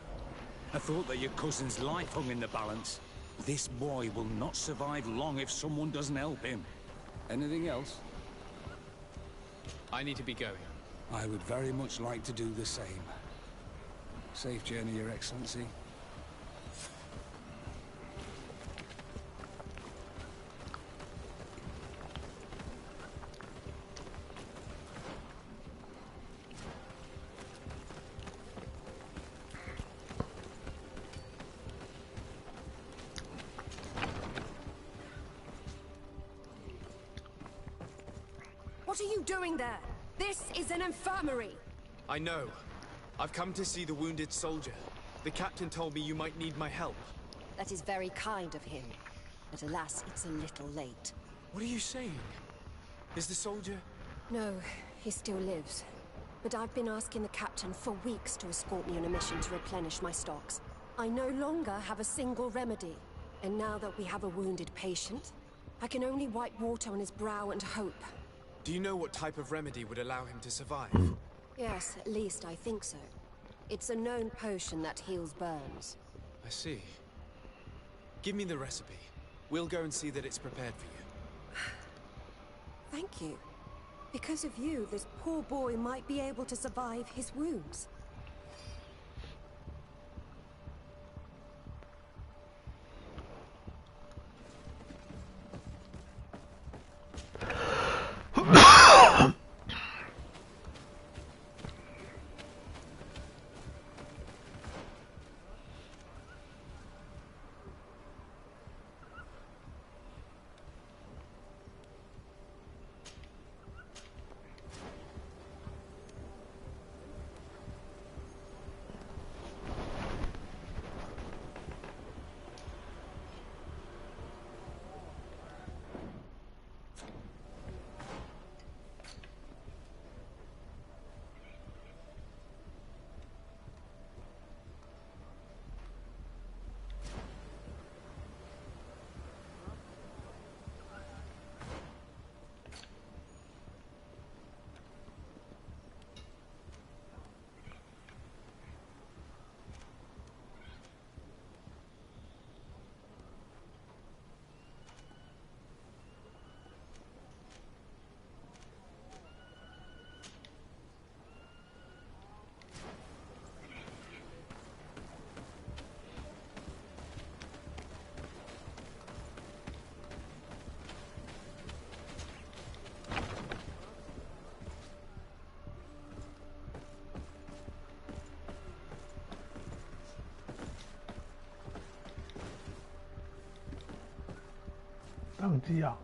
I thought that your cousin's life hung in the balance. This boy will not survive long if someone doesn't help him. Anything else? I need to be going. I would very much like to do the same. Safe journey, Your Excellency. What are you doing there? This is an infirmary. I know. I've come to see the wounded soldier. The captain told me you might need my help. That is very kind of him. But alas, it's a little late. What are you saying? Is the soldier... No, he still lives. But I've been asking the captain for weeks to escort me on a mission to replenish my stocks. I no longer have a single remedy. And now that we have a wounded patient, I can only wipe water on his brow and hope. Do you know what type of remedy would allow him to survive? Yes, at least I think so. It's a known potion that heals burns. I see. Give me the recipe. We'll go and see that it's prepared for you. Thank you. Because of you, this poor boy might be able to survive his wounds.宕机啊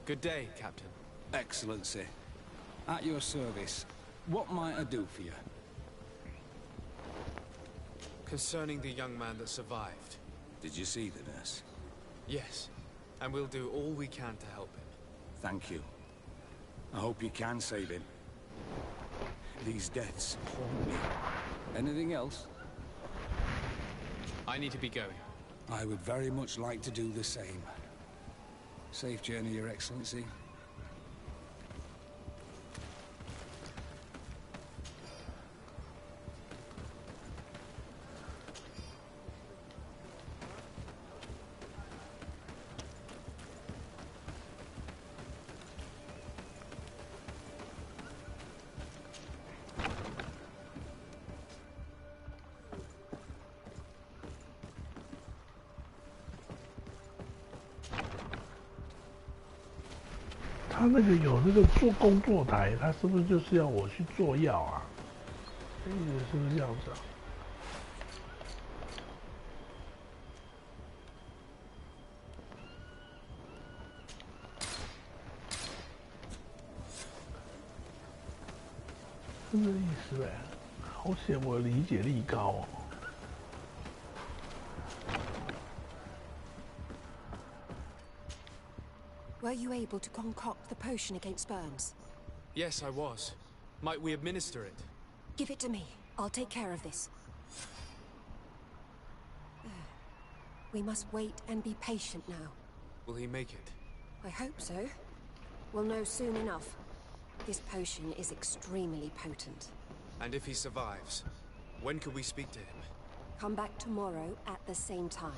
！Good day, Captain. Excellency. At your service. What might I do for you? Concerning the young man that survived. Did you see the nurse? Yes. And we'll do all we can to help him. Thank you. I hope you can save him. These deaths haunt me. Anything else? I need to be going. I would very much like to do the same. Safe journey, Your Excellency.他那个有那个做工作台，他是不是就是要我去做药啊？意思是不是这样子啊？是这意思呗？好险我理解力高哦。Were you able to concoct the potion against burns? Yes, I was. Might we administer it? Give it to me. I'll take care of this. We must wait and be patient now. Will he make it? I hope so. We'll know soon enough. This potion is extremely potent. And if he survives, when could we speak to him? Come back tomorrow at the same time.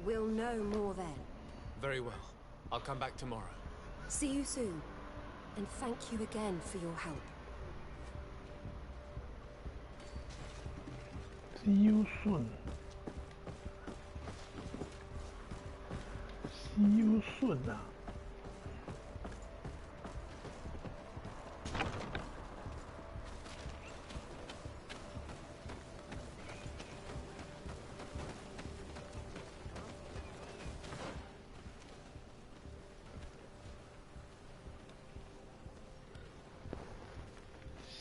We'll know more then. Very well. I'll come back tomorrow. See you soon. And thank you again for your help. See you soon. See you soon 啊。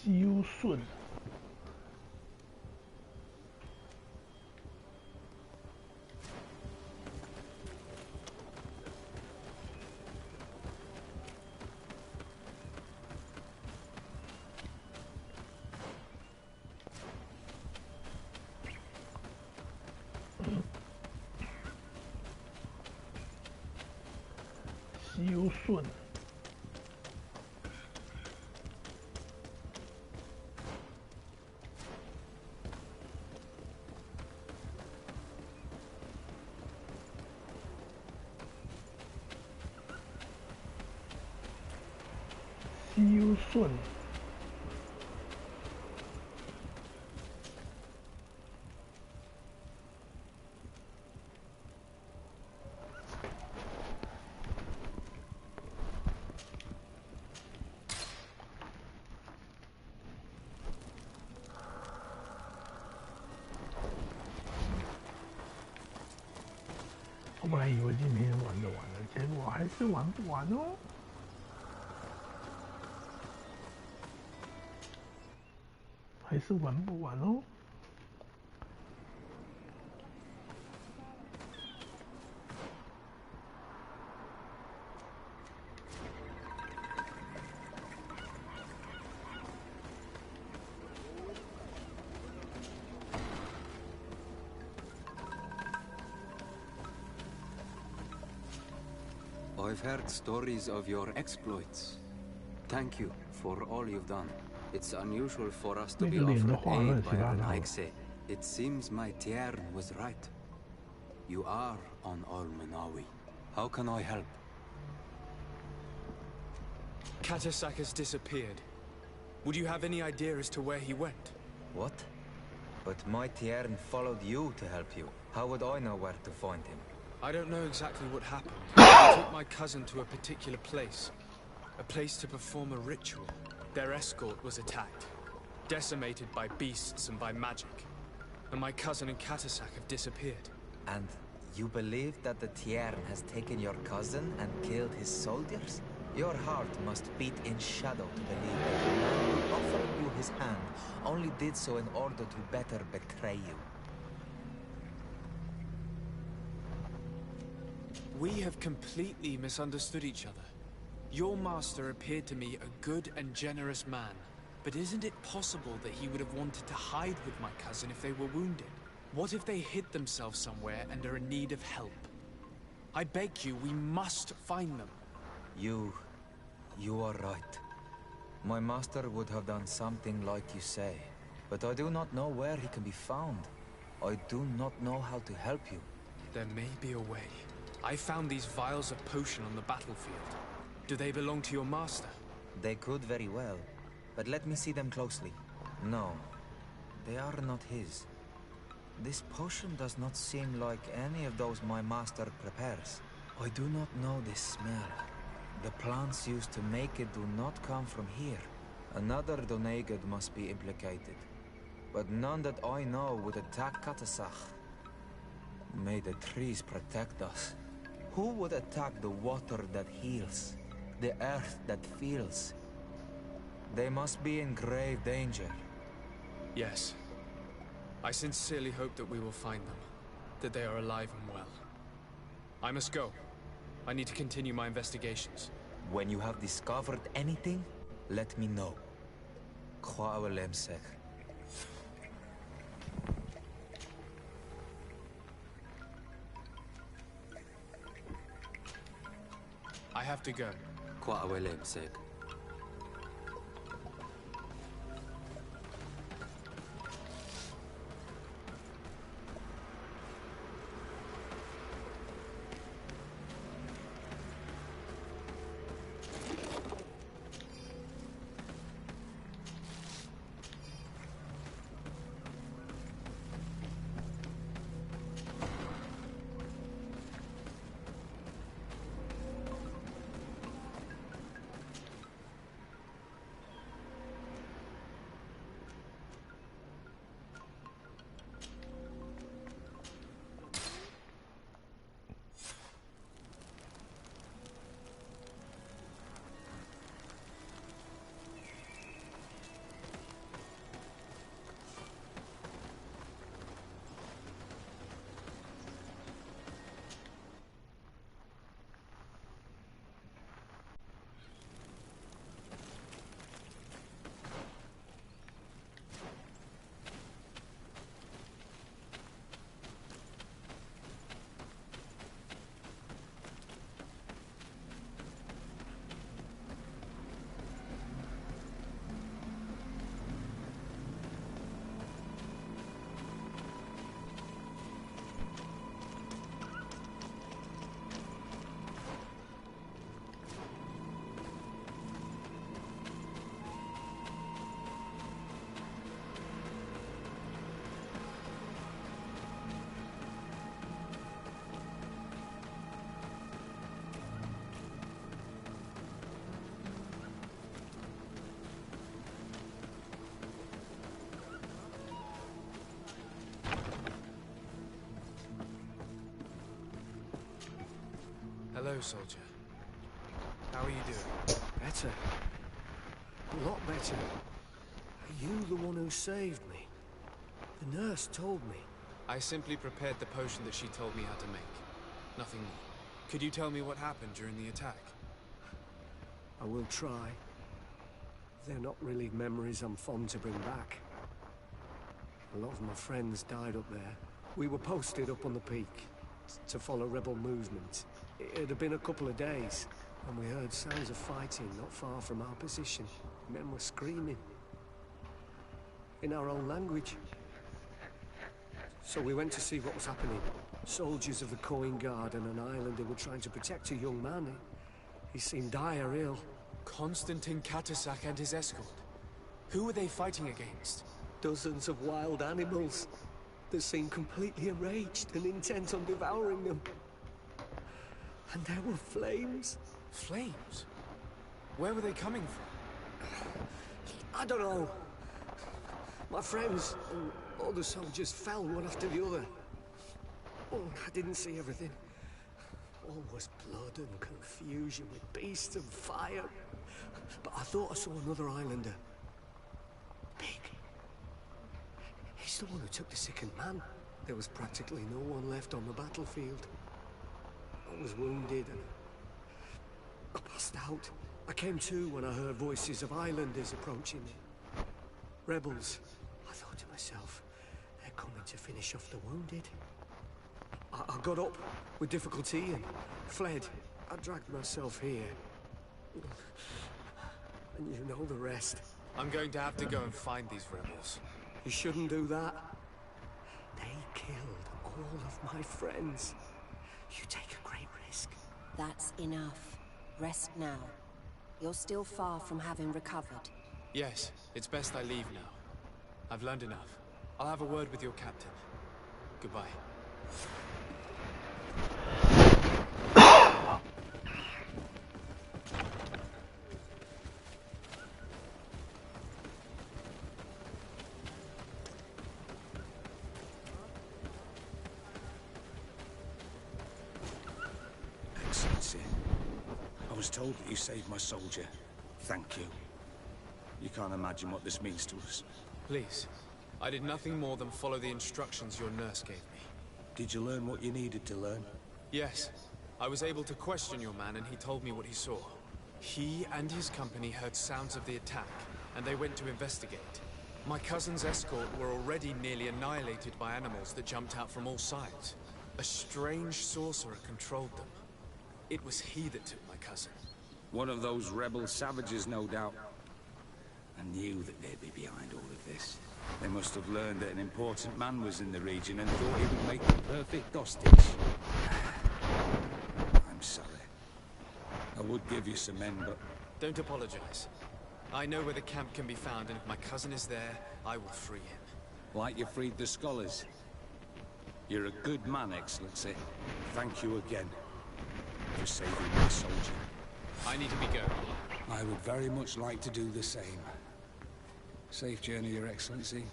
See you soon。See you soon。See you soon。我本来以为今天玩得完了，结果还是玩不完哦。还是玩不完哦。I've heard stories of your exploits. Thank you for all you've done. It's unusual for us to be offered aid by Renaigse. It seems my Tiern was right. You are on Almenawi. How can I help? Katasak has disappeared. Would you have any idea as to where he went? What? But my Tiern followed you to help you. How would I know where to find him? I don't know exactly what happened. I took my cousin to a particular place. A place to perform a ritual. Their escort was attacked. Decimated by beasts and by magic. And my cousin and Katasak have disappeared. And you believe that the Tiern has taken your cousin and killed his soldiers? Your heart must beat in shadow to believe that the man who offered you his hand only did so in order to better betray you. We have completely misunderstood each other. Your master appeared to me a good and generous man. But isn't it possible that he would have wanted to hide with my cousin if they were wounded? What if they hid themselves somewhere and are in need of help? I beg you, we must find them. You are right. My master would have done something like you say. But I do not know where he can be found. I do not know how to help you. There may be a way. I found these vials of potion on the battlefield. Do they belong to your master? They could very well. But let me see them closely. No, they are not his. This potion does not seem like any of those my master prepares. I do not know this smell. The plants used to make it do not come from here. Another Donegad must be implicated. But none that I know would attack Katasach. May the trees protect us. Who would attack the water that heals? The earth that feels? They must be in grave danger. Yes. I sincerely hope that we will find them. That they are alive and well. I must go. I need to continue my investigations. When you have discovered anything, let me know. I have to go. Quite a well sake. Hello, soldier. How are you doing? Better. A lot better. Are you the one who saved me? The nurse told me. I simply prepared the potion that she told me how to make. Nothing more. Could you tell me what happened during the attack? I will try. They're not really memories I'm fond to bring back. A lot of my friends died up there. We were posted up on the peak to follow rebel movement. It had been a couple of days, and we heard sounds of fighting not far from our position. Men were screaming. In our own language. So we went to see what was happening. Soldiers of the Coin Guard and an islander were trying to protect a young man. He seemed dire ill. Constantine Katasak and his escort. Who were they fighting against? Dozens of wild animals. They seemed completely enraged and intent on devouring them. And there were flames. Flames? Where were they coming from? I don't know. My friends and other soldiers fell one after the other. Oh, I didn't see everything. All was blood and confusion with beasts and fire. But I thought I saw another islander. Big. He's the one who took the sickened man. There was practically no one left on the battlefield. I was wounded and I passed out. I came to when I heard voices of islanders approaching me. Rebels. I thought to myself, they're coming to finish off the wounded. I got up with difficulty and fled. I dragged myself here. And you know the rest. I'm going to have to go and find these rebels. You shouldn't do that. They killed all of my friends. You take a great risk. That's enough. Rest now. You're still far from having recovered. Yes, it's best I leave now. I've learned enough. I'll have a word with your captain. Goodbye. Excellency, I was told that you saved my soldier. Thank you. You can't imagine what this means to us. Please. I did nothing more than follow the instructions your nurse gave me. Did you learn what you needed to learn? Yes. I was able to question your man and he told me what he saw. He and his company heard sounds of the attack, and they went to investigate. My cousin's escort were already nearly annihilated by animals that jumped out from all sides. A strange sorcerer controlled them. It was he that took my cousin? One of those rebel savages, no doubt. I knew that they'd be behind all of this. They must have learned that an important man was in the region and thought he would make the perfect hostage. I'm sorry. I would give you some men, but... Don't apologize. I know where the camp can be found, and if my cousin is there, I will free him. Like you freed the scholars. You're a good man, Excellency. Thank you again for saving my soldier. I need to be going. I would very much like to do the same. Safe journey, Your Excellency.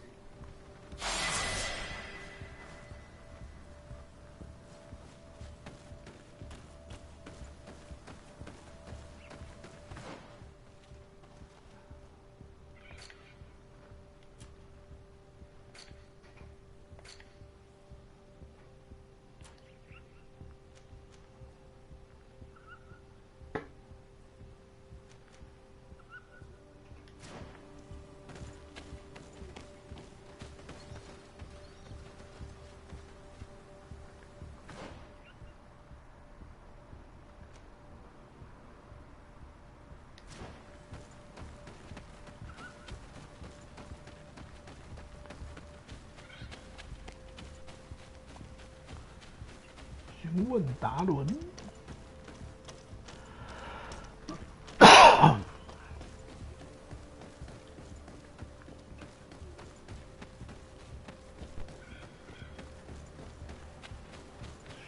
询问达伦。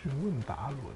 询问达伦。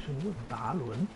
询问达伦。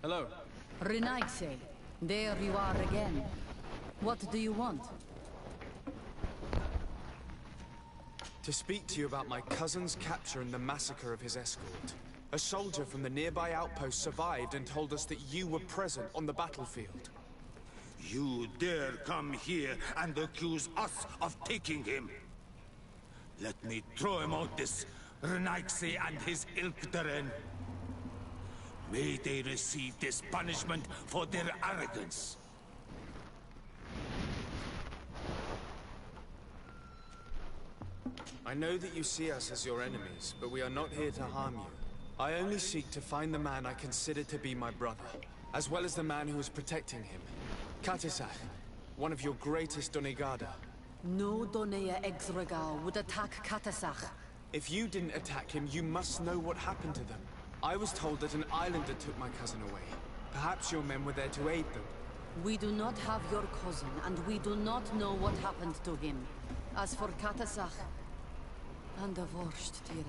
Hello. Renaitse, there you are again. What do you want? To speak to you about my cousin's capture and the massacre of his escort. A soldier from the nearby outpost survived and told us that you were present on the battlefield. You dare come here and accuse us of taking him? Let me throw him out this Renaitse and his Ilkdaren. May they receive this punishment for their arrogance. I know that you see us as your enemies, but we are not here to harm you. I only seek to find the man I consider to be my brother, as well as the man who is protecting him. Katisach, one of your greatest Donegada. No Donea Exregal would attack Katasach. If you didn't attack him, you must know what happened to them. I was told that an islander took my cousin away. Perhaps your men were there to aid them. We do not have your cousin, and we do not know what happened to him. As for Katasach, and the worst, Tire,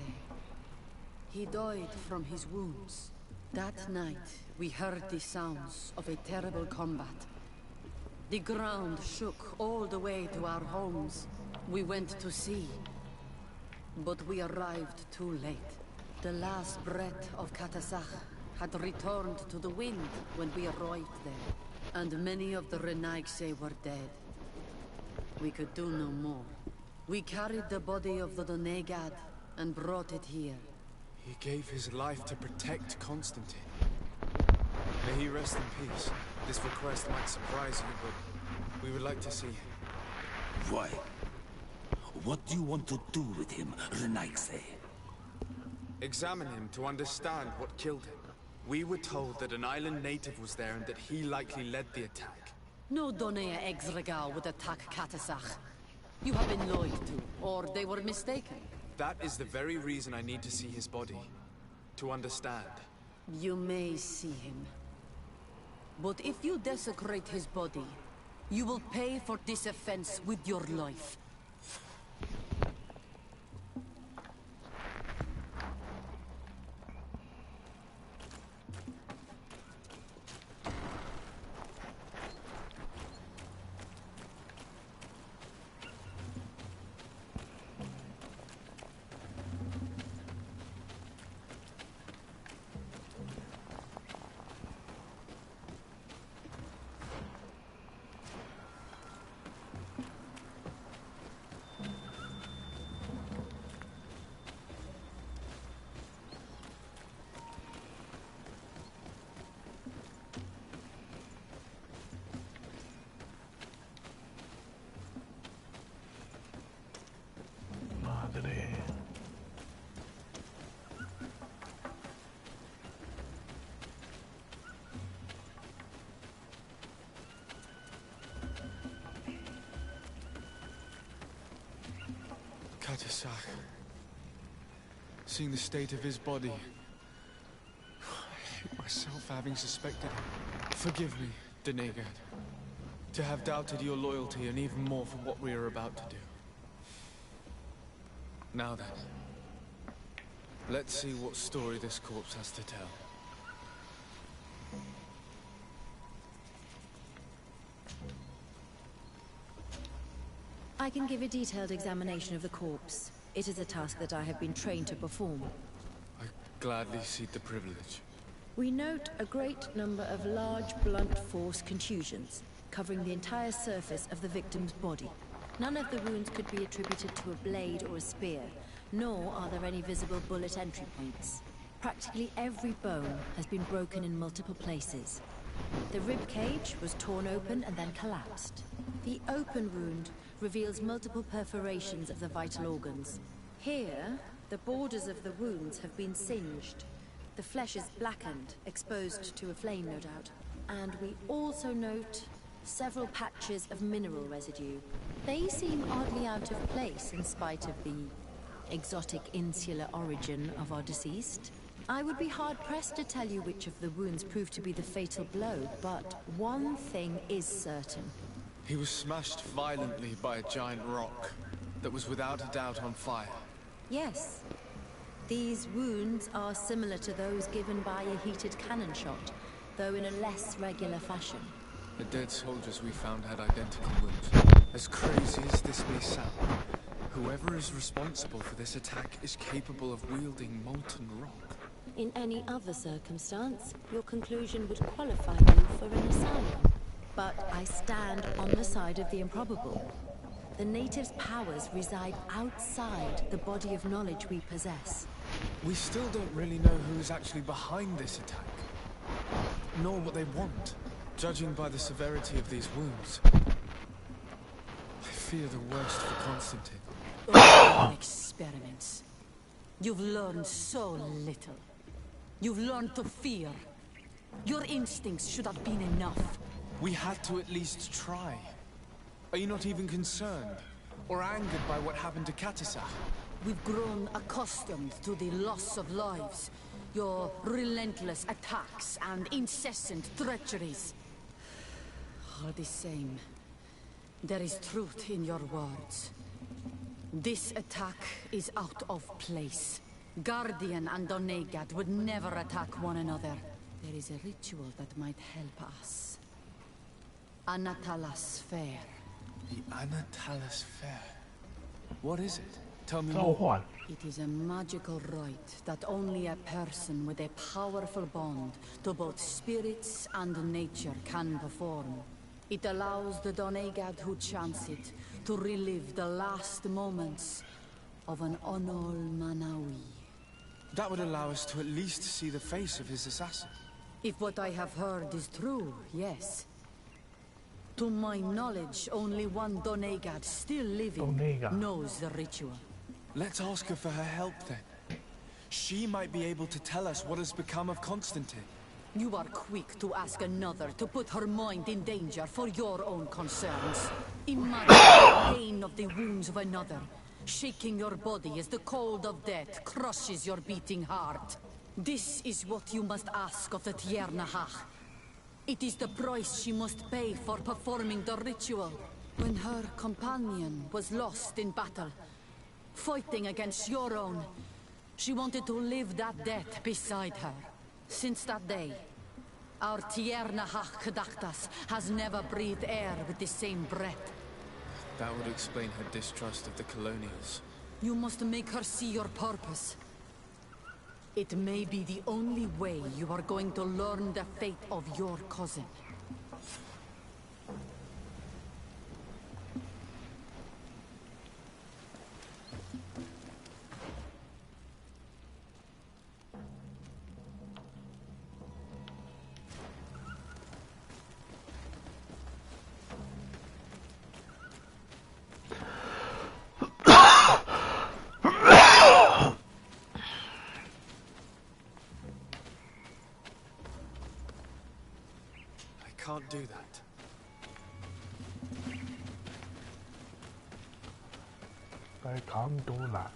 he died from his wounds. That night, we heard the sounds of a terrible combat. The ground shook all the way to our homes. We went to see, but we arrived too late. The last breath of Katasach had returned to the wind when we arrived there, and many of the Renaigse were dead. We could do no more. We carried the body of the Donegad and brought it here. He gave his life to protect Constantine. May he rest in peace. This request might surprise you, but we would like to see him. Why? What do you want to do with him, Renaigse? Examine him to understand what killed him. We were told that an island native was there and that he likely led the attack. No Donea Exregal would attack Katasach. You have been lied to, or they were mistaken. That is the very reason I need to see his body. To understand. You may see him. But if you desecrate his body, you will pay for this offense with your life. Katisach. Seeing the state of his body, I hate myself for having suspected him. Forgive me, Donegad, to have doubted your loyalty and even more for what we are about to do. Now then, let's see what story this corpse has to tell. I can give a detailed examination of the corpse. It is a task that I have been trained to perform. I gladly cede the privilege. We note a great number of large blunt force contusions, covering the entire surface of the victim's body. None of the wounds could be attributed to a blade or a spear, nor are there any visible bullet entry points. Practically every bone has been broken in multiple places. The rib cage was torn open and then collapsed. The open wound reveals multiple perforations of the vital organs. Here, the borders of the wounds have been singed. The flesh is blackened, exposed to a flame, no doubt. And we also note several patches of mineral residue. They seem oddly out of place in spite of the exotic insular origin of our deceased. I would be hard-pressed to tell you which of the wounds proved to be the fatal blow, but one thing is certain. He was smashed violently by a giant rock that was without a doubt on fire. Yes. These wounds are similar to those given by a heated cannon shot, though in a less regular fashion. The dead soldiers we found had identical wounds. As crazy as this may sound, whoever is responsible for this attack is capable of wielding molten rock. In any other circumstance, your conclusion would qualify you for an asylum. But I stand on the side of the improbable. The natives' powers reside outside the body of knowledge we possess. We still don't really know who is actually behind this attack, nor what they want, judging by the severity of these wounds. I fear the worst for Constantine. Experiments. You've learned so little. You've learned to fear. Your instincts should have been enough. We had to at least try. Are you not even concerned? Or angered by what happened to Katasach? We've grown accustomed to the loss of lives. Your relentless attacks and incessant treacheries are the same. There is truth in your words. This attack is out of place. Guardian and Donegad would never attack one another. There is a ritual that might help us. Anatalas Fair. The Anatalas Fair? What is it? Tell me more. It is a magical rite that only a person with a powerful bond to both spirits and nature can perform. It allows the Donegad who chants it to relive the last moments of an Onol Manawi. That would allow us to at least see the face of his assassin. If what I have heard is true, yes. To my knowledge, only one Donegad still living knows the ritual. Let's ask her for her help then. She might be able to tell us what has become of Constantine. You are quick to ask another to put her mind in danger for your own concerns. Imagine the pain of the wounds of another. Shaking your body as the cold of death crushes your beating heart. This is what you must ask of the Tiernahach. It is the price she must pay for performing the ritual. When her companion was lost in battle, fighting against your own, she wanted to live that death beside her. Since that day, our Tiernahach Kadaktas has never breathed air with the same breath. That would explain her distrust of the colonials. You must make her see your purpose. It may be the only way you are going to learn the fate of your cousin. Can't do that. I can't do that.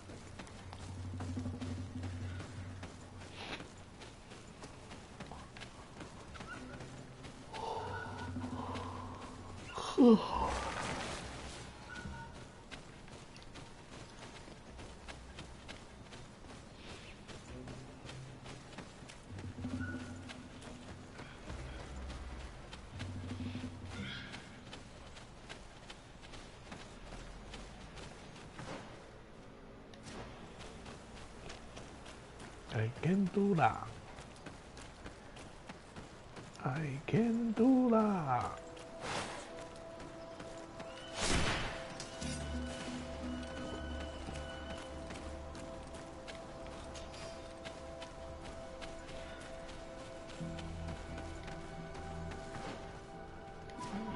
I can do that. I can do that.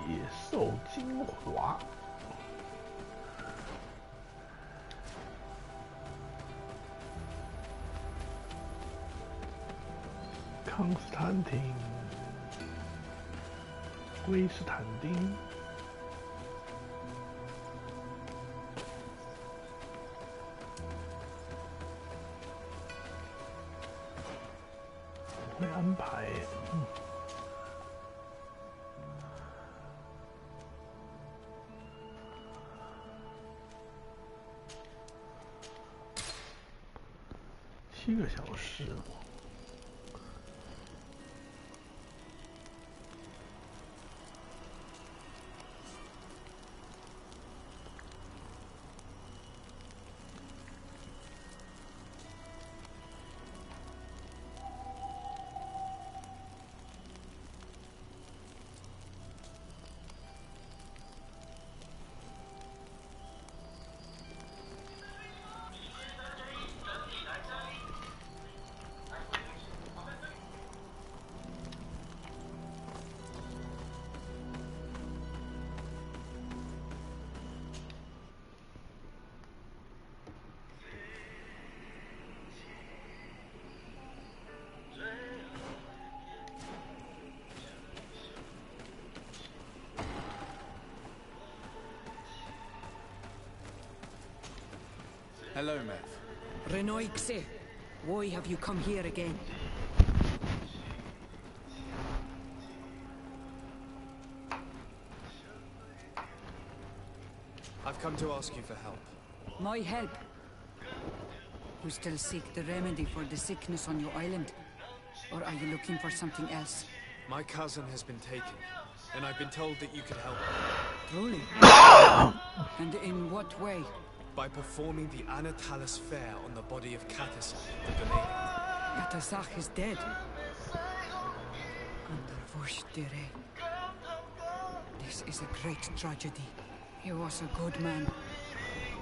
野兽精华。康斯坦丁，威斯坦丁，会安排。7个小时。Hello, Mev. Renoixe, why have you come here again? I've come to ask you for help. My help? You still seek the remedy for the sickness on your island? Or are you looking for something else? My cousin has been taken, and I've been told that you could help me. Truly? And in what way? By performing the Anatalis fair on the body of Katasach, the Grenadier. Katasach is dead. This is a great tragedy. He was a good man.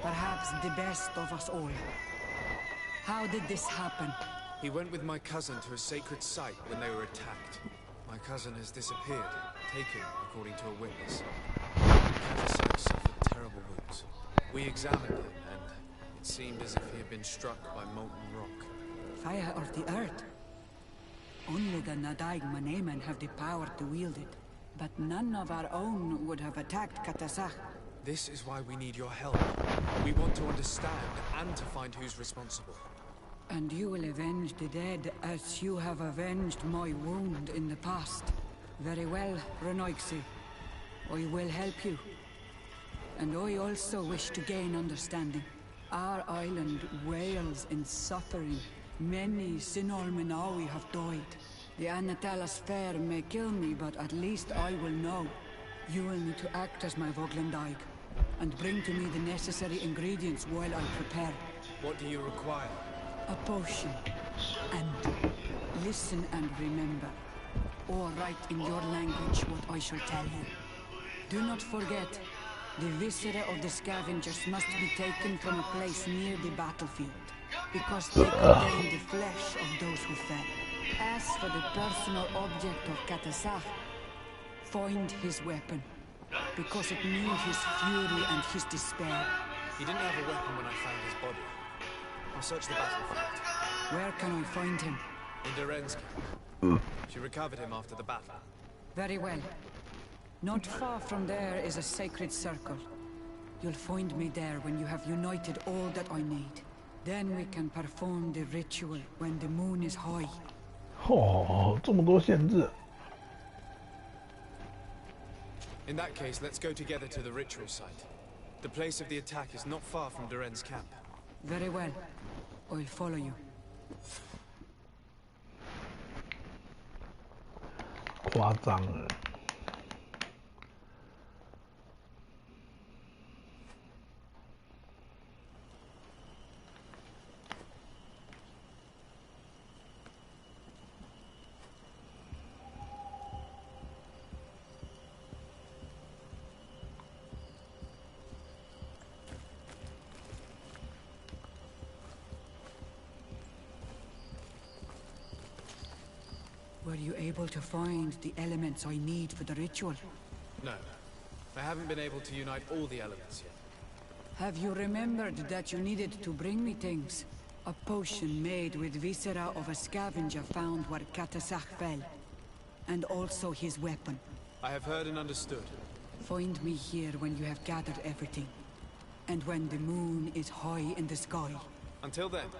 Perhaps the best of us all. How did this happen? He went with my cousin to a sacred site when they were attacked. My cousin has disappeared, taken according to a witness. Katasach suffered terrible wounds. We examined him, and it seemed as if he had been struck by molten rock. Fire of the earth? Only the Nadaig Manemen have the power to wield it. But none of our own would have attacked Katasach. This is why we need your help. We want to understand and to find who's responsible. And you will avenge the dead as you have avenged my wound in the past. Very well, Renoixe. I will help you. And I also wish to gain understanding. Our island wails in suffering. Many Sinol Menawi have died. The Anatalis fair may kill me, but at least I will know. You will need to act as my Voglendaig, and bring to me the necessary ingredients while I prepare. What do you require? A potion. And listen and remember. Or write in your language what I shall tell you. Do not forget, the viscera of the scavengers must be taken from a place near the battlefield, because they contain the flesh of those who fell. As for the personal object of Katasach, find his weapon, because it knew his fury and his despair. He didn't have a weapon when I found his body. I'll search the battlefield. Where can I find him? In Duren's camp. She recovered him after the battle. Very well. Not far from there is a sacred circle. You'll find me there when you have united all that I need. Then we can perform the ritual when the moon is high. 哦，这么多限制。In that case, let's go together to the ritual site. The place of the attack is not far from Duren's camp. Very well. I'll follow you. 夸张了。Were you able to find the elements I need for the ritual? No. I haven't been able to unite all the elements yet. Have you remembered that you needed to bring me things? A potion made with viscera of a scavenger found where Katasach fell. And also his weapon. I have heard and understood. Find me here when you have gathered everything. And when the moon is high in the sky. Until then.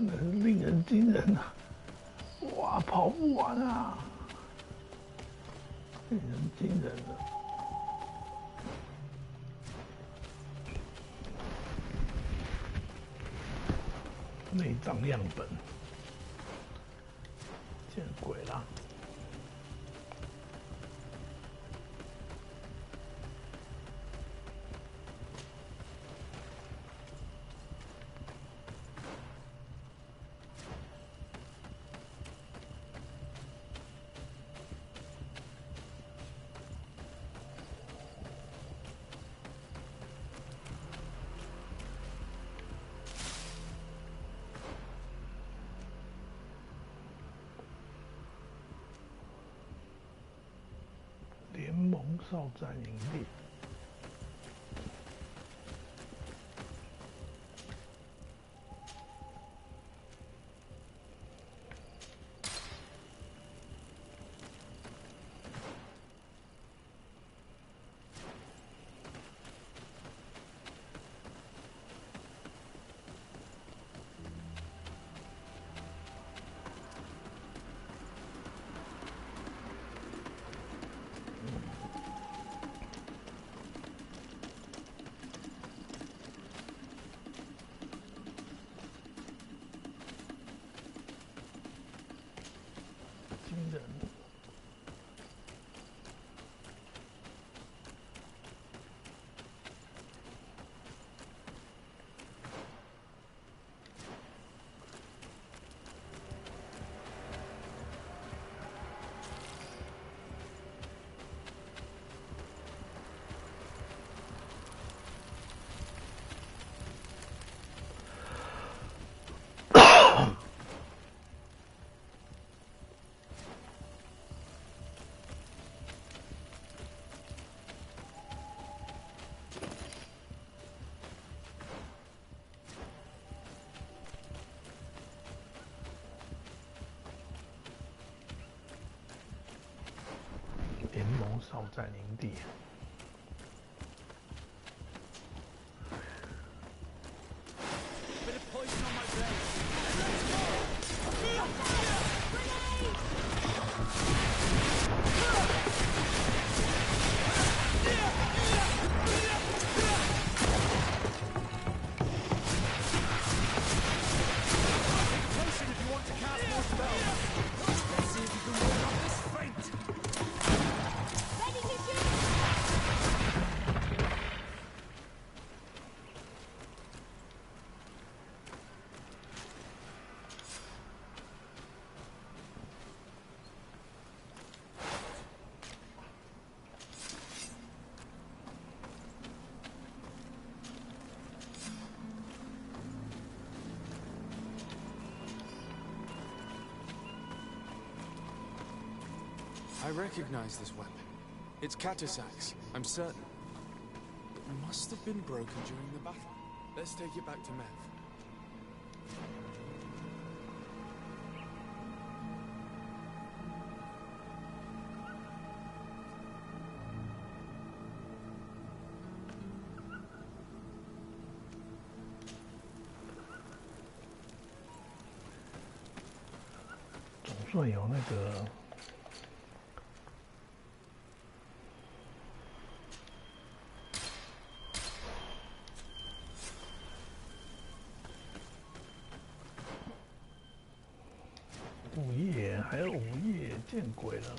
那是令人惊人啊！哇，跑不完啊！令人惊人了。内脏样本，见鬼了！联盟少战营地。惊人！联盟少战营地。I recognize this weapon. It's Katasak's, I'm certain. It must have been broken during the battle. Let's take it back to Mev.总算有那个。午夜还有午夜，见鬼了！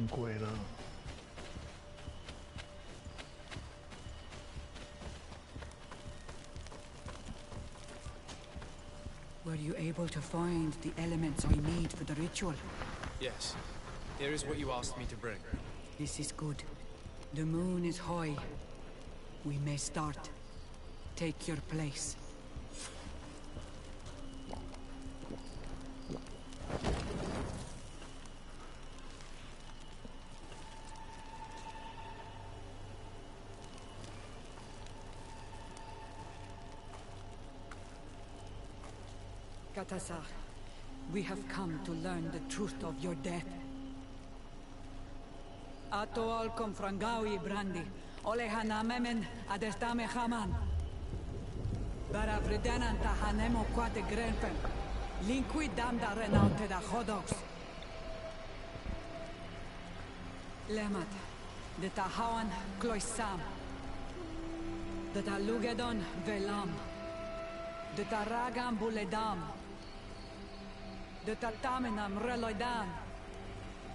见鬼了！ Were you able to find the elements I need for the ritual? Yes. Here is what you asked me to bring. This is good. The moon is high. We may start. Take your place. Katasar, we have come to learn the truth of your death. Ato al confrangawi brandi, olehana memen adestame haman. Bara vredenan tahanemo quate grenfen, linqui damda renaute da hodox. Lemat, de tahawan kloisam, de talugedon velam, de taragam buledam, de tatamenam reloidam,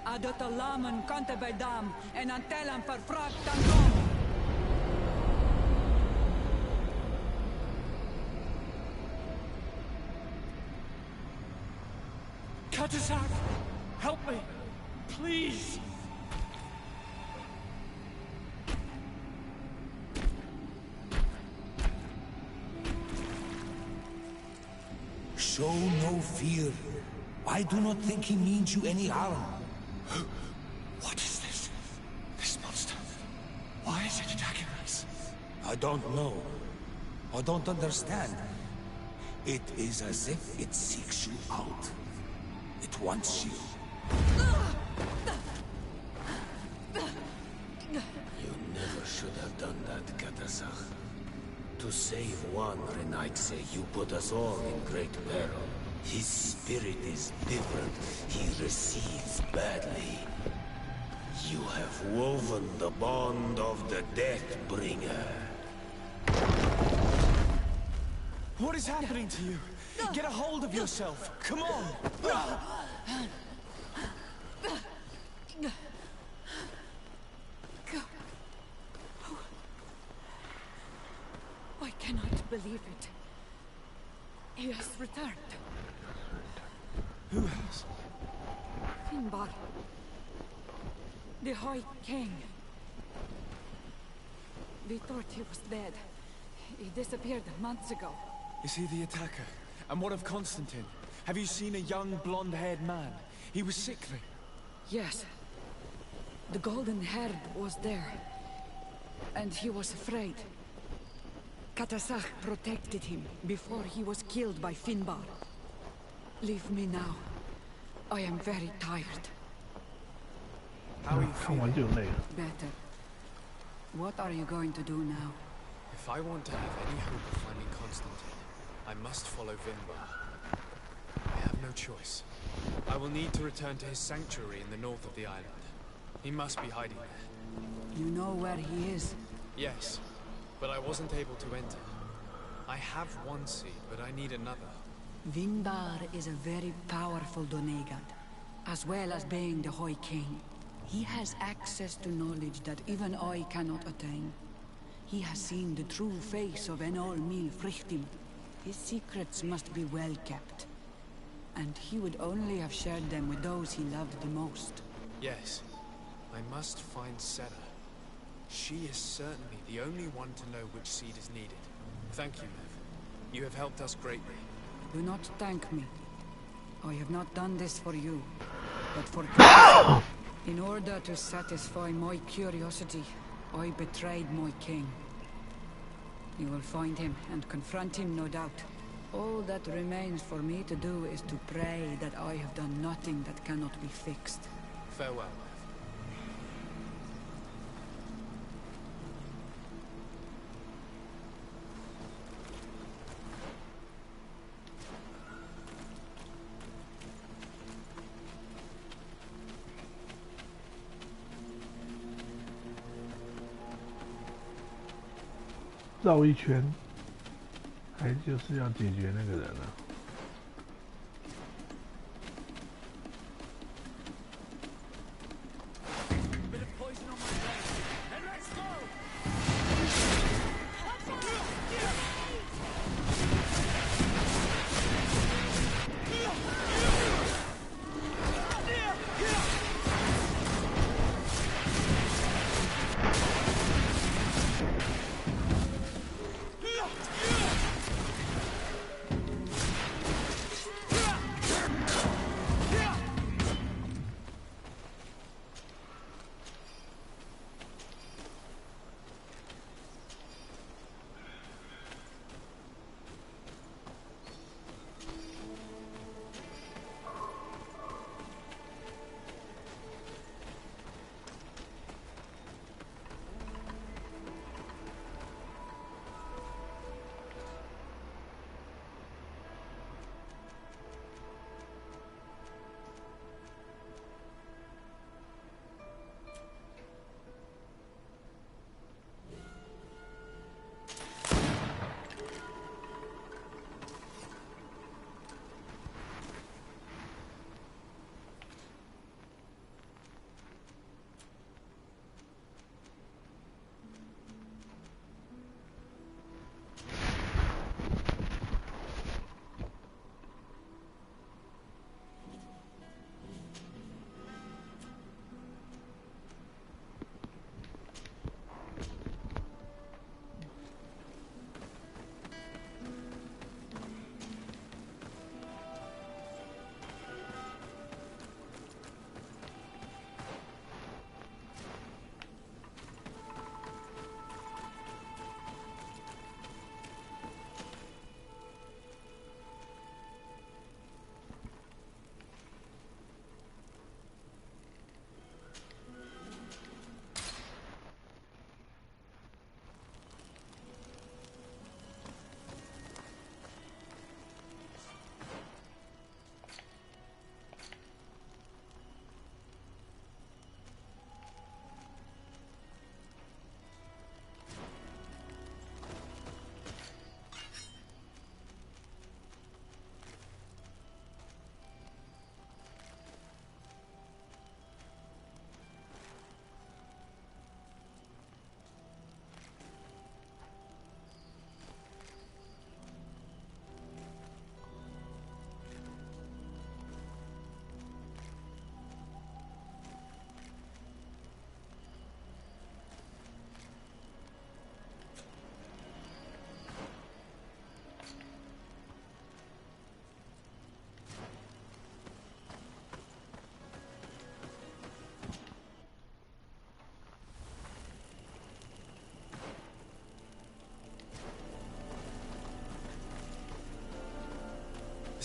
adotalamen contebedam, en antelam verfractandom. Katasar, help me, please. Show no fear. I do not think he means you any harm. What is this? This monster. Why is it attacking us? I don't know. I don't understand. It is as if it seeks you out. It wants you. You never should have done that, Katasach. To save one Renaitse, you put us all in great peril. His spirit is different. He recedes badly. You have woven the bond of the Deathbringer. What is happening to you? Get a hold of yourself. Come on. I cannot believe it. He has returned. Who has? Finbar. The High King. We thought he was dead. He disappeared months ago. Is he the attacker? And what of Constantine? Have you seen a young blonde-haired man? He was sickly. Yes. The golden haired was there. And he was afraid. Katasach protected him before he was killed by Finbar. Leave me now. I am very tired. How are you feeling? Better. What are you going to do now? If I want to have any hope of finding Constantine, I must follow Finbar. I have no choice. I will need to return to his sanctuary in the north of the island. He must be hiding there. You know where he is? Yes, but I wasn't able to enter. I have one seed, but I need another. Finbar is a very powerful Donegan, as well as being the High King. He has access to knowledge that even I cannot attain. He has seen the true face of Enol Mil Frichtim. His secrets must be well kept. And he would only have shared them with those he loved the most. Yes, I must find Sera. She is certainly the only one to know which seed is needed. Thank you, Nev. You have helped us greatly. Do not thank me. I have not done this for you, but for Katasach. In order to satisfy my curiosity, I betrayed my king. You will find him and confront him, no doubt. All that remains for me to do is to pray that I have done nothing that cannot be fixed. Farewell. 绕一圈，还就是要解决那个人了。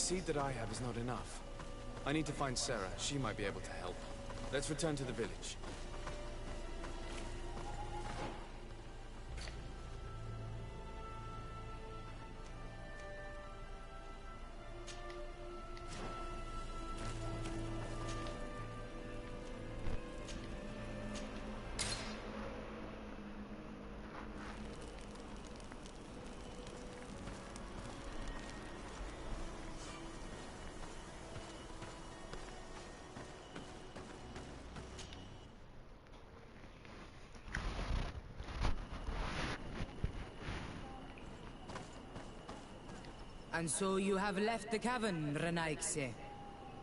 seed that I have is not enough. I need to find Sarah. She might be able to help. Let's return to the village. And so you have left the cavern, Renaigse.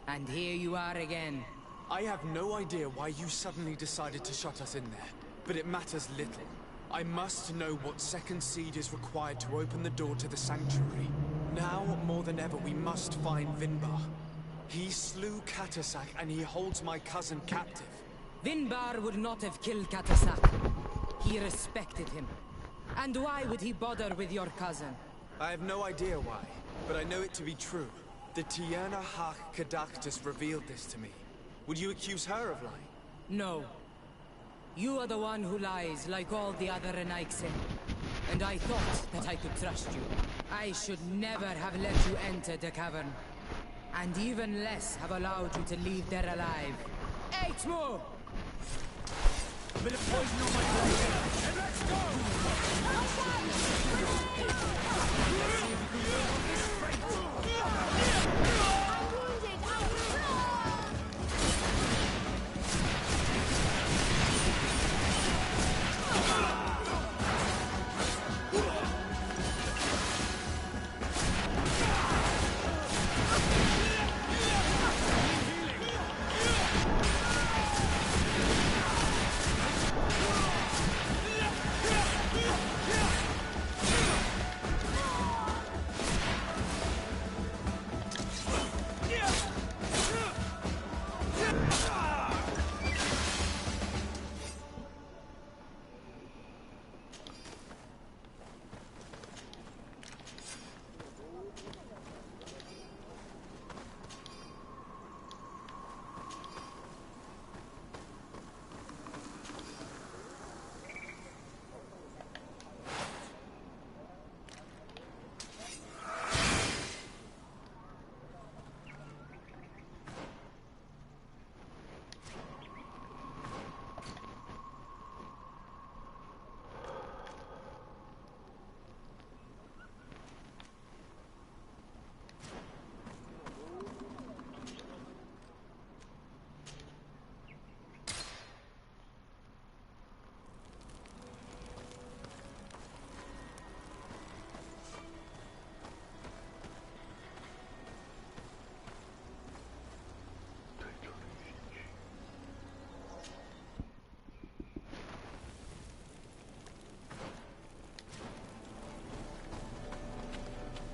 And here you are again. I have no idea why you suddenly decided to shut us in there, but it matters little. I must know what second seed is required to open the door to the sanctuary. Now, more than ever, we must find Vinbar. He slew Katasak and he holds my cousin captive. Vinbar would not have killed Katasak. He respected him. And why would he bother with your cousin? I have no idea why, but I know it to be true. The Tierna Hach Kadaktus revealed this to me. Would you accuse her of lying? No. You are the one who lies, like all the other Renaigse. And I thought that I could trust you. I should never have let you enter the cavern. And even less have allowed you to leave there alive. Eitmo! A bit of poison on my blade, and let's go!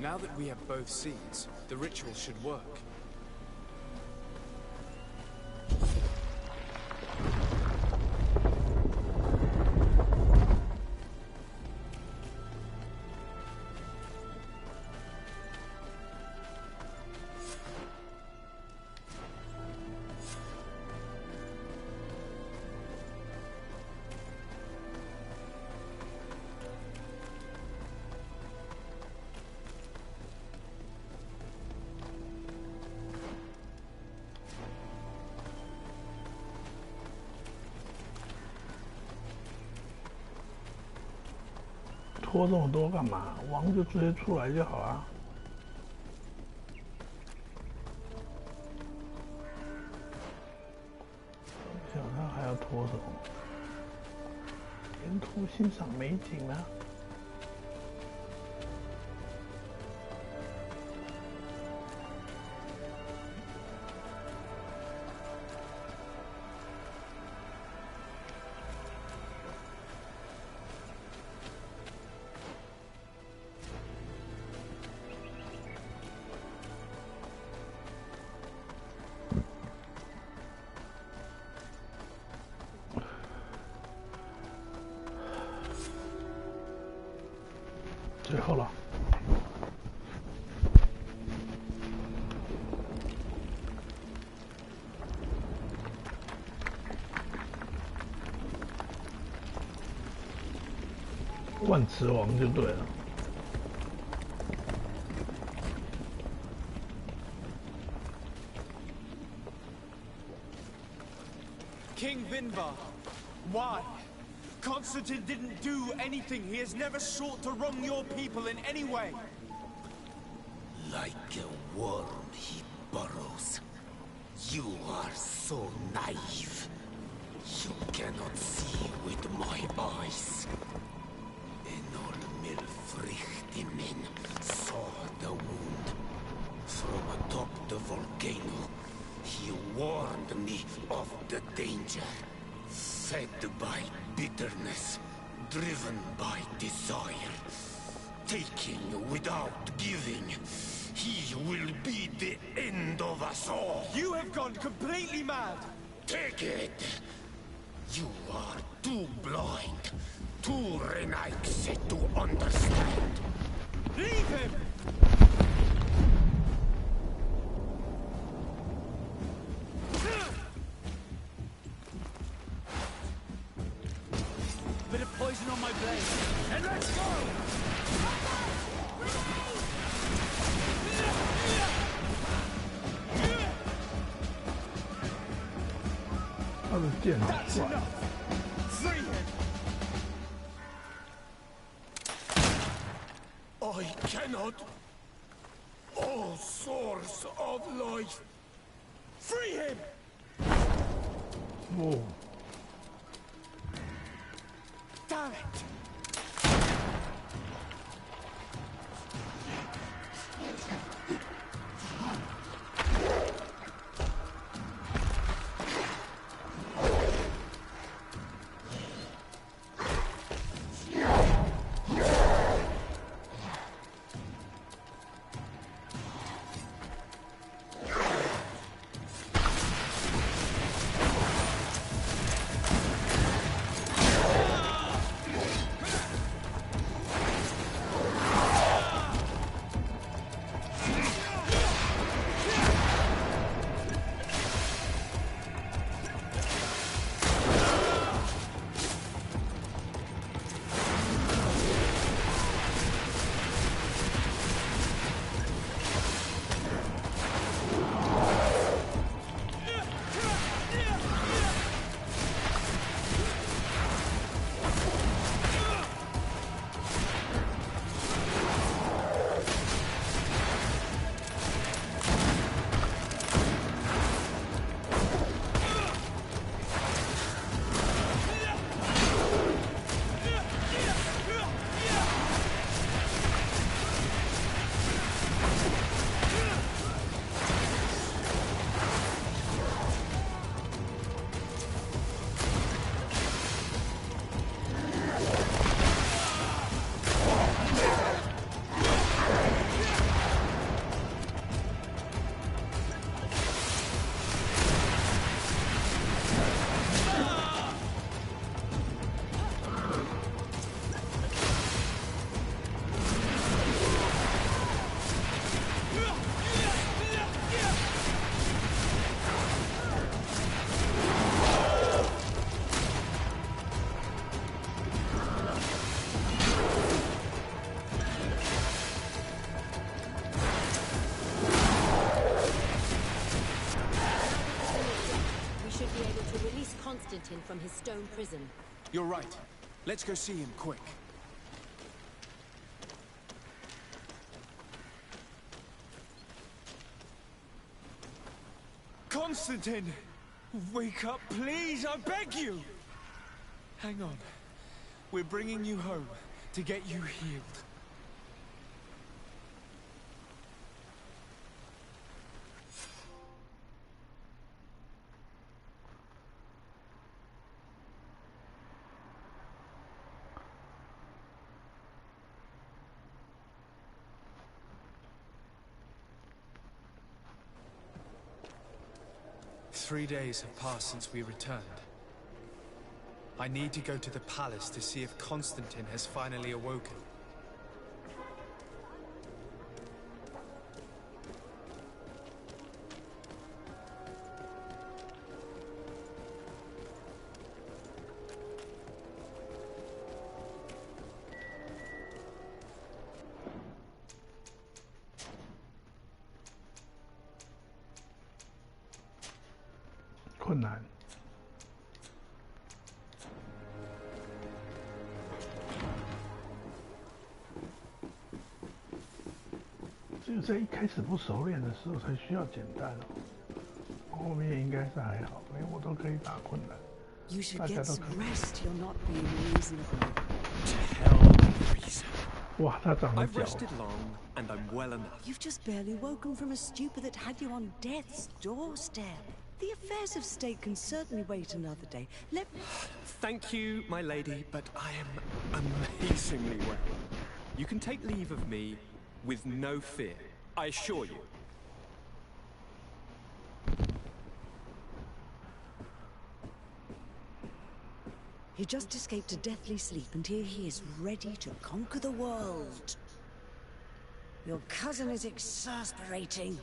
Now that we have both seeds, the ritual should work.拖这么多干嘛？王就直接出来就好啊。想他还要拖什么？沿途欣赏美景啊。最后了。万磁王就对了。King Vinvar, why? Constantine didn't do anything. He has never sought to wrong your people in any way. Like a worm he burrows. You are so naive. You cannot see with my eyes. Enol Milfrichtimin saw the wound. From atop the volcano, he warned me of the danger. Fed by bitterness, driven by desire. Taking without giving. He will be the end of us all. You have gone completely mad. Take it. You are too blind, too renaixed to understand. Leave him! Bit of poison on my blade. And let's go! That's enough. Free him. I cannot. O source of life. Free him! Whoa. Damn it! Constantine from his stone prison. You're right. Let's go see him quick. Constantine! Wake up, please! I beg you! Hang on. We're bringing you home to get you healed. Three days have passed since we returned. I need to go to the palace to see if Constantine has finally awoken. 困难。只有在一开始不熟练的时候才需要简单哦，后面应该是还好，因为我都可以打困难。 You should get some rest. You're not being reasonable. To hell with reason. 哇，他长了 I've 脚。 rested long, and I'm well enough. You've just barely woken from a stupor that had you on death's doorstep. The affairs of state can certainly wait another day. Let me... Thank you, my lady, but I am amazingly well. You can take leave of me with no fear, I assure you. He just escaped a deathly sleep, and here he is, ready to conquer the world. Your cousin is exasperating.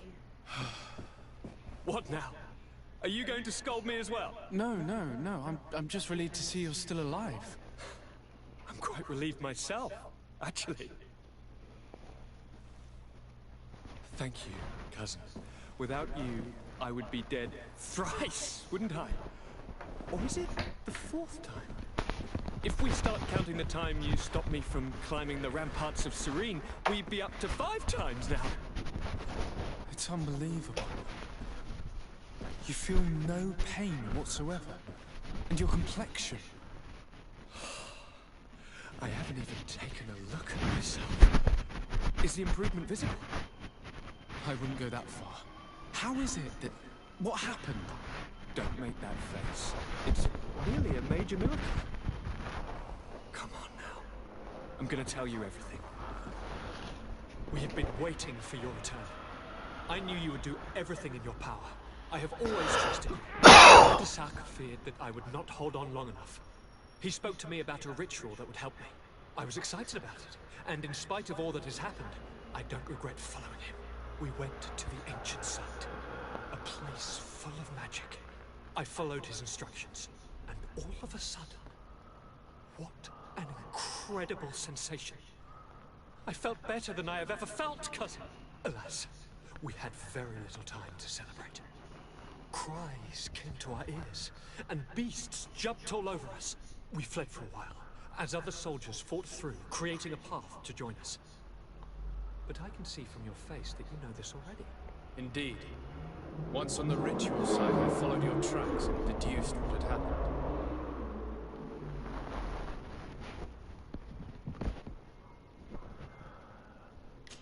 What now? Are you going to scold me as well? No. I'm just relieved to see you're still alive. I'm quite relieved myself, actually. Thank you, cousin. Without you, I would be dead thrice, wouldn't I? Or is it the fourth time? If we start counting the time you stopped me from climbing the ramparts of Serene, we'd be up to 5 times now. It's unbelievable. You feel no pain whatsoever. And your complexion. I haven't even taken a look at myself. Is the improvement visible? I wouldn't go that far. How is it that... What happened? Don't make that face. It's really a major miracle. Come on now. I'm gonna tell you everything. We have been waiting for your return. I knew you would do everything in your power. I have always trusted you. Katasaka feared that I would not hold on long enough. He spoke to me about a ritual that would help me. I was excited about it, and in spite of all that has happened, I don't regret following him. We went to the ancient site, a place full of magic. I followed his instructions, and all of a sudden, what an incredible sensation. I felt better than I have ever felt, cousin. Alas, we had very little time to celebrate. Cries came to our ears, and beasts jumped all over us. We fled for a while, as other soldiers fought through, creating a path to join us. But I can see from your face that you know this already. Indeed. Once on the ritual site, I followed your tracks and deduced what had happened.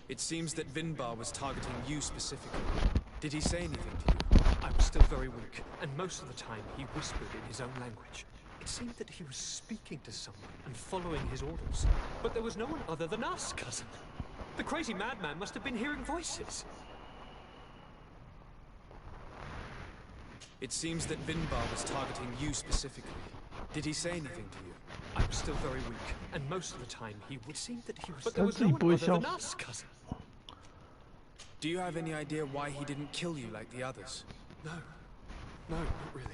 It seems that Vinbar was targeting you specifically. Did he say anything to you? I was still very weak, and most of the time he whispered in his own language. It seemed that he was speaking to someone and following his orders. But there was no one other than us, cousin. The crazy madman must have been hearing voices. It seems that Vinbar was targeting you specifically. Did he say anything to you? I was still very weak, and most of the time he would seem that he was... But there was no one other than us, cousin. Do you have any idea why he didn't kill you like the others? No, not really.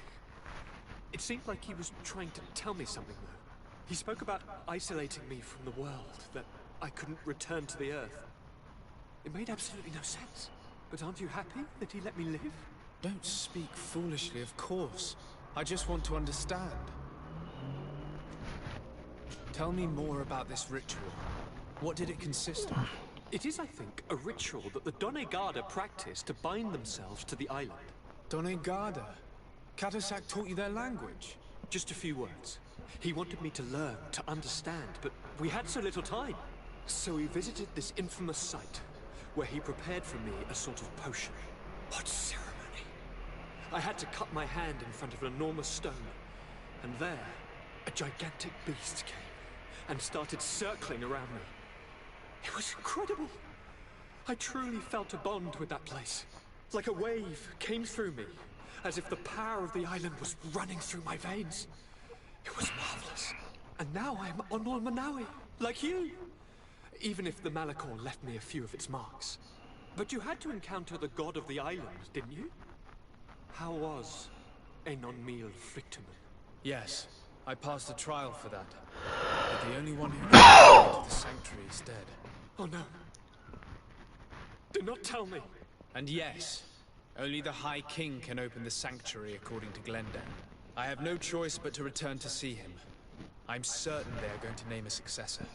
It seemed like he was trying to tell me something, though. He spoke about isolating me from the world, that I couldn't return to the Earth. It made absolutely no sense. But aren't you happy that he let me live? Don't speak foolishly, of course. I just want to understand. Tell me more about this ritual. What did it consist of? It is, I think, a ritual that the Donegada practice to bind themselves to the island. Donegada? Katasak taught you their language? Just a few words. He wanted me to learn, to understand, but we had so little time. So we visited this infamous site, where he prepared for me a sort of potion. What ceremony! I had to cut my hand in front of an enormous stone, and there, a gigantic beast came and started circling around me. It was incredible. I truly felt a bond with that place. Like a wave came through me, as if the power of the island was running through my veins. It was marvelous. And now I'm Onol Manawi, like you. Even if the Malachor left me a few of its marks. But you had to encounter the god of the island, didn't you? How was Enon Mil Frictumen? Yes, I passed a trial for that. But the only one who got into the sanctuary is dead. Oh no. Do not tell me. And yes, Only the High King can open the sanctuary according to Glendan. I have no choice but to return to see him. I'm certain they are going to name a successor.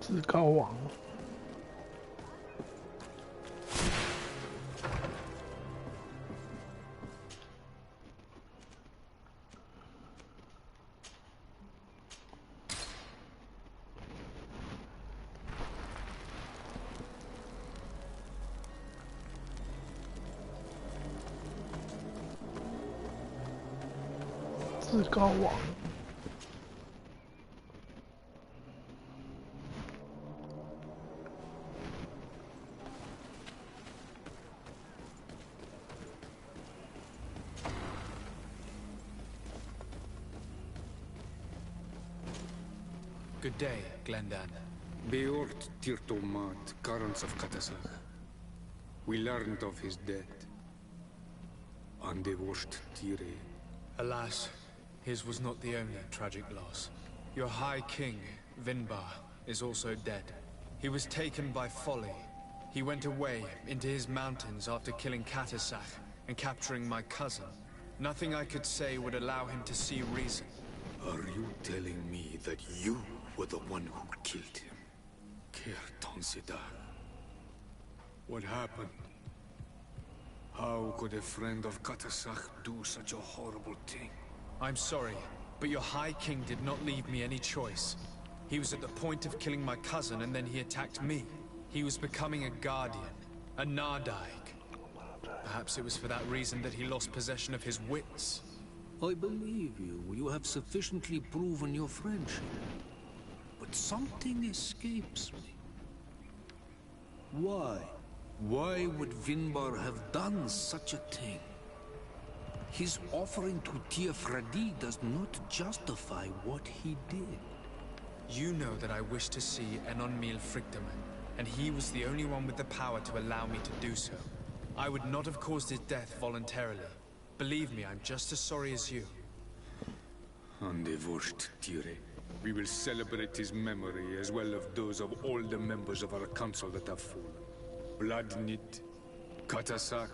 至高王。至高王。Good day, Glendan. Beort Tirtomat, currents of Katasach. We learned of his death. And they washed Tire. Alas, his was not the only tragic loss. Your High King, Vinbar, is also dead. He was taken by folly. He went away into his mountains after killing Katasach and capturing my cousin. Nothing I could say would allow him to see reason. Are you telling me that you were the one who killed him? Kertansida. What happened? How could a friend of Katasach do such a horrible thing? I'm sorry, but your High King did not leave me any choice. He was at the point of killing my cousin and then he attacked me. He was becoming a guardian, a Nardaig. Perhaps it was for that reason that he lost possession of his wits. I believe you. You have sufficiently proven your friendship. But something escapes me. Why? Why would Vinbar have done such a thing? His offering to Tiafradi does not justify what he did. You know that I wish to see Enonmil Frictaman, and he was the only one with the power to allow me to do so. I would not have caused his death voluntarily. Believe me, I'm just as sorry as you. Undivorced Tire. We will celebrate his memory as well as those of all the members of our council that have fallen. Bloodnit, Katasach,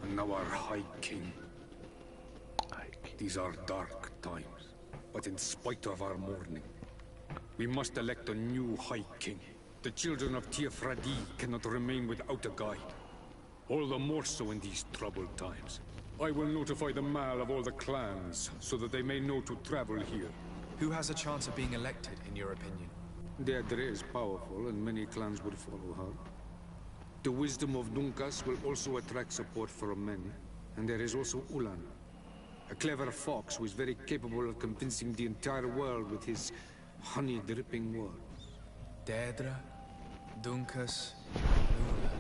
and now our High King. These are dark times, but in spite of our mourning, we must elect a new High King. The children of Tiafradi cannot remain without a guide. All the more so in these troubled times. I will notify the Mal of all the clans, so that they may know to travel here. Who has a chance of being elected, in your opinion? Deirdre is powerful, and many clans would follow her. The wisdom of Dunkas will also attract support from many. And there is also Ulan, a clever fox who is very capable of convincing the entire world with his honey-dripping words. Deirdre, Dunkas, Ulan.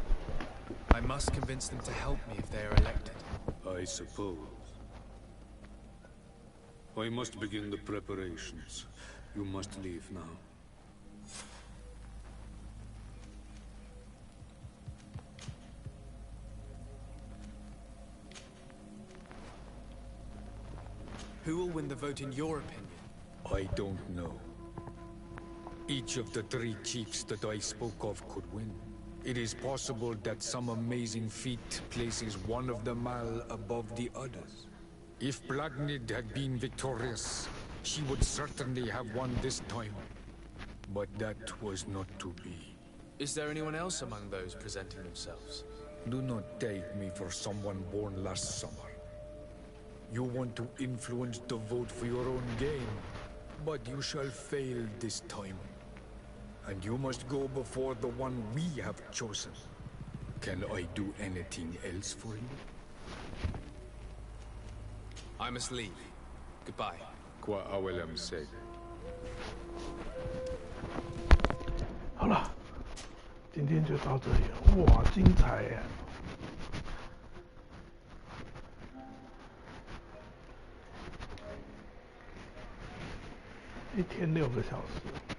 I must convince them to help me if they are elected. I suppose. I must begin the preparations. You must leave now. Who will win the vote in your opinion? I don't know. Each of the three chiefs that I spoke of could win. It is possible that some amazing feat places one of the Mal above the others. If Blagnid had been victorious, she would certainly have won this time. But that was not to be. Is there anyone else among those presenting themselves? Do not take me for someone born last summer. You want to influence the vote for your own gain, but you shall fail this time. And you must go before the one we have chosen. Can I do anything else for you? I must leave. Goodbye. quoi Awelem said. 好了，今天就到这里了。哇，精彩耶！一天6个小时。